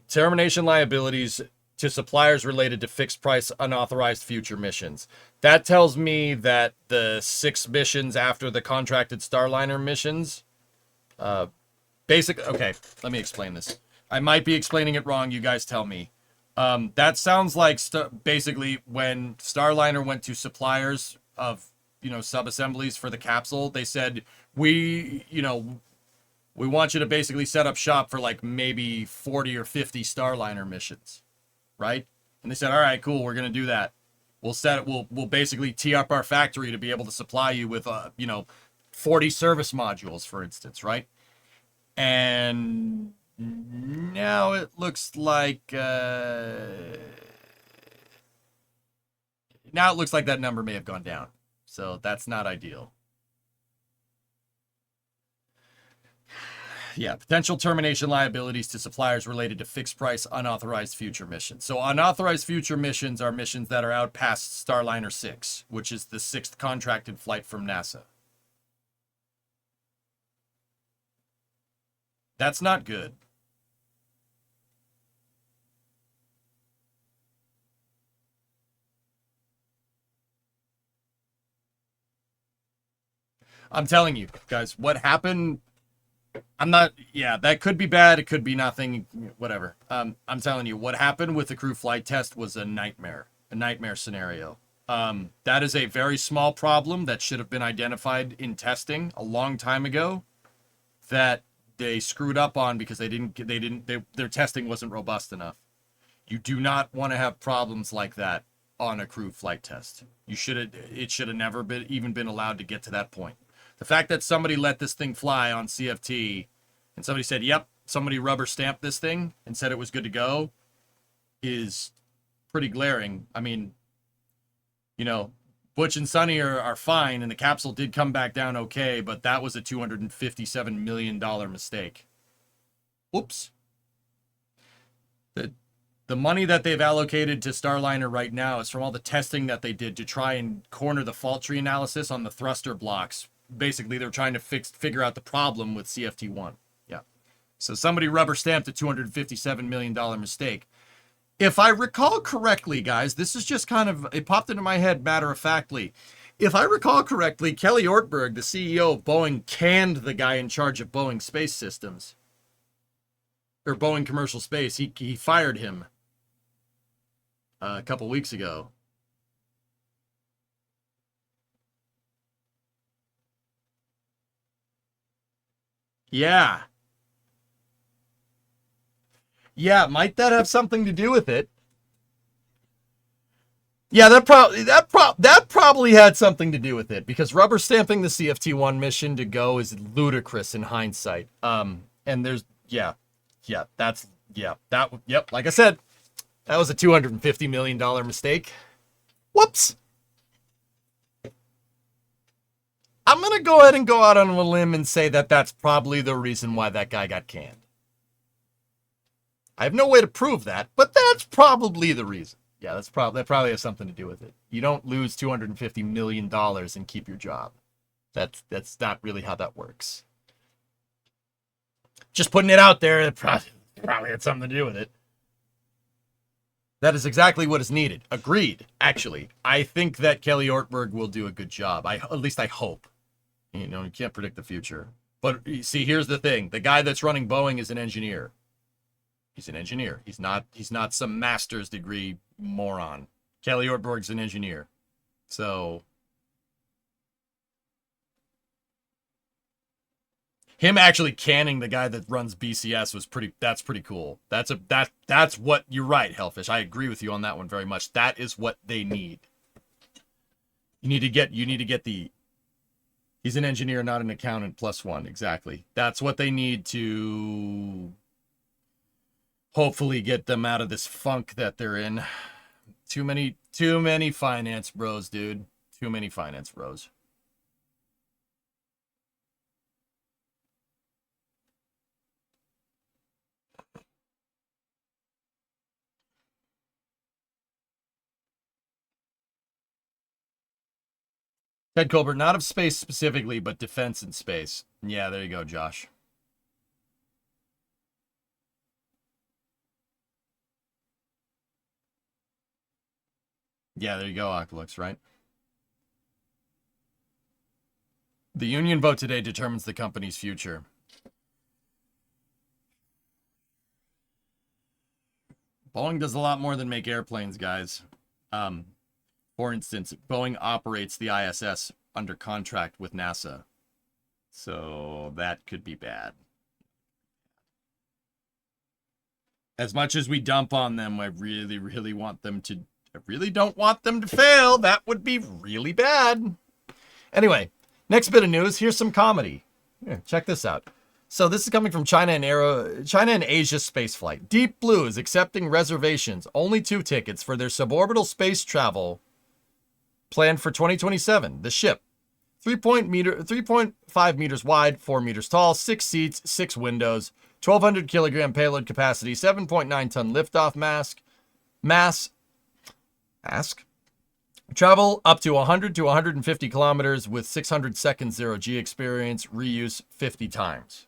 termination liabilities to suppliers related to fixed price unauthorized future missions. That tells me that the 6 missions after the contracted Starliner missions, okay, let me explain this. I might be explaining it wrong. You guys tell me. That sounds like basically when Starliner went to suppliers of, sub-assemblies for the capsule, they said, we want you to basically set up shop for like maybe 40 or 50 Starliner missions, right? And they said, all right, cool, we're going to do that. We'll basically tee up our factory to be able to supply you with, 40 service modules, for instance, right? And now it looks like that number may have gone down. So that's not ideal. Yeah, potential termination liabilities to suppliers related to fixed price unauthorized future missions. So unauthorized future missions are missions that are out past Starliner 6, which is the 6th contracted flight from NASA. That's not good. I'm telling you, guys, what happened, that could be bad, it could be nothing, whatever. I'm telling you, what happened with the crew flight test was a nightmare scenario. That is a very small problem that should have been identified in testing a long time ago that they screwed up on because their testing wasn't robust enough. You do not want to have problems like that on a crew flight test. It should have never even been allowed to get to that point. The fact that somebody let this thing fly on CFT and somebody said, yep, somebody rubber stamped this thing and said it was good to go is pretty glaring. I mean, Butch and Sonny are fine, and the capsule did come back down okay, but that was a $257 million mistake. Oops. The money that they've allocated to Starliner right now is from all the testing that they did to try and corner the fault tree analysis on the thruster blocks. Basically, they're trying to figure out the problem with CFT-1. Yeah. So somebody rubber stamped a $257 million mistake. If I recall correctly, guys, this is just it popped into my head matter-of-factly. If I recall correctly, Kelly Ortberg, the CEO of Boeing, canned the guy in charge of Boeing Space Systems. Or Boeing Commercial Space. He fired him a couple weeks ago. Yeah. Yeah, might that have something to do with it? Yeah, that probably had something to do with it, because rubber stamping the CFT-1 mission to go is ludicrous in hindsight. And there's like I said, that was a $250 million mistake. Whoops. I'm going to go ahead and go out on a limb and say that that's probably the reason why that guy got canned. I have no way to prove that, but that's probably the reason. Yeah, that probably has something to do with it. You don't lose $250 million and keep your job. That's not really how that works. Just putting it out there, it probably had something to do with it. That is exactly what is needed. Agreed, actually. I think that Kelly Ortberg will do a good job. At least I hope. You can't predict the future. But you see, here's the thing. The guy that's running Boeing is an engineer. He's an engineer. He's not some master's degree moron. Kelly Ortberg's an engineer. So him actually canning the guy that runs BCS was that's pretty cool. That's what you're right, Hellfish. I agree with you on that one very much. That is what they need. You need to get the he's an engineer, not an accountant +1. Exactly. That's what they need to hopefully get them out of this funk that they're in. Too many finance bros, dude. Too many finance bros. Ted Colbert, not of space specifically, but defense and space. Yeah, there you go, Josh. Yeah, there you go, Oculus, right? The union vote today determines the company's future. Boeing does a lot more than make airplanes, guys. For instance, Boeing operates the ISS under contract with NASA. So that could be bad. As much as we dump on them, I really, really want them to... I really don't want them to fail. That would be really bad. Anyway, next bit of news. Here's some comedy. Here, check this out. So this is coming from China and Asia spaceflight. Deep Blue is accepting reservations. Only 2 tickets for their suborbital space travel planned for 2027. The ship, 3.5 meters wide, 4 meters tall, 6 seats, 6 windows, 1,200 kilogram payload capacity, 7.9 ton liftoff mass. Travel up to 100 to 150 kilometers with 600 seconds 0G experience. Reuse 50 times.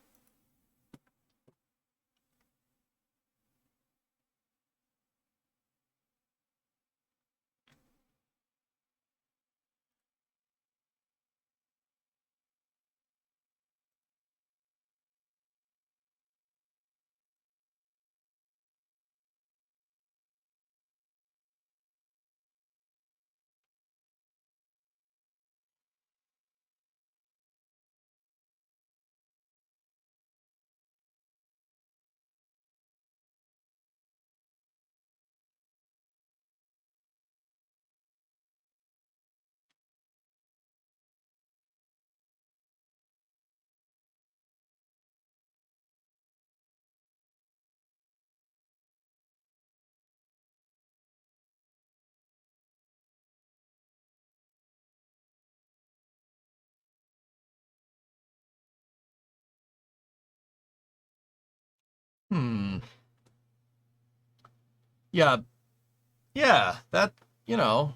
Yeah, that, you know,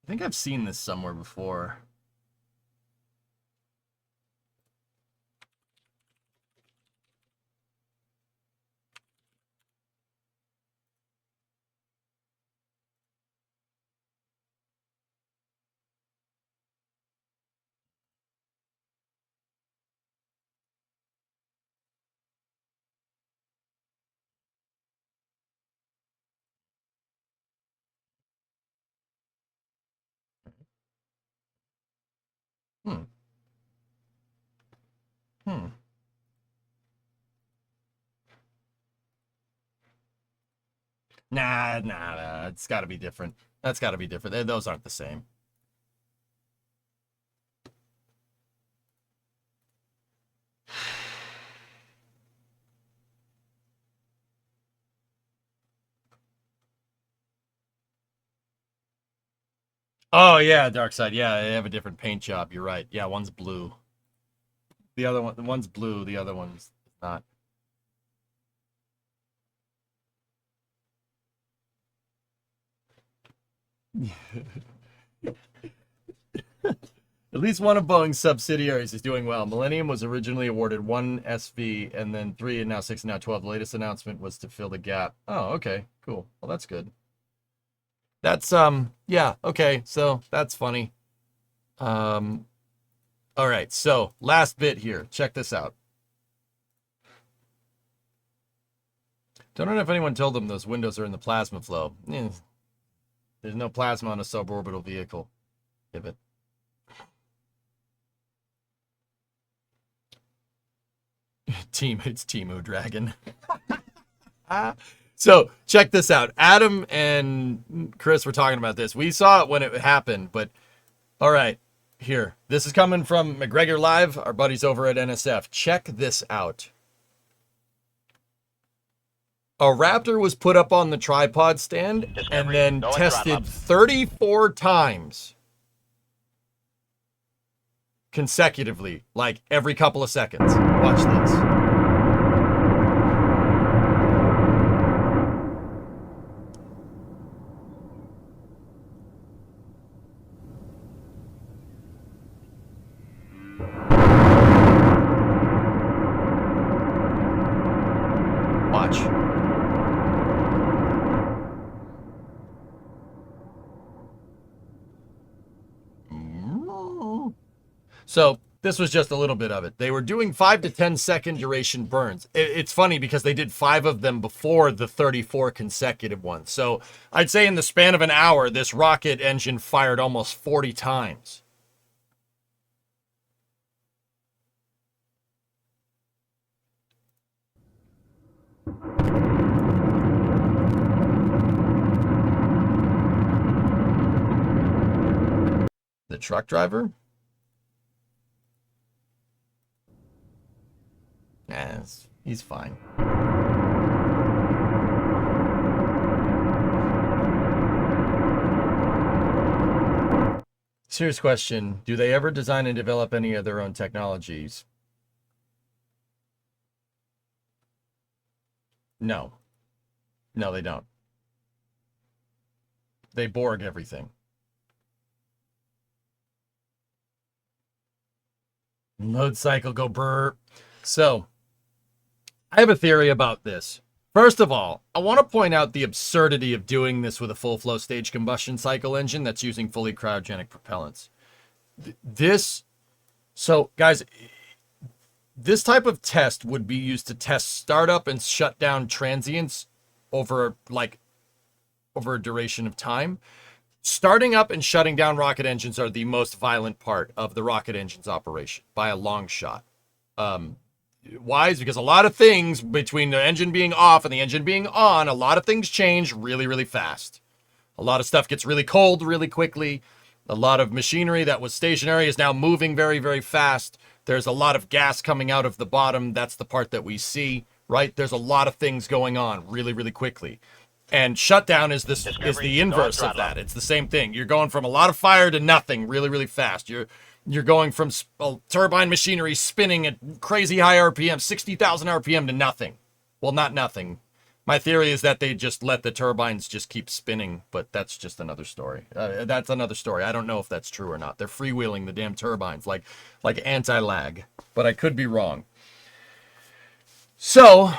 I think I've seen this somewhere before. Hmm. Nah. It's got to be different. That's got to be different. Those aren't the same. Oh yeah, Dark Side. Yeah, they have a different paint job. You're right. Yeah, one's blue. One's blue. The other one's not. At least one of Boeing's subsidiaries is doing well. Millennium was originally awarded 1 SV and then 3 and now 6 and now 12. The latest announcement was to fill the gap. Oh, okay. Cool. Well, that's good. That's, yeah, okay. So that's funny. All right. So last bit here. Check this out. Don't know if anyone told them those windows are in the plasma flow. There's no plasma on a suborbital vehicle. Pivot. It's Temu Dragon. So check this out. Adam and Chris were talking about this. We saw it when it happened, but all right, here. This is coming from McGregor Live, our buddies over at NSF. Check this out. A Raptor was put up on the tripod stand and then tested 34 times consecutively, like every couple of seconds. Watch this. So this was just a little bit of it. They were doing 5 to 10 second duration burns. It's funny because they did 5 of them before the 34 consecutive ones. So I'd say in the span of an hour, this rocket engine fired almost 40 times. The truck driver? Yes, he's fine. Serious question. Do they ever design and develop any of their own technologies? No. No, they don't. They Borg everything. Load cycle, go burr. So, I have a theory about this. First of all, I want to point out the absurdity of doing this with a full flow stage combustion cycle engine that's using fully cryogenic propellants. So guys, this type of test would be used to test startup and shut down transients over a duration of time. Starting up and shutting down rocket engines are the most violent part of the rocket engine's operation by a long shot. Why? Is because a lot of things between the engine being off and the engine being on, a lot of things change really, really fast. A lot of stuff gets really cold really quickly. A lot of machinery that was stationary is now moving very, very fast. There's a lot of gas coming out of the bottom. That's the part that we see, right? There's a lot of things going on really, really quickly. And shutdown is the inverse of that. It's the same thing. You're going from a lot of fire to nothing really, really fast. You're going from turbine machinery spinning at crazy high RPM, 60,000 RPM to nothing. Well, not nothing. My theory is that they just let the turbines just keep spinning, but that's just another story. That's another story. I don't know if that's true or not. They're freewheeling the damn turbines like anti-lag, but I could be wrong. So,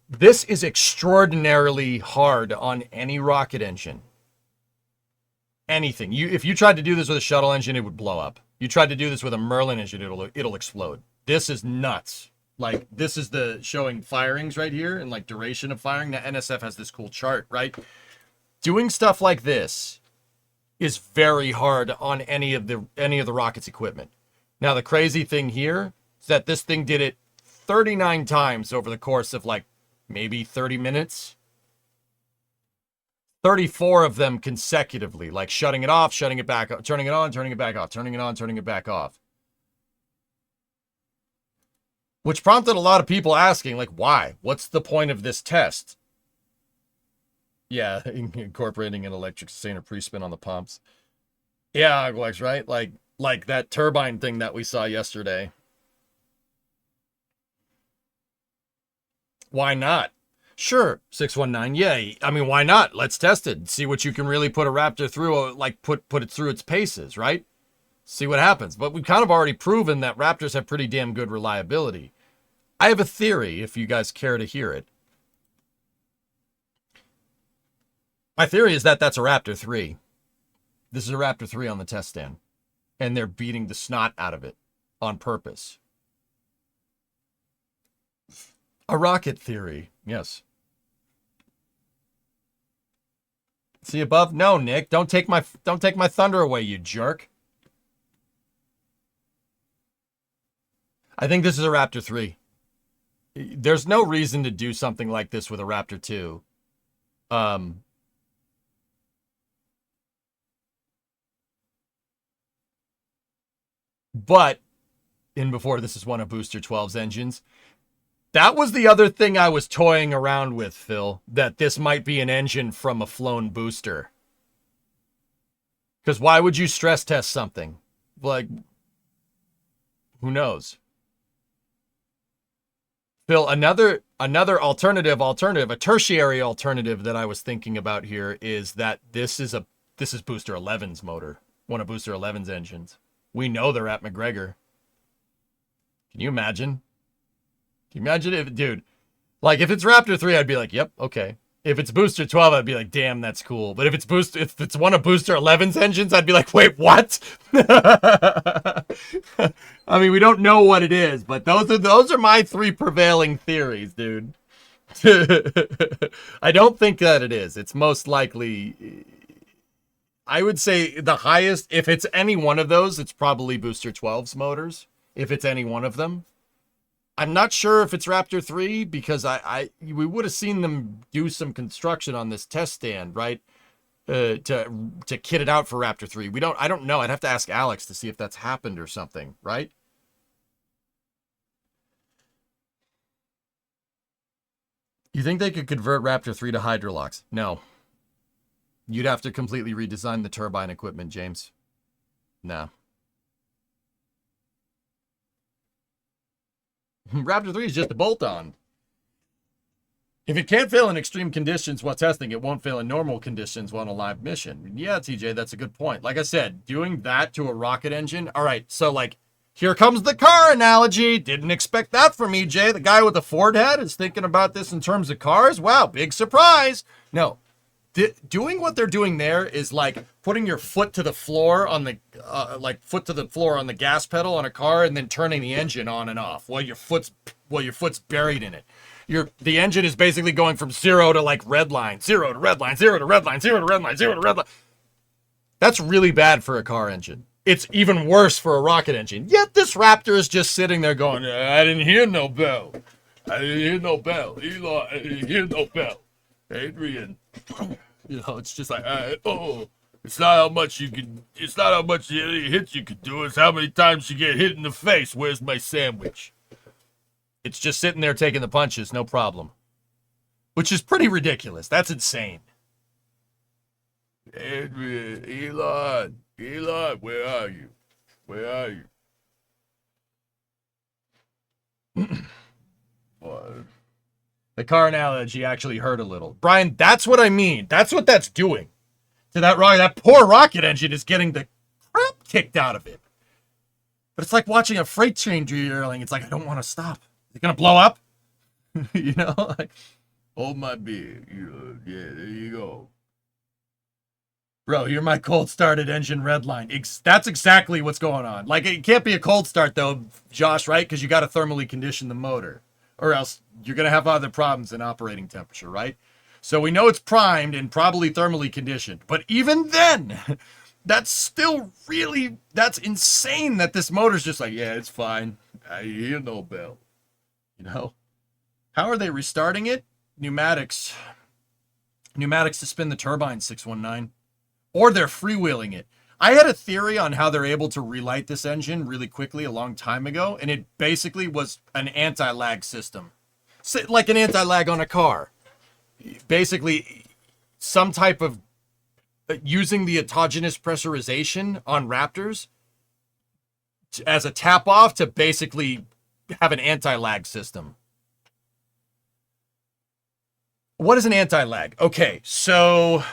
this is extraordinarily hard on any rocket engine. Anything. If you tried to do this with a shuttle engine, it would blow up. You tried to do this with a Merlin engine, it'll explode. This is nuts. Like, this is the showing firings right here and like duration of firing. The NSF has this cool chart, right? Doing stuff like this is very hard on any of the rocket's equipment. Now, the crazy thing here is that this thing did it 39 times over the course of like maybe 30 minutes. 34 of them consecutively, like shutting it off, shutting it back up, turning it on, turning it back off, turning it on, turning it back off. Which prompted a lot of people asking, like, why? What's the point of this test? Yeah, incorporating an electric sustainer pre-spin on the pumps. Yeah, Aglex, right? Like that turbine thing that we saw yesterday. Why not? Sure, 619. Yeah, I mean, why not? Let's test it. See what you can really put a Raptor through, like put it through its paces, right? See what happens. But we've kind of already proven that Raptors have pretty damn good reliability. I have a theory, if you guys care to hear it. My theory is that that's a Raptor 3. This is a Raptor 3 on the test stand. And they're beating the snot out of it on purpose. A rocket theory, yes. See above? No, Nick, don't take my thunder away, you jerk. I think this is a Raptor 3. There's no reason to do something like this with a Raptor 2. But, in before, this is one of Booster 12's engines. That was the other thing I was toying around with, Phil, that this might be an engine from a flown booster. Because why would you stress test something? Like, who knows? Phil, another alternative, a tertiary alternative that I was thinking about here is that this is Booster 11's motor, one of Booster 11's engines. We know they're at McGregor. Can you imagine? Can you imagine if, dude, like if it's Raptor 3, I'd be like, yep, okay. If it's booster 12, I'd be like, damn, that's cool. But if it's one of booster 11's engines, I'd be like, wait, what? I mean, we don't know what it is, but those are my 3 prevailing theories, dude. I don't think that it is. It's most likely, I would say the highest, if it's any one of those, it's probably booster 12's motors. If it's any one of them. I'm not sure if it's Raptor 3 because we would have seen them do some construction on this test stand, right? To kit it out for Raptor 3. I don't know. I'd have to ask Alex to see if that's happened or something, right? You think they could convert Raptor 3 to Hydrolox? No. You'd have to completely redesign the turbine equipment, James. No. Raptor 3 is just a bolt-on. If it can't fail in extreme conditions while testing, it won't fail in normal conditions while on a live mission. Yeah, TJ, that's a good point. Like I said, doing that to a rocket engine. All right, so like, here comes the car analogy. Didn't expect that from EJ. The guy with the Ford hat is thinking about this in terms of cars. Wow, big surprise. No, doing what they're doing there is like putting your foot to the floor on the on the gas pedal on a car and then turning the engine on and off while your foot's buried in it. The engine is basically going from 0 to like red line, 0 to red line, 0 to red line, 0 to red line, 0 to red line. That's really bad for a car engine. It's even worse for a rocket engine. Yet this Raptor is just sitting there going, I didn't hear no bell. I didn't hear no bell. Elon, I didn't hear no bell. Adrian. You know, it's just like, it's not how much it's not how much hits you could do, it's how many times you get hit in the face. Where's my sandwich? It's just sitting there taking the punches, no problem. Which is pretty ridiculous. That's insane. Adrian, Elon, where are you? Where are you? What? The car analogy actually hurt a little. Brian, that's what I mean. That's what that's doing. To that poor rocket engine is getting the crap kicked out of it. But it's like watching a freight train derailing. It's like, I don't want to stop. Is it going to blow up? You know? Like, hold my beer. Yeah, there you go. Bro, you're my cold started engine red line. That's exactly what's going on. Like, it can't be a cold start, though, Josh, right? Because you got to thermally condition the motor. Or else you're going to have other problems in operating temperature, right? So we know it's primed and probably thermally conditioned. But even then, that's still really, that's insane that this motor's just like, yeah, it's fine. I hear no bell. You know? How are they restarting it? Pneumatics to spin the turbine, 619. Or they're freewheeling it. I had a theory on how they're able to relight this engine really quickly a long time ago, and it basically was an anti-lag system. Like an anti-lag on a car. Basically, some type of using the autogenous pressurization on Raptors as a tap-off to basically have an anti-lag system. What is an anti-lag? Okay, so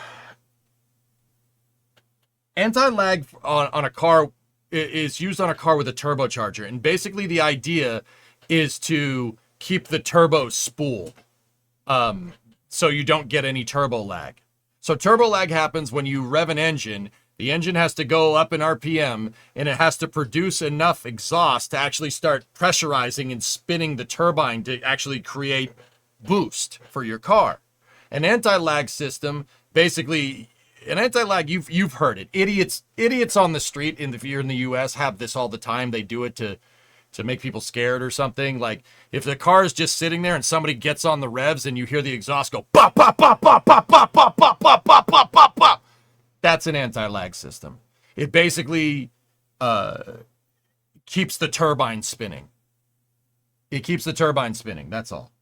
anti-lag on a car is used on a car with a turbocharger. And basically the idea is to keep the turbo spool so you don't get any turbo lag. So turbo lag happens when you rev an engine. The engine has to go up in RPM and it has to produce enough exhaust to actually start pressurizing and spinning the turbine to actually create boost for your car. An anti-lag system, basically, an anti-lag, you've heard it. Idiots on the street if you're in the US have this all the time. They do it to make people scared or something. Like if the car is just sitting there and somebody gets on the revs and you hear the exhaust go pop pop pop pop pop pop pop pop pop pop pop pop pop. That's an anti-lag system. It basically keeps the turbine spinning. It keeps the turbine spinning. That's all.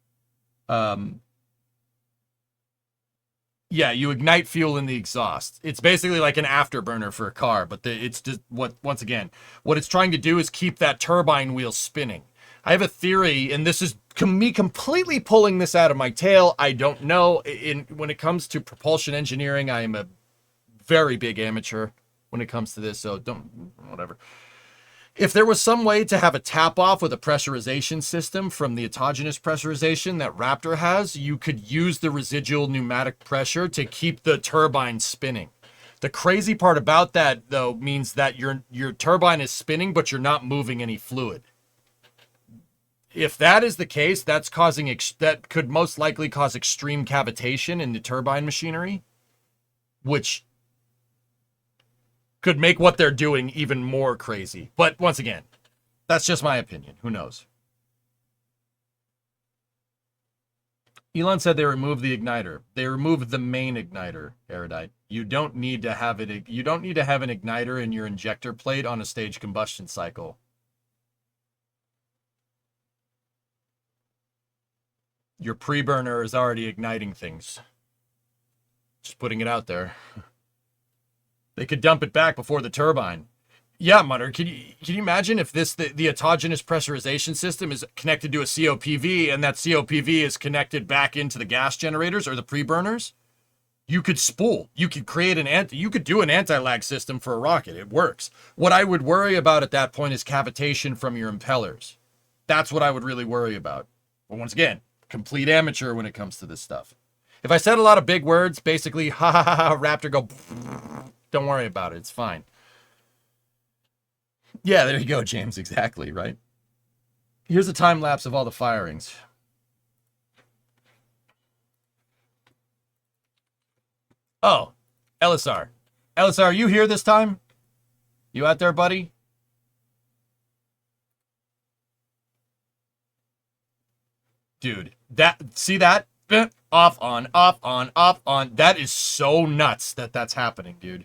Yeah, you ignite fuel in the exhaust. It's basically like an afterburner for a car, but it's just once again, what it's trying to do is keep that turbine wheel spinning. I have a theory, and this is me completely pulling this out of my tail. I don't know. When it comes to propulsion engineering, I am a very big amateur when it comes to this, so whatever. If there was some way to have a tap off with a pressurization system from the autogenous pressurization that Raptor has, you could use the residual pneumatic pressure to keep the turbine spinning. The crazy part about that, though, means that your turbine is spinning, but you're not moving any fluid. If that is the case, that could most likely cause extreme cavitation in the turbine machinery, which could make what they're doing even more crazy. But once again, that's just my opinion. Who knows? Elon said they removed the igniter. They removed the main igniter, Erudite. You don't need to have it. You don't need to have an igniter in your injector plate on a stage combustion cycle. Your pre-burner is already igniting things. Just putting it out there. They could dump it back before the turbine. Yeah, Mutter, can you imagine if the autogenous pressurization system is connected to a COPV and that COPV is connected back into the gas generators or the pre-burners? You could spool. You could create you could do an anti-lag system for a rocket. It works. What I would worry about at that point is cavitation from your impellers. That's what I would really worry about. But once again, complete amateur when it comes to this stuff. If I said a lot of big words, basically, ha ha ha, ha Raptor, go, don't worry about it. It's fine. Yeah, there you go, James. Exactly, right? Here's a time lapse of all the firings. Oh, LSR. LSR, are you here this time? You out there, buddy? Dude, see that? Off, on, off, on, off, on. That is so nuts that's happening, dude.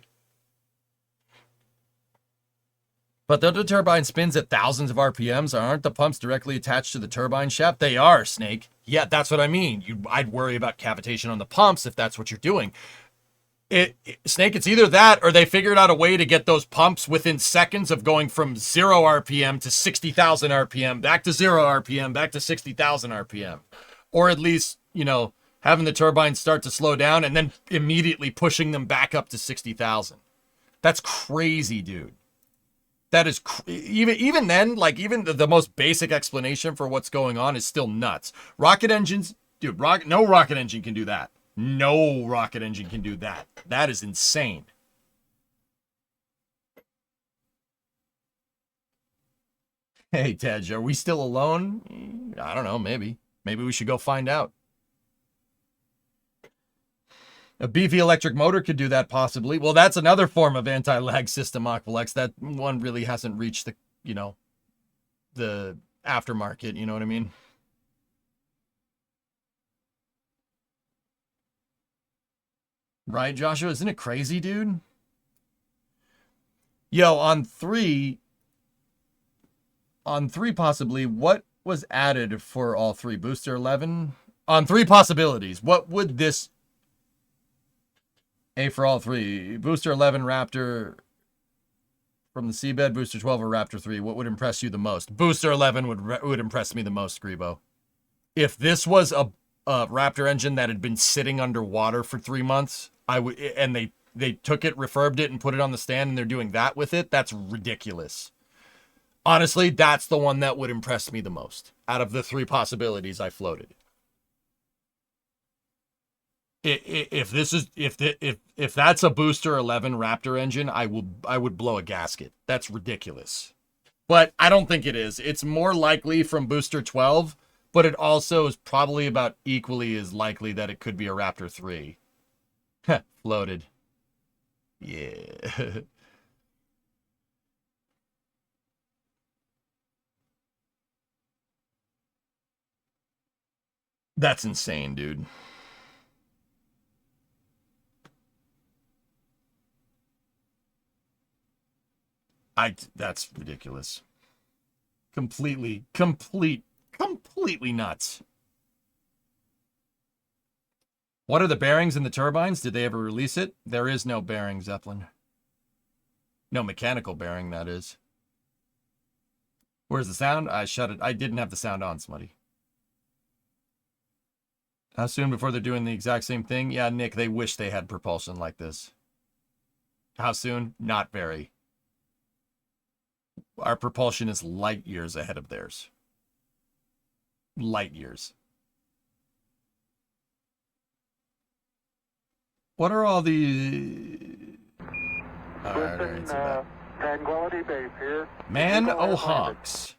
But the turbine spins at thousands of RPMs. Aren't the pumps directly attached to the turbine shaft? They are, Snake. Yeah, that's what I mean. I'd worry about cavitation on the pumps if that's what you're doing. Snake, it's either that or they figured out a way to get those pumps within seconds of going from 0 RPM to 60,000 RPM, back to 0 RPM, back to 60,000 RPM. Or at least, having the turbines start to slow down and then immediately pushing them back up to 60,000. That's crazy, dude. That is even then, like even the most basic explanation for what's going on is still nuts. Rocket engines, dude, no rocket engine can do that. No rocket engine can do that. That is insane. Hey, Tej, are we still alone? I don't know, maybe. Maybe we should go find out. A beefy electric motor could do that possibly. Well, that's another form of anti-lag system, Aqualex. That one really hasn't reached the, the aftermarket, you know what I mean? Right, Joshua? Isn't it crazy, dude? Yo, on three possibly, what was added for all three? Booster 11? On three possibilities, what would this... A for all three. Booster 11, Raptor from the seabed, Booster 12 or Raptor 3. What would impress you the most? Booster 11 would impress me the most, Grebo. If this was a Raptor engine that had been sitting underwater for 3 months, and they took it, refurbed it, and put it on the stand, and they're doing that with it, that's ridiculous. Honestly, that's the one that would impress me the most out of the three possibilities I floated. If that's a Booster 11 Raptor engine, I would blow a gasket. That's ridiculous. But I don't think it is. It's more likely from Booster 12, but it also is probably about equally as likely that it could be a Raptor 3. Floated. Yeah. That's insane, dude. That's ridiculous. Completely nuts. What are the bearings in the turbines? Did they ever release it? There is no bearing, Zeppelin. No mechanical bearing, that is. Where's the sound? I shut it. I didn't have the sound on, Smutty. How soon before they're doing the exact same thing? Yeah, Nick, they wish they had propulsion like this. How soon? Not very. Our propulsion is light years ahead of theirs. Light years. What are all the... Tranquility Base here. Man O'Hogs.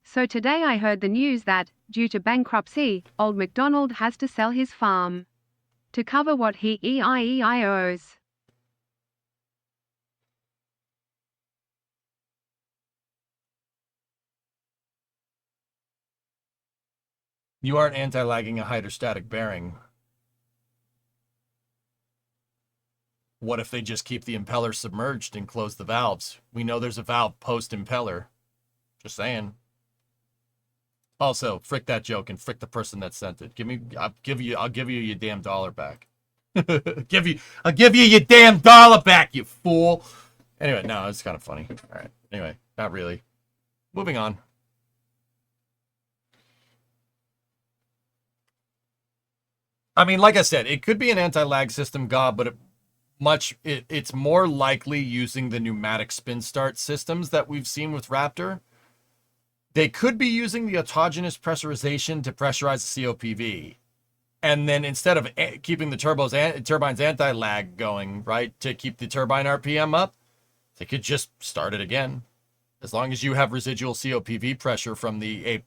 So today I heard the news that, due to bankruptcy, old MacDonald has to sell his farm to cover what he owes. You aren't anti-lagging a hydrostatic bearing. What if they just keep the impeller submerged and close the valves? We know there's a valve post-impeller. Just saying. Also, frick that joke and frick the person that sent it. I'll give you your damn dollar back. I'll give you your damn dollar back, you fool. Anyway, no, it's kind of funny. All right. Anyway, not really. Moving on. I mean, like I said, it could be an anti-lag system, God, but it's more likely using the pneumatic spin start systems that we've seen with Raptor. They could be using the autogenous pressurization to pressurize the COPV. And then instead of keeping the turbine's anti-lag going, right, to keep the turbine RPM up, they could just start it again. As long as you have residual COPV pressure from the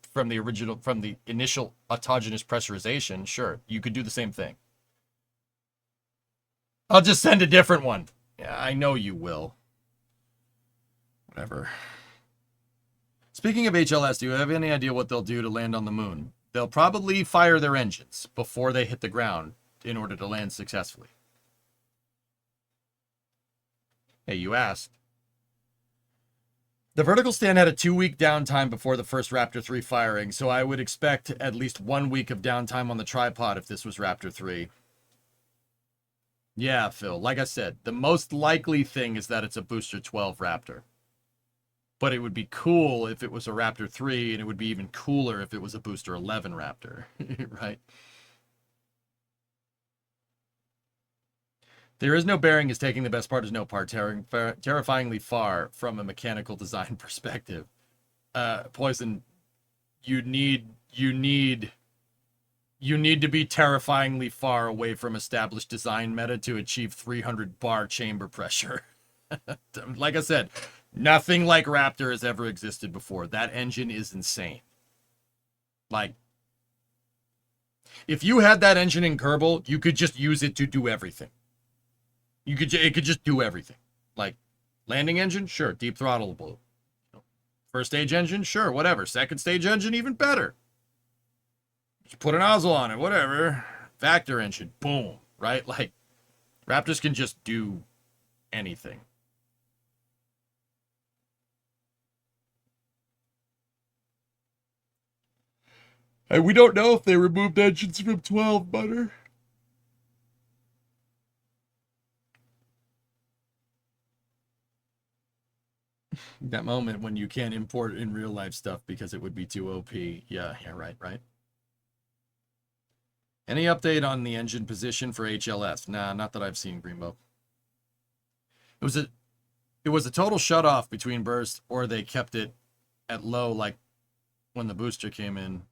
initial autogenous pressurization, sure, you could do the same thing. I'll just send a different one. Yeah, I know you will. Whatever. Speaking of HLS, do you have any idea what they'll do to land on the moon? They'll probably fire their engines before they hit the ground in order to land successfully. Hey, you asked. The vertical stand had a 2-week downtime before the first Raptor 3 firing, so I would expect at least 1 week of downtime on the tripod if this was Raptor 3. Yeah, Phil, like I said, the most likely thing is that it's a Booster 12 Raptor. But it would be cool if it was a Raptor 3, and it would be even cooler if it was a Booster 11 Raptor, right? There is no bearing is taking the best part is no part, terrifyingly far from a mechanical design perspective. Poison, you need to be terrifyingly far away from established design meta to achieve 300 bar chamber pressure. Like I said, nothing like Raptor has ever existed before. That engine is insane. Like, if you had that engine in Kerbal, you could just use it to do everything. It could just do everything. Like, landing engine, sure, deep throttleable. First stage engine, sure, whatever. Second stage engine, even better. Just put a nozzle on it, whatever. Vector engine, boom, right? Like, Raptors can just do anything. And we don't know if they removed engines from 12, Butter. That moment when you can't import in real life stuff because it would be too OP. Yeah, right. Any update on the engine position for HLS? Nah, not that I've seen, Greenbow. It was a total shut off between bursts, or they kept it at low like when the booster came in.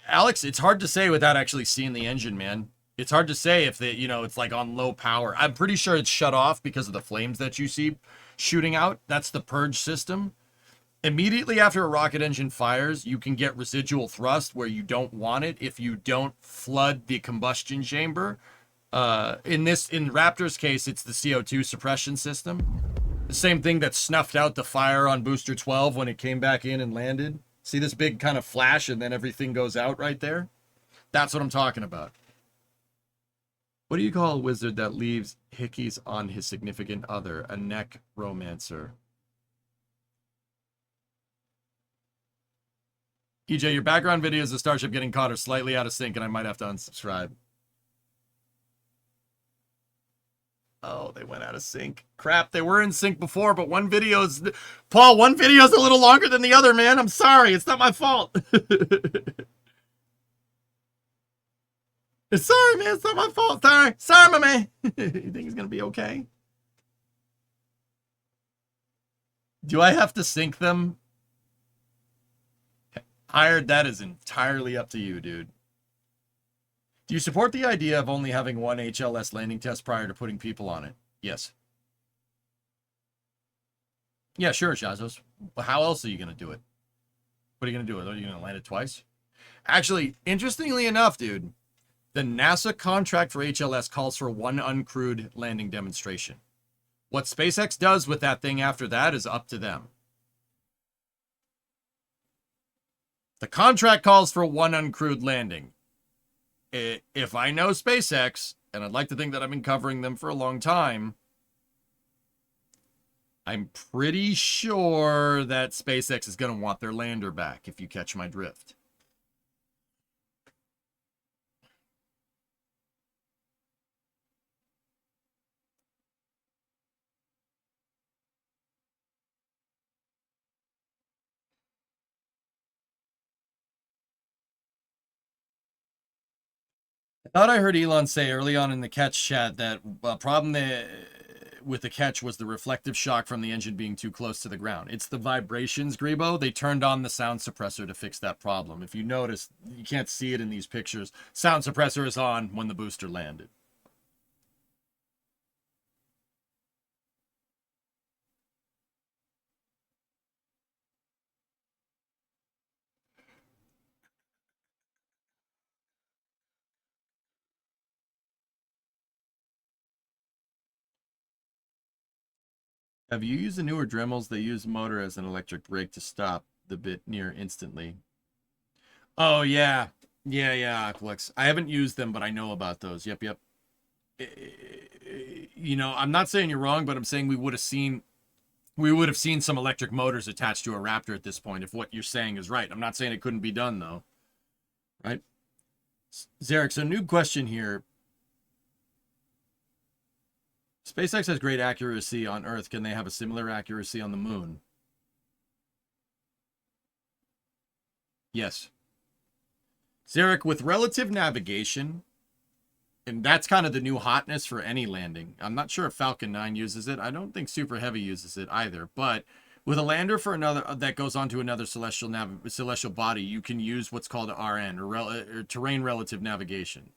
Alex, it's hard to say without actually seeing the engine, man. It's hard to say if it's like on low power. I'm pretty sure it's shut off because of the flames that you see shooting out. That's the purge system. Immediately after a rocket engine fires, you can get residual thrust where you don't want it if you don't flood the combustion chamber. In Raptor's case, it's the CO2 suppression system. The same thing that snuffed out the fire on Booster 12 when it came back in and landed. See this big kind of flash and then everything goes out right there? That's what I'm talking about. What do you call a wizard that leaves hickeys on his significant other? A neck romancer. EJ, your background videos of Starship getting caught are slightly out of sync and I might have to unsubscribe. Oh, they went out of sync. Crap, they were in sync before, but one video's... Paul, one video's a little longer than the other, man. I'm sorry. It's not my fault. Sorry, man. It's not my fault. Sorry, my man. You think he's going to be okay? Do I have to sync them? Hired, that is entirely up to you, dude. Do you support the idea of only having one HLS landing test prior to putting people on it? Yes. Yeah, sure, Shazos. How else are you going to do it? What are you going to do? Are you going to land it twice? Actually, interestingly enough, dude, the NASA contract for HLS calls for one uncrewed landing demonstration. What SpaceX does with that thing after that is up to them. The contract calls for one uncrewed landing. If I know SpaceX, and I'd like to think that I've been covering them for a long time, I'm pretty sure that SpaceX is going to want their lander back, if you catch my drift. I thought I heard Elon say early on in the catch chat that problem with the catch was the reflective shock from the engine being too close to the ground. It's the vibrations, Grebo. They turned on the sound suppressor to fix that problem. If you notice, you can't see it in these pictures. Sound suppressor is on when the booster landed. Have you used the newer Dremels? They use motor as an electric brake to stop the bit near instantly. Oh, yeah. Yeah, Aqualex. I haven't used them, but I know about those. Yep. You know, I'm not saying you're wrong, but I'm saying we would have seen some electric motors attached to a Raptor at this point if what you're saying is right. I'm not saying it couldn't be done, though. Right? Zarek, so new question here. SpaceX has great accuracy on Earth. Can they have a similar accuracy on the moon? Yes. Zarek, with relative navigation, and that's kind of the new hotness for any landing. I'm not sure if Falcon 9 uses it. I don't think Super Heavy uses it either. But with a lander for another that goes onto another celestial body, you can use what's called RN, or terrain relative navigation.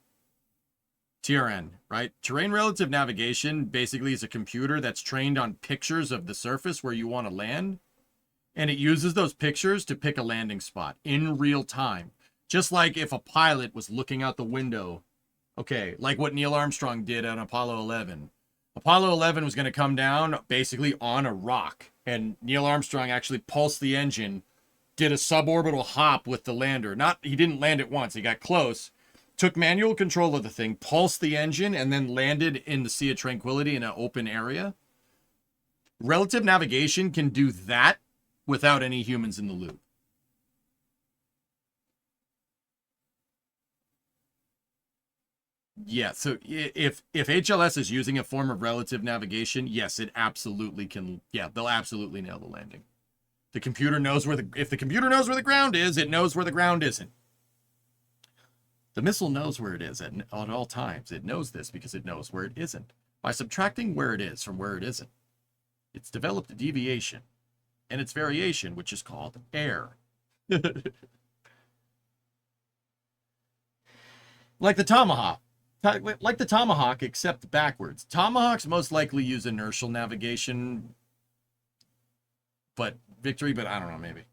TRN, right? Terrain relative navigation basically is a computer that's trained on pictures of the surface where you want to land, and it uses those pictures to pick a landing spot in real time. Just like if a pilot was looking out the window, okay, like what Neil Armstrong did on Apollo 11. Apollo 11 was going to come down basically on a rock, and Neil Armstrong actually pulsed the engine, did a suborbital hop with the lander. He didn't land it once, he got close, took manual control of the thing, pulsed the engine, and then landed in the Sea of Tranquility in an open area. Relative navigation can do that without any humans in the loop. Yeah, so if HLS is using a form of relative navigation, yes, it absolutely can. Yeah, they'll absolutely nail the landing. The computer knows if the computer knows where the ground is, it knows where the ground isn't. The missile knows where it is at all times. It knows this because it knows where it isn't. By subtracting where it is from where it isn't, it's developed a deviation, and its variation, which is called error. Like the Tomahawk. Like the Tomahawk, except backwards. Tomahawks most likely use inertial navigation, but Victory, but I don't know, maybe.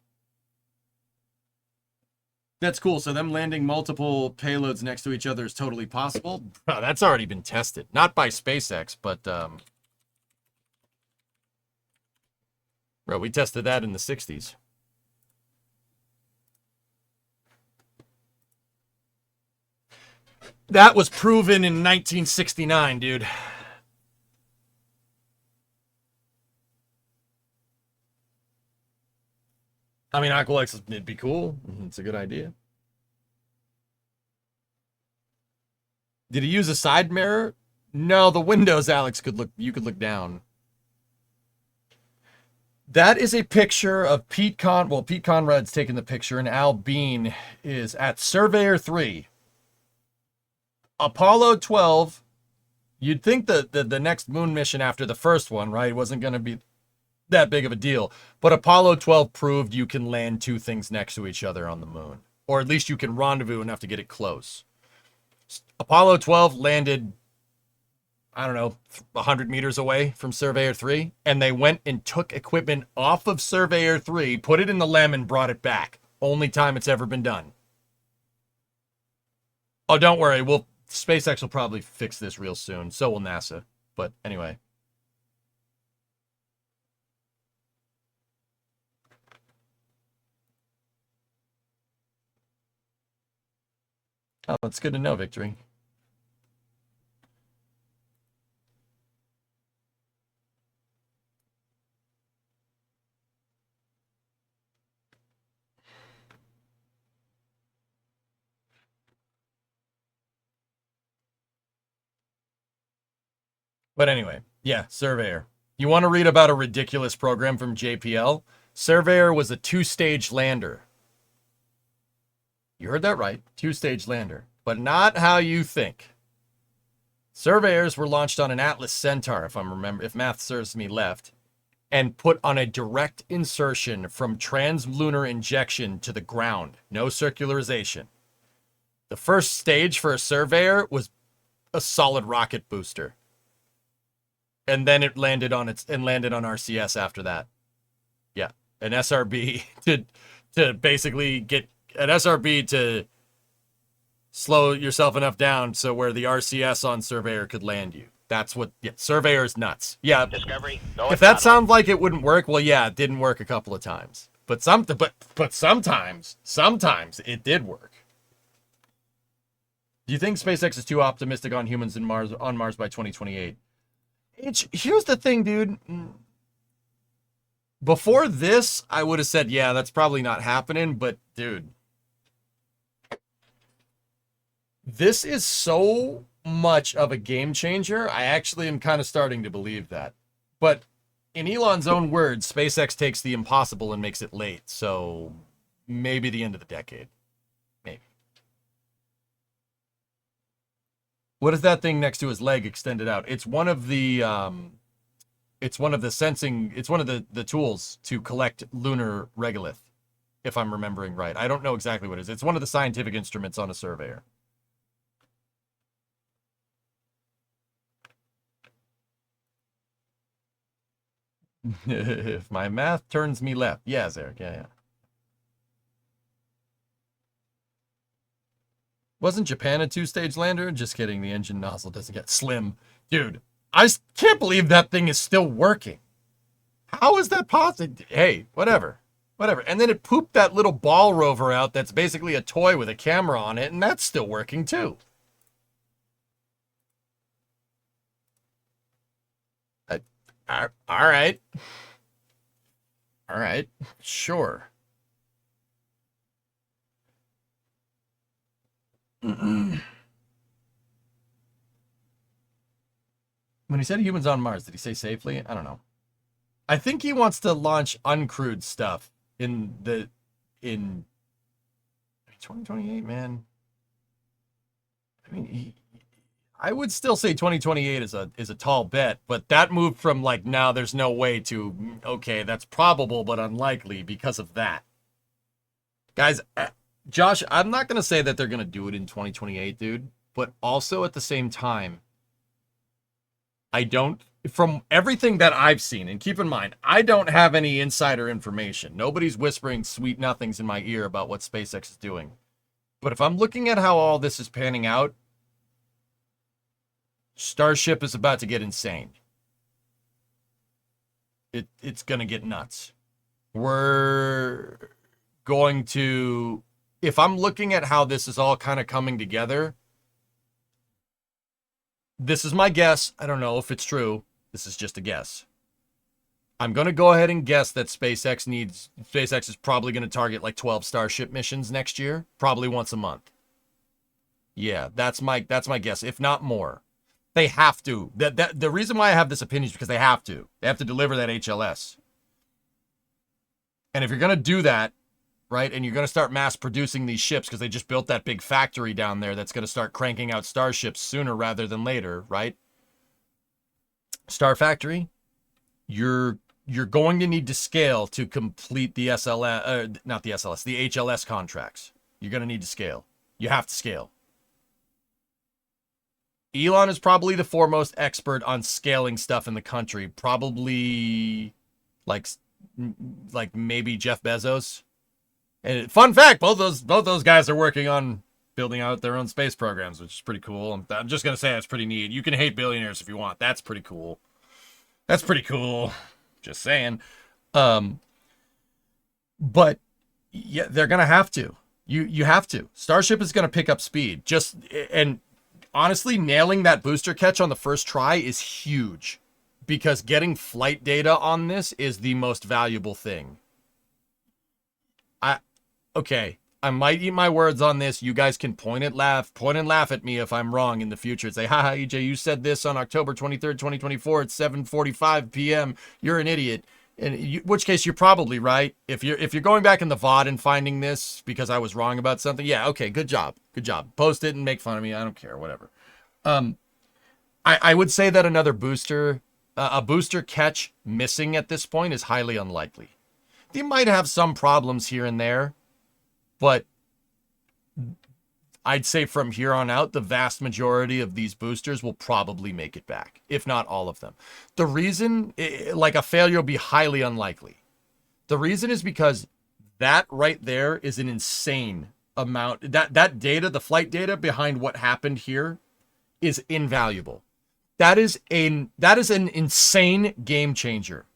That's cool. So them landing multiple payloads next to each other is totally possible. Oh, that's already been tested. Not by SpaceX, but bro, we tested that in the 60s. That was proven in 1969, dude. I mean, Aqualex, it'd be cool. It's a good idea. Did he use a side mirror? No, the windows, Alex, you could look down. That is a picture of Pete Conrad's taking the picture, and Al Bean is at Surveyor 3. Apollo 12, you'd think that the next moon mission after the first one, right, wasn't going to be... that big of a deal. But Apollo 12 proved you can land two things next to each other on the moon. Or at least you can rendezvous enough to get it close. Apollo 12 landed, I don't know, 100 meters away from Surveyor 3. And they went and took equipment off of Surveyor 3, put it in the LEM, and brought it back. Only time it's ever been done. Oh, don't worry. SpaceX will probably fix this real soon. So will NASA. But anyway. Oh, it's good to know, Victory. But anyway, yeah, Surveyor. You want to read about a ridiculous program from JPL? Surveyor was a two-stage lander. You heard that right, two-stage lander. But not how you think. Surveyors were launched on an Atlas Centaur, if math serves me left, and put on a direct insertion from translunar injection to the ground. No circularization. The first stage for a Surveyor was a solid rocket booster. And then it landed on RCS after that. Yeah, an SRB to basically get an SRB to slow yourself enough down so where the RCS on Surveyor could land you. That's what. Yeah, Surveyor is nuts. Yeah. Discovery. If that sounds like it wouldn't work, well, yeah, it didn't work a couple of times. But sometimes it did work. Do you think SpaceX is too optimistic on humans on Mars by 2028? Here's the thing, dude. Before this, I would have said, yeah, that's probably not happening. But, dude, this is so much of a game changer. I actually am kind of starting to believe that. But in Elon's own words, SpaceX takes the impossible and makes it late. So maybe the end of the decade. Maybe. What is that thing next to his leg extended out? It's one of the tools to collect lunar regolith, if I'm remembering right. I don't know exactly what it is. It's one of the scientific instruments on a Surveyor. If my math turns me left. Yes, Eric. Yeah. Wasn't Japan a two-stage lander? Just kidding. The engine nozzle doesn't get slim. Dude, I can't believe that thing is still working. How is that possible? Hey, whatever. And then it pooped that little ball rover out that's basically a toy with a camera on it, and that's still working too. All right. Sure. When he said humans on Mars, did he say safely? I don't know. I think he wants to launch uncrewed stuff in 2028, man. I mean, I would still say 2028 is a tall bet, but that moved from like, now there's no way to, okay, that's probable but unlikely because of that. Guys, Josh, I'm not going to say that they're going to do it in 2028, dude, but also at the same time, from everything that I've seen, and keep in mind, I don't have any insider information. Nobody's whispering sweet nothings in my ear about what SpaceX is doing. But if I'm looking at how all this is panning out, Starship is about to get insane. It's going to get nuts. We're going to, if I'm looking at how this is all kind of coming together, this is my guess. I don't know if it's true. This is just a guess. I'm going to go ahead and guess that SpaceX is probably going to target like 12 Starship missions next year, probably once a month. Yeah, that's my guess, if not more. They have to. The reason why I have this opinion is because they have to. They have to deliver that HLS. And if you're going to do that, right, and you're going to start mass producing these ships because they just built that big factory down there that's going to start cranking out Starships sooner rather than later, right? Star Factory, you're you're going to need to scale to complete the SLS, not the SLS, the HLS contracts. You're going to need to scale. You have to scale. Elon is probably the foremost expert on scaling stuff in the country. Probably like maybe Jeff Bezos. And fun fact, both those guys are working on building out their own space programs, which is pretty cool. I'm just gonna say that's pretty neat. You can hate billionaires if you want. That's pretty cool. That's pretty cool. Just saying. But yeah, they're gonna have to. You have to. Starship is gonna pick up speed. And honestly, nailing that booster catch on the first try is huge, because getting flight data on this is the most valuable thing. Okay, I might eat my words on this. You guys can point and laugh at me if I'm wrong in the future. Say, haha, EJ, you said this on October 23rd, 2024 at 7:45 p.m. You're an idiot. In which case, you're probably right. If you're going back in the VOD and finding this because I was wrong about something, yeah, okay, good job. Good job. Post it and make fun of me. I don't care, whatever. I would say that another booster, a booster catch missing at this point is highly unlikely. They might have some problems here and there, but I'd say from here on out, the vast majority of these boosters will probably make it back, if not all of them. The reason, like a failure will be highly unlikely. The reason is because that right there is an insane amount. That data, the flight data behind what happened here is invaluable. That is an insane game changer.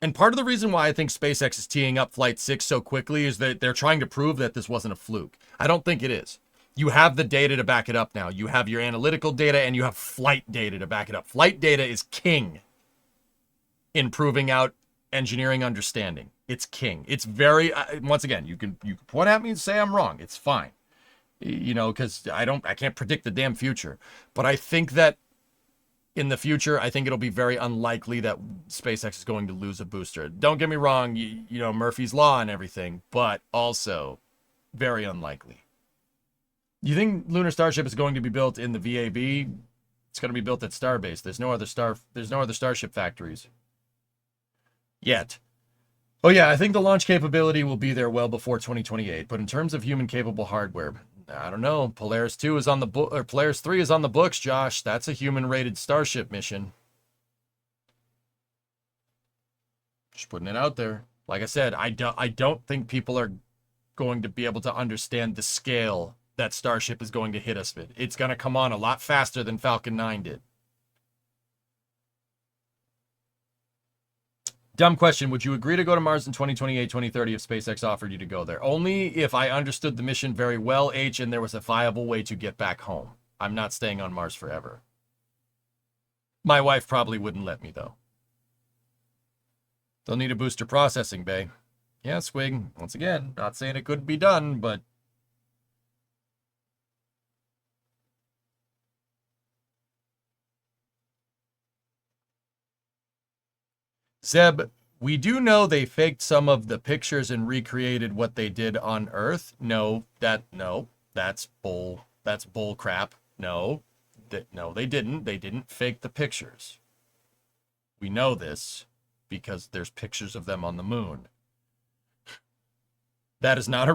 And part of the reason why I think SpaceX is teeing up Flight 6 so quickly is that they're trying to prove that this wasn't a fluke. I don't think it is. You have the data to back it up now. You have your analytical data and you have flight data to back it up. Flight data is king in proving out engineering understanding. It's king. It's very, once again, you can point at me and say I'm wrong. It's fine. You know, because I can't predict the damn future. But I think that in the future, I think it'll be very unlikely that SpaceX is going to lose a booster. Don't get me wrong, you know, Murphy's Law and everything, but also very unlikely. You think Lunar Starship is going to be built in the VAB? It's going to be built at Starbase. There's no other Starship factories yet. Oh yeah, I think the launch capability will be there well before 2028. But in terms of human-capable hardware, I don't know. Polaris 2 is on the or Polaris 3 is on the books, Josh. That's a human-rated Starship mission. Just putting it out there. Like I said, I don't think people are going to be able to understand the scale that Starship is going to hit us with. It's going to come on a lot faster than Falcon 9 did. Dumb question. Would you agree to go to Mars in 2028, 2030 if SpaceX offered you to go there? Only if I understood the mission very well, H, and there was a viable way to get back home. I'm not staying on Mars forever. My wife probably wouldn't let me, though. They'll need a booster processing bay. Yeah, Squig. Once again, not saying it couldn't be done, but Zeb, we do know they faked some of the pictures and recreated what they did on Earth. No, that's bull crap. No, they didn't. They didn't fake the pictures. We know this because there's pictures of them on the moon. That is not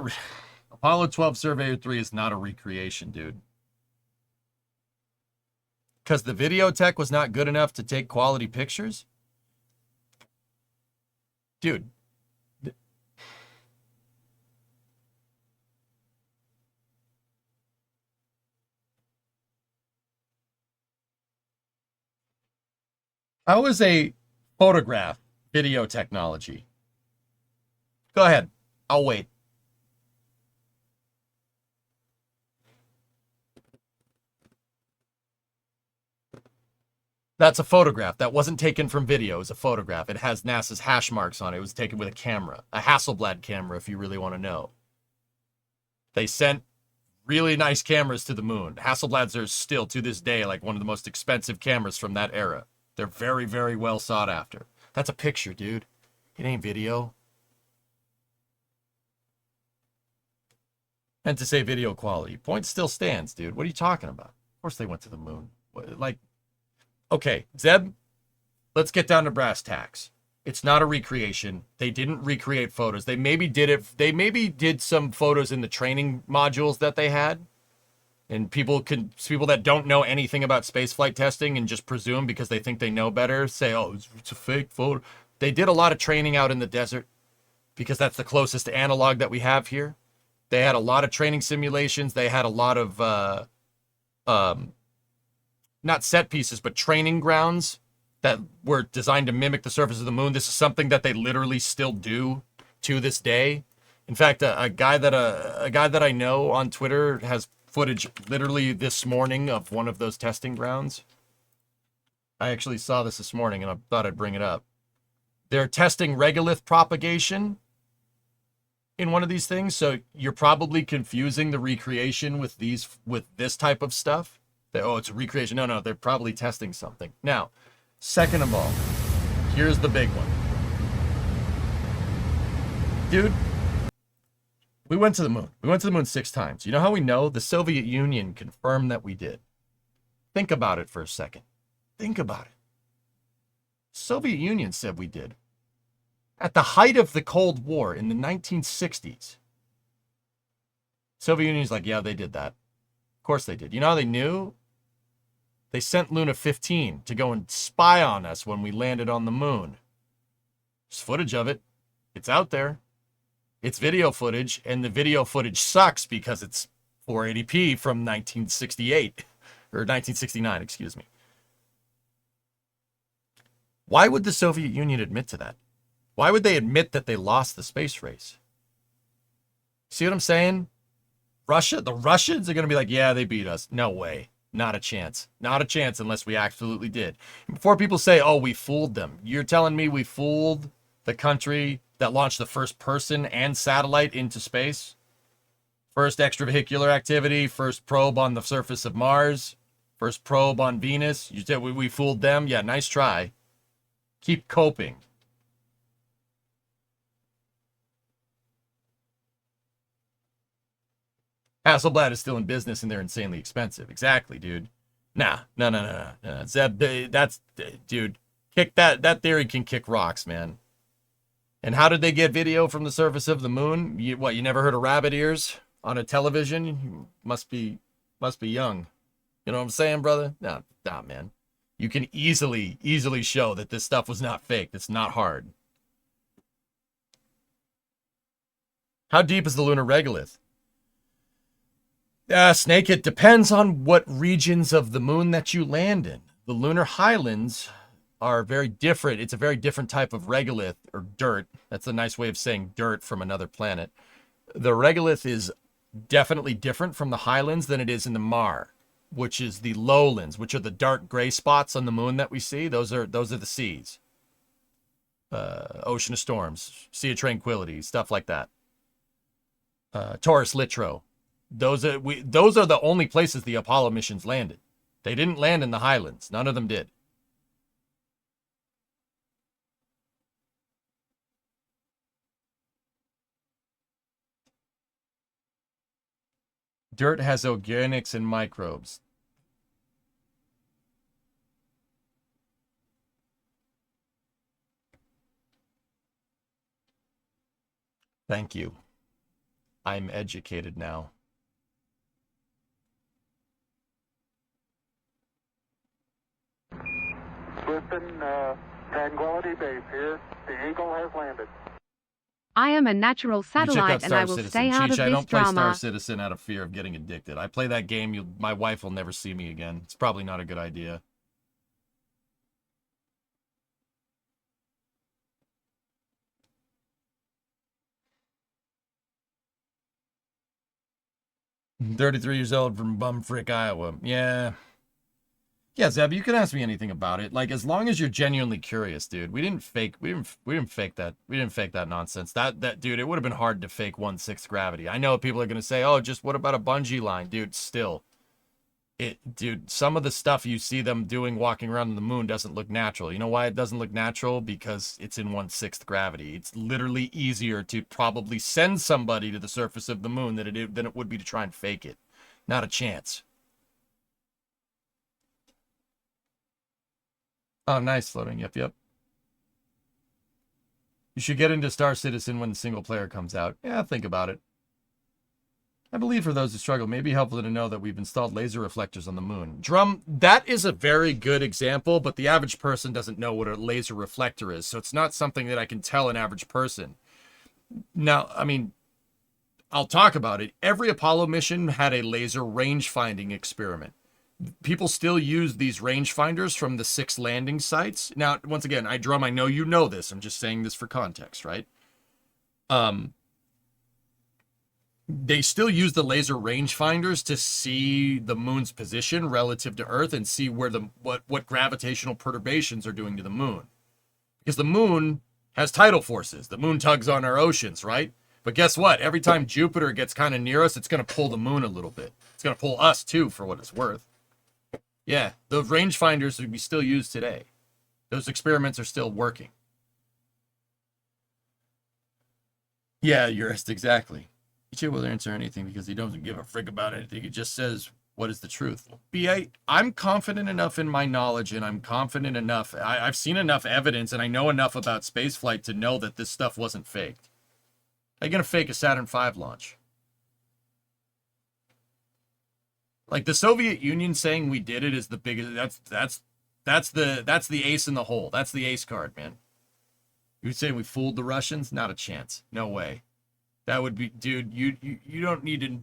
Apollo 12 Surveyor 3 is not a recreation, dude. Because the video tech was not good enough to take quality pictures? Dude. How is a photograph video technology? Go ahead. I'll wait. That's a photograph. That wasn't taken from video. It was a photograph. It has NASA's hash marks on it. It was taken with a camera. A Hasselblad camera, if you really want to know. They sent really nice cameras to the moon. Hasselblads are still, to this day, like one of the most expensive cameras from that era. They're very, very well sought after. That's a picture, dude. It ain't video. And to say video quality. Point still stands, dude. What are you talking about? Of course they went to the moon. Like, okay, Zeb, let's get down to brass tacks. It's not a recreation. They didn't recreate photos. They maybe did it. They maybe did some photos in the training modules that they had. And people that don't know anything about spaceflight testing and just presume because they think they know better, say, oh, it's a fake photo. They did a lot of training out in the desert because that's the closest analog that we have here. They had a lot of training simulations. They had a lot of, not set pieces, but training grounds that were designed to mimic the surface of the moon. This is something that they literally still do to this day. In fact, a guy that I know on Twitter has footage literally this morning of one of those testing grounds. I actually saw this morning and I thought I'd bring it up. They're testing regolith propagation in one of these things, so you're probably confusing the recreation with this type of stuff. It's a recreation. No, they're probably testing something. Now, second of all, here's the big one. Dude, we went to the moon. We went to the moon 6 times. You know how we know? The Soviet Union confirmed that we did. Think about it for a second. Think about it. Soviet Union said we did. At the height of the Cold War in the 1960s, Soviet Union's like, yeah, they did that. Of course they did. You know how they knew? They sent Luna 15 to go and spy on us when we landed on the moon. There's footage of it. It's out there. It's video footage, and the video footage sucks because it's 480p from 1968, or 1969, excuse me. Why would the Soviet Union admit to that? Why would they admit that they lost the space race? See what I'm saying? The Russians are going to be like, yeah, they beat us. No way. Not a chance. Not a chance unless we absolutely did. Before people say, oh, we fooled them. You're telling me we fooled the country that launched the first person and satellite into space? First extravehicular activity, first probe on the surface of Mars, first probe on Venus. You said we fooled them? Yeah, nice try. Keep coping. Hasselblad is still in business and they're insanely expensive. Exactly, dude. Nah. Zeb, dude, kick that theory can kick rocks, man. And how did they get video from the surface of the moon? You never heard of rabbit ears on a television? You must be young. You know what I'm saying, brother? Nah, man. You can easily show that this stuff was not fake. It's not hard. How deep is the lunar regolith? Snake, it depends on what regions of the moon that you land in. The lunar highlands are very different. It's a very different type of regolith, or dirt. That's a nice way of saying dirt from another planet. The regolith is definitely different from the highlands than it is in the Mar, which is the lowlands, which are the dark gray spots on the moon that we see. Those are the seas. Ocean of Storms, Sea of Tranquility, stuff like that. Taurus Littrow. Those are the only places the Apollo missions landed. They didn't land in the highlands. None of them did. Dirt has organics and microbes. Thank you. I'm educated now. Listen, Tranquility Base here. The Eagle has landed. I am a natural satellite and I will stay out of I this don't play Star drama. Citizen out of fear of getting addicted. I play that game, my wife will never see me again. It's probably not a good idea. I'm 33 years old from Bumfrick, Iowa. Yeah, Zeb, you can ask me anything about it. Like, as long as you're genuinely curious, dude. We didn't fake that. We didn't fake that nonsense. That dude, it would have been hard to fake 1/6 gravity. I know people are gonna say, oh, just what about a bungee line? Dude, still. Dude, some of the stuff you see them doing walking around the moon doesn't look natural. You know why it doesn't look natural? Because it's in 1/6 gravity. It's literally easier to probably send somebody to the surface of the moon than it would be to try and fake it. Not a chance. Oh, nice floating. Yep. You should get into Star Citizen when the single player comes out. Yeah, think about it. I believe for those who struggle, it may be helpful to know that we've installed laser reflectors on the moon. Drum, that is a very good example, but the average person doesn't know what a laser reflector is, so it's not something that I can tell an average person. Now, I mean, I'll talk about it. Every Apollo mission had a laser range finding experiment. People still use these rangefinders from the 6 landing sites. Now, once again, I know you know this. I'm just saying this for context, right? They still use the laser rangefinders to see the moon's position relative to Earth and see where what gravitational perturbations are doing to the moon. Because the moon has tidal forces. The moon tugs on our oceans, right? But guess what? Every time Jupiter gets kind of near us, it's going to pull the moon a little bit. It's going to pull us too, for what it's worth. Yeah, those rangefinders would be still used today. Those experiments are still working. Yeah, Urist, exactly. He will answer anything because he doesn't give a frick about anything. He just says, what is the truth? B.A., I'm confident enough in my knowledge, and I'm confident enough. I've seen enough evidence, and I know enough about spaceflight to know that this stuff wasn't faked. How are you going to fake a Saturn V launch? Like, the Soviet Union saying we did it is the biggest. That's the ace in the hole. That's the ace card, man. You say we fooled the Russians? Not a chance. No way. That would be, dude, you don't need to,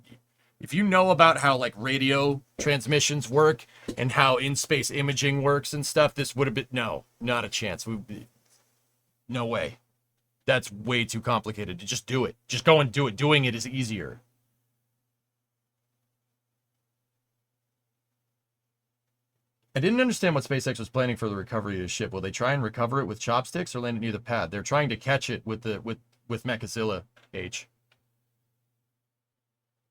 if you know about how like radio transmissions work and how in-space imaging works and stuff, this would have been, no, not a chance. No way. That's way too complicated to just do it. Just go and do it. Doing it is easier. I didn't understand what SpaceX was planning for the recovery of the ship. Will they try and recover it with chopsticks or land it near the pad? They're trying to catch it with Mechazilla H.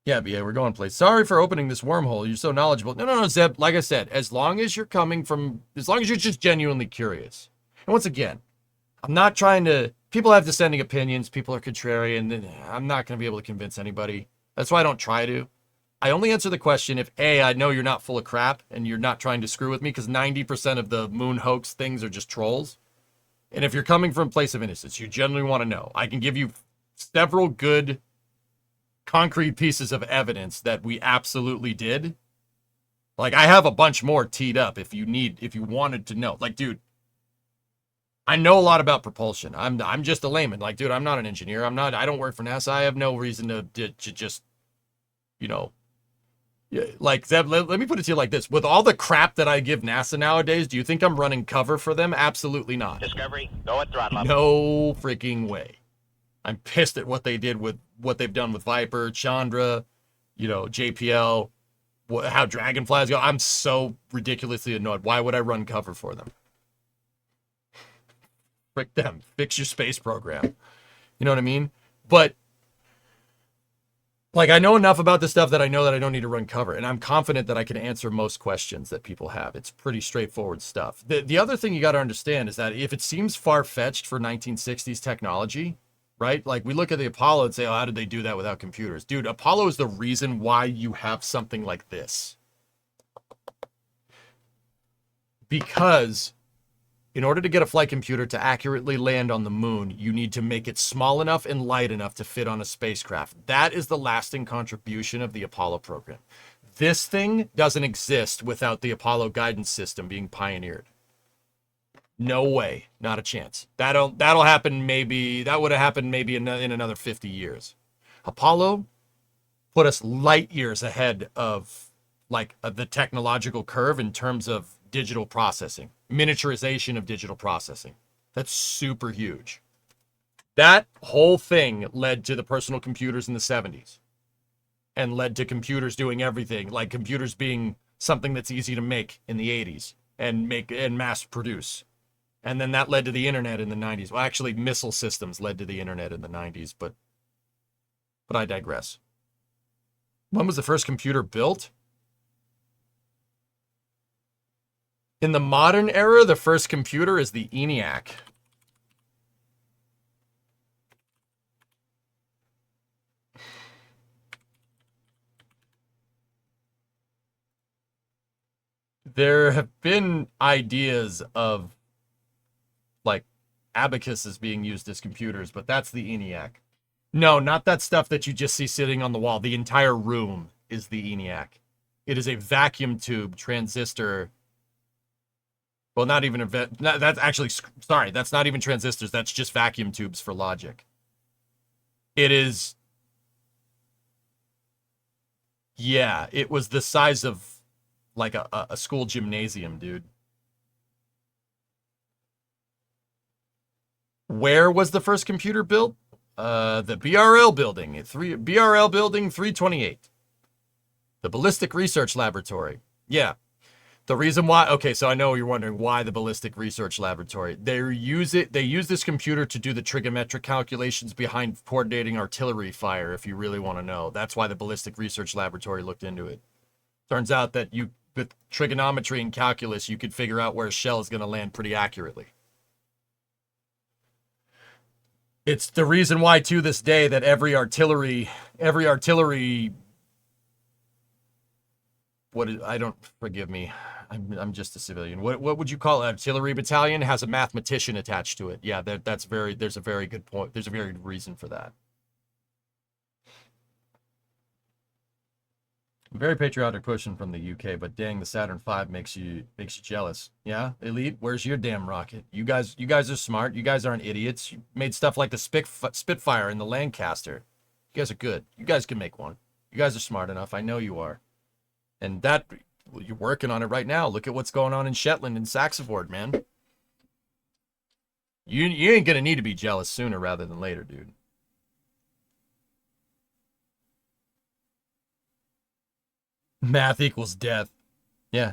Yeah, BA, we're going place. Sorry for opening this wormhole. You're so knowledgeable. No, Zeb. Like I said, as long as you're just genuinely curious. And once again, I'm not trying to, people have dissenting opinions. People are contrarian. And I'm not going to be able to convince anybody. That's why I don't try to. I only answer the question if A, I know you're not full of crap and you're not trying to screw with me, because 90% of the moon hoax things are just trolls. And if you're coming from a place of innocence, you genuinely want to know. I can give you several good concrete pieces of evidence that we absolutely did. Like, I have a bunch more teed up if you wanted to know. Like, dude, I know a lot about propulsion. I'm just a layman. Like, dude, I'm not an engineer. I don't work for NASA. I have no reason to just, like, Zeb, let me put it to you like this. With all the crap that I give NASA nowadays, do you think I'm running cover for them? Absolutely not. Discovery, go at throttle up. No freaking way. I'm pissed at what they did with what they've done with Viper, Chandra, JPL, how Dragonflies go. I'm so ridiculously annoyed. Why would I run cover for them? Frick them. Fix your space program. You know what I mean? But, like, I know enough about this stuff that I know that I don't need to run cover. And I'm confident that I can answer most questions that people have. It's pretty straightforward stuff. The other thing you got to understand is that if it seems far-fetched for 1960s technology, right? Like, we look at the Apollo and say, oh, how did they do that without computers? Dude, Apollo is the reason why you have something like this. Because in order to get a flight computer to accurately land on the moon, you need to make it small enough and light enough to fit on a spacecraft. That is the lasting contribution of the Apollo program. This thing doesn't exist without the Apollo guidance system being pioneered. No way. Not a chance. That'll happen maybe, that would have happened maybe in another 50 years. Apollo put us light years ahead of, like, the technological curve in terms of digital processing, miniaturization of digital processing. That's super huge. That whole thing led to the personal computers in the 70s and led to computers doing everything, like computers being something that's easy to make in the 80s and mass produce. And then that led to the internet in the 90s. Well, actually, missile systems led to the internet in the 90s, but I digress. When was the first computer built? In the modern era, the first computer is the ENIAC. There have been ideas of, like, Abacus is being used as computers, but that's the ENIAC. No, not that stuff that you just see sitting on the wall. The entire room is the ENIAC. It is a vacuum tube transistor. Well, not even that's actually, sorry, that's not even transistors. That's just vacuum tubes for logic. It is, yeah, it was the size of like a school gymnasium, dude. Where was the first computer built? The BRL building, BRL building 328. The Ballistic Research Laboratory. Yeah. The reason why, okay, so I know you're wondering why the Ballistic Research Laboratory. They use this computer to do the trigonometric calculations behind coordinating artillery fire, if you really want to know. That's why the Ballistic Research Laboratory looked into it. Turns out that with trigonometry and calculus, you could figure out where a shell is going to land pretty accurately. It's the reason why, to this day, that every artillery, forgive me, I'm just a civilian. What would you call it? Artillery battalion has a mathematician attached to it. Yeah, there's a very good point. There's a very good reason for that. Very patriotic pushing from the UK, but dang, the Saturn V makes you jealous. Yeah, Elite, where's your damn rocket? You guys are smart. You guys aren't idiots. You made stuff like the Spitfire and the Lancaster. You guys are good. You guys can make one. You guys are smart enough. I know you are. And that, you're working on it right now. Look at what's going on in Shetland and Saxiford, man. You ain't gonna need to be jealous sooner rather than later, dude. Math equals death. Yeah.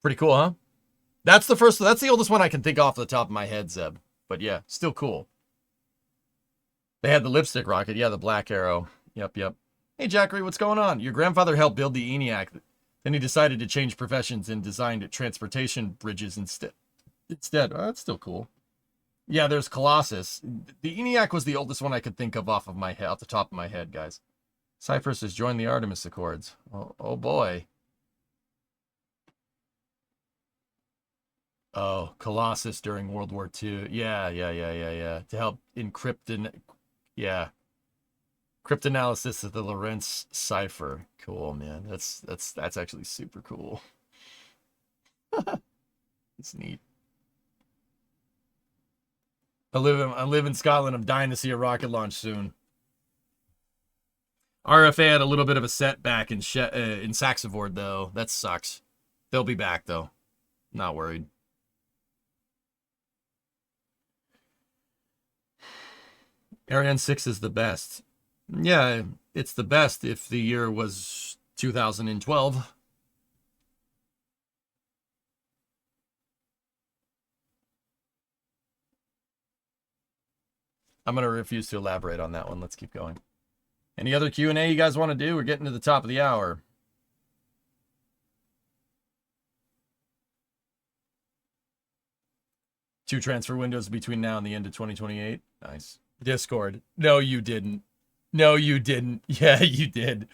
Pretty cool, huh? That's the oldest one I can think off the top of my head, Zeb. But yeah, still cool. They had the lipstick rocket. Yeah, the Black Arrow. Yep. Hey, Jackery, what's going on? Your grandfather helped build the ENIAC. Then he decided to change professions and designed transportation bridges instead. Oh, that's still cool. Yeah, there's Colossus. The ENIAC was the oldest one I could think of off the top of my head, guys. Cyprus has joined the Artemis Accords. Oh boy. Oh, Colossus during World War II. Yeah. To help encrypt cryptanalysis of the Lorentz cipher. Cool, man. That's actually super cool. It's neat. I live in Scotland. I'm dying to see a rocket launch soon. RFA had a little bit of a setback in Saxiford, though. That sucks. They'll be back, though. Not worried. Ariane 6 is the best. Yeah, it's the best if the year was 2012. I'm going to refuse to elaborate on that one. Let's keep going. Any other Q&A you guys want to do? We're getting to the top of the hour. Two transfer windows between now and the end of 2028. Nice. Discord. No, you didn't. No, you didn't. Yeah, you did.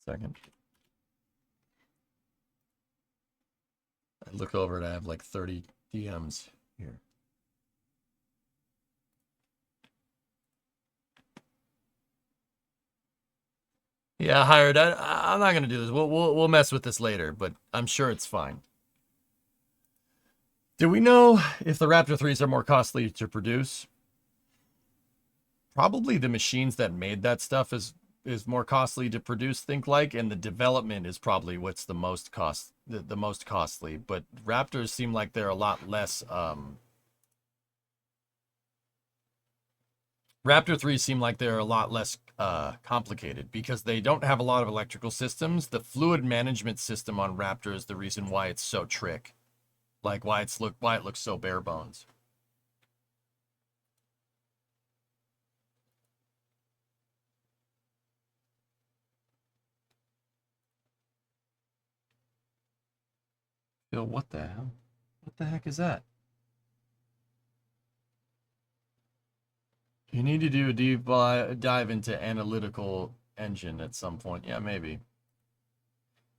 Second. I look over it, I have like 30 DMs here. Yeah, Hired. I'm not gonna do this. We'll mess with this later, but I'm sure it's fine. Do we know if the Raptor 3s are more costly to produce? Probably the machines that made that stuff is more costly to produce, think like, and the development is probably what's the most costly. But Raptors seem like they're a lot less. Raptor 3 seem like they're a lot less complicated because they don't have a lot of electrical systems. The fluid management system on Raptor is the reason why it's so trick, like why it looks so bare bones. Bill, what the hell? What the heck is that? You need to do a deep dive into analytical engine at some point. Yeah, maybe.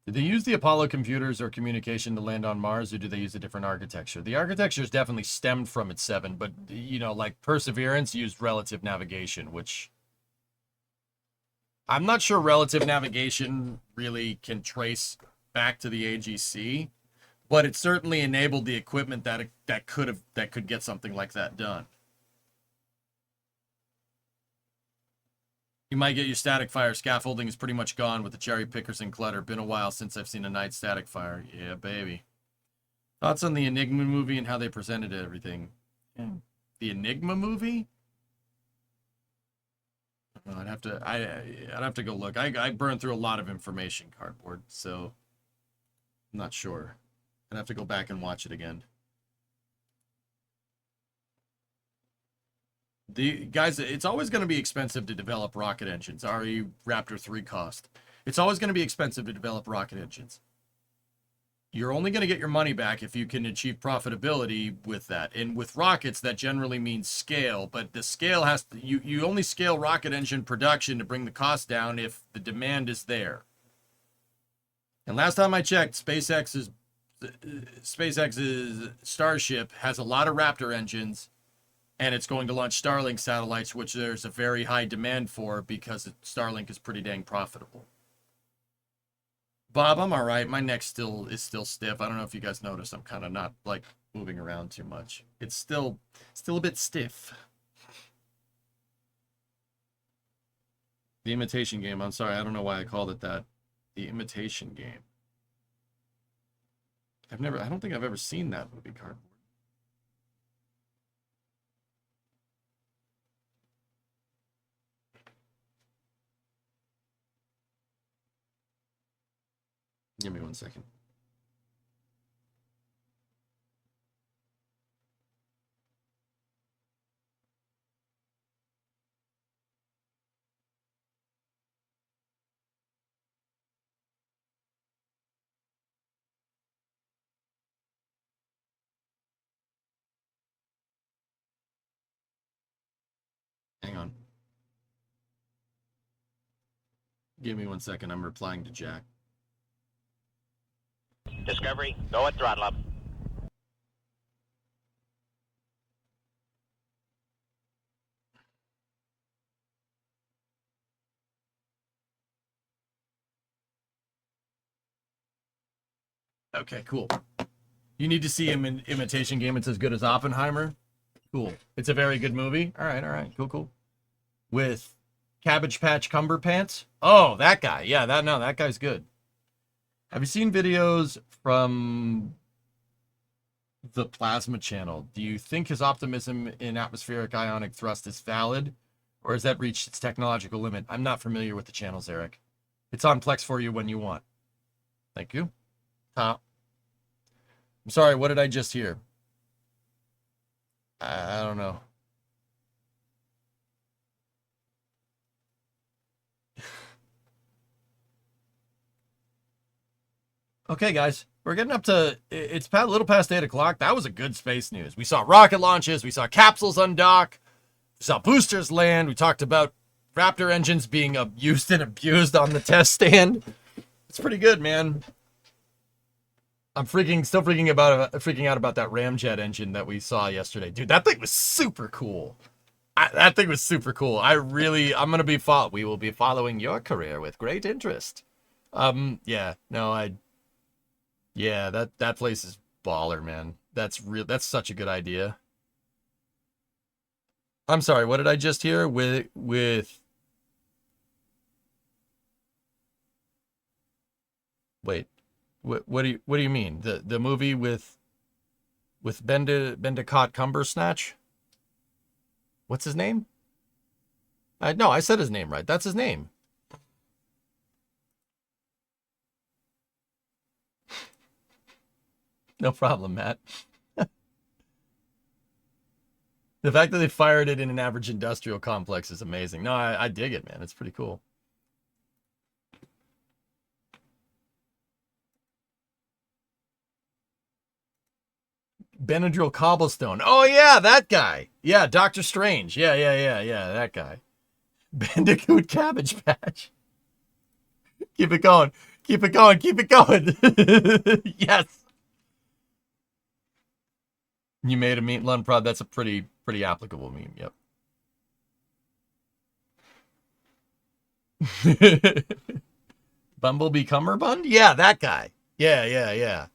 Did they use the Apollo computers or communication to land on Mars, or do they use a different architecture? The architecture is definitely stemmed from its 7, but, you know, like Perseverance used relative navigation, which I'm not sure relative navigation really can trace back to the AGC, but it certainly enabled the equipment that could get something like that done. You might get your static fire. Scaffolding is pretty much gone with the cherry pickers and clutter. Been a while since I've seen a night static fire. Yeah, baby. Thoughts on the Enigma movie and how they presented everything? Yeah. The Enigma movie? I'd have to go look. I burned through a lot of information cardboard, so I'm not sure. I'd have to go back and watch it again. Guys, it's always going to be expensive to develop rocket engines. RE Raptor 3 cost. It's always going to be expensive to develop rocket engines. You're only going to get your money back if you can achieve profitability with that. And with rockets, that generally means scale. But the scale has to, you only scale rocket engine production to bring the cost down if the demand is there. And last time I checked, SpaceX's Starship has a lot of Raptor engines. And it's going to launch Starlink satellites, which there's a very high demand for because Starlink is pretty dang profitable. Bob, I'm all right. My neck is still stiff. I don't know if you guys noticed. I'm kind of not like moving around too much. It's still a bit stiff. The Imitation Game. I'm sorry. I don't know why I called it that. The Imitation Game. I don't think I've ever seen that movie cardboard. Give me 1 second. Hang on. Give me 1 second. I'm replying to Jack. Discovery, go at throttle up. Okay, cool. You need to see him in Imitation Game. It's as good as Oppenheimer. Cool. It's a very good movie. All right. Cool. With Cabbage Patch Cumberpants. Oh, that guy. Yeah, that guy's good. Have you seen videos from the Plasma Channel? Do you think his optimism in atmospheric ionic thrust is valid, or has that reached its technological limit? I'm not familiar with the channels, Eric. It's on Plex for you when you want. Thank you. I'm sorry, what did I just hear? I don't know. Okay, guys, we're getting up to, it's a little past 8 o'clock. That was a good space news. We saw rocket launches. We saw capsules undock. We saw boosters land. We talked about Raptor engines being used and abused on the test stand. It's pretty good, man. I'm still freaking out about that ramjet engine that we saw yesterday. Dude, that thing was super cool. That thing was super cool. We will be following your career with great interest. Yeah, that place is baller, man. That's such a good idea. I'm sorry, what did I just hear? With Wait. What do you mean? The movie with Bendicott Cumbersnatch? What's his name? No, I said his name right. That's his name. No problem, Matt. The fact that they fired it in an average industrial complex is amazing. No, I dig it, man. It's pretty cool. Benadryl Cobblestone. Oh, yeah, that guy. Yeah, Doctor Strange. Yeah, that guy. Bandicoot Cabbage Patch. Keep it going. Keep it going. Keep it going. Yes. You made a meat lun prod. That's a pretty applicable meme. Yep. Bumblebee Cummerbund? Yeah, that guy. Yeah.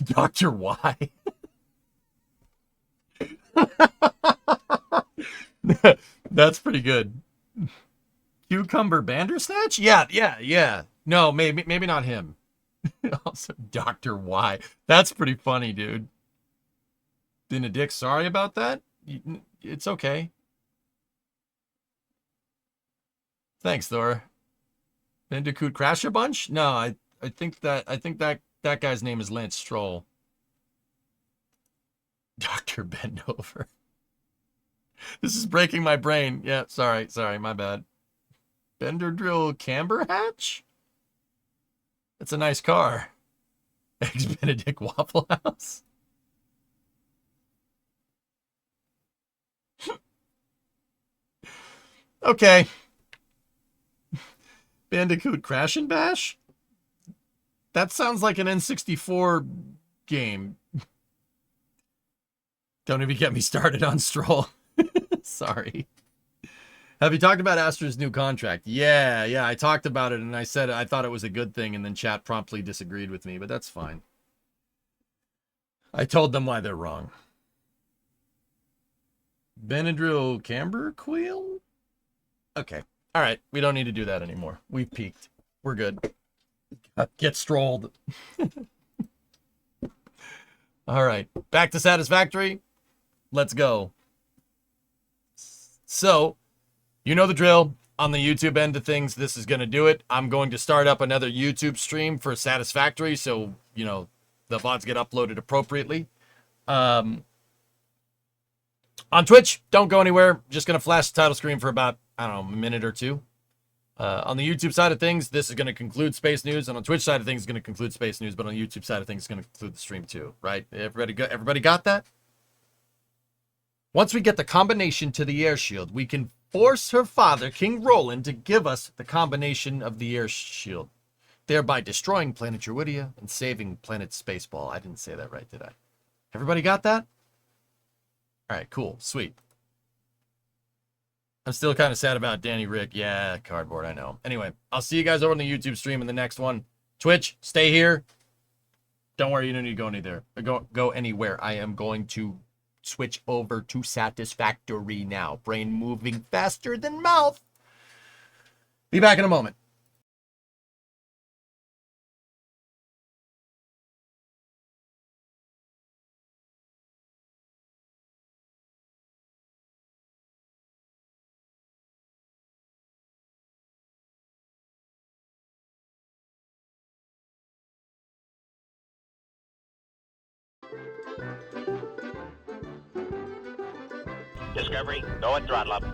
Dr. Y. That's pretty good. Cucumber Bandersnatch? Yeah. No, maybe not him. Also, Dr. Y. That's pretty funny, dude. Benedict, sorry about that. It's okay. Thanks, Thor. Bandicoot Crash a Bunch? No, I think that guy's name is Lance Stroll. Dr. Bendover. This is breaking my brain. Yeah, sorry, my bad. Bender-Drill Camber Hatch? That's a nice car. Ex-Benedict Waffle House. Okay. Bandicoot Crash and Bash? That sounds like an N64 game. Don't even get me started on Stroll. Sorry. Have you talked about Astra's new contract? Yeah, I talked about it and I said I thought it was a good thing and then chat promptly disagreed with me, but that's fine. I told them why they're wrong. Benadryl Camberqueal? Okay. All right. We don't need to do that anymore. We've peaked. We're good. Get strolled. All right. Back to Satisfactory. Let's go. So, you know the drill. On the YouTube end of things, this is going to do it. I'm going to start up another YouTube stream for Satisfactory so, you know, the VODs get uploaded appropriately. On Twitch, don't go anywhere. Just going to flash the title screen for about, I don't know, a minute or two. On the YouTube side of things, this is going to conclude Space News. And on Twitch side of things, it's going to conclude Space News. But on the YouTube side of things, it's going to conclude the stream too, right? Everybody got that? Once we get the combination to the air shield, we can force her father, King Roland, to give us the combination of the air shield, thereby destroying planet Druidia and saving planet Spaceball. I didn't say that right, did I? Everybody got that? All right, cool, sweet. I'm still kind of sad about Danny Rick. Yeah, cardboard, I know. Anyway, I'll see you guys over on the YouTube stream in the next one. Twitch, stay here. Don't worry, you don't need to go anywhere. I am going to switch over to Satisfactory now. Brain moving faster than mouth. Be back in a moment. Discovery, go and throttle up.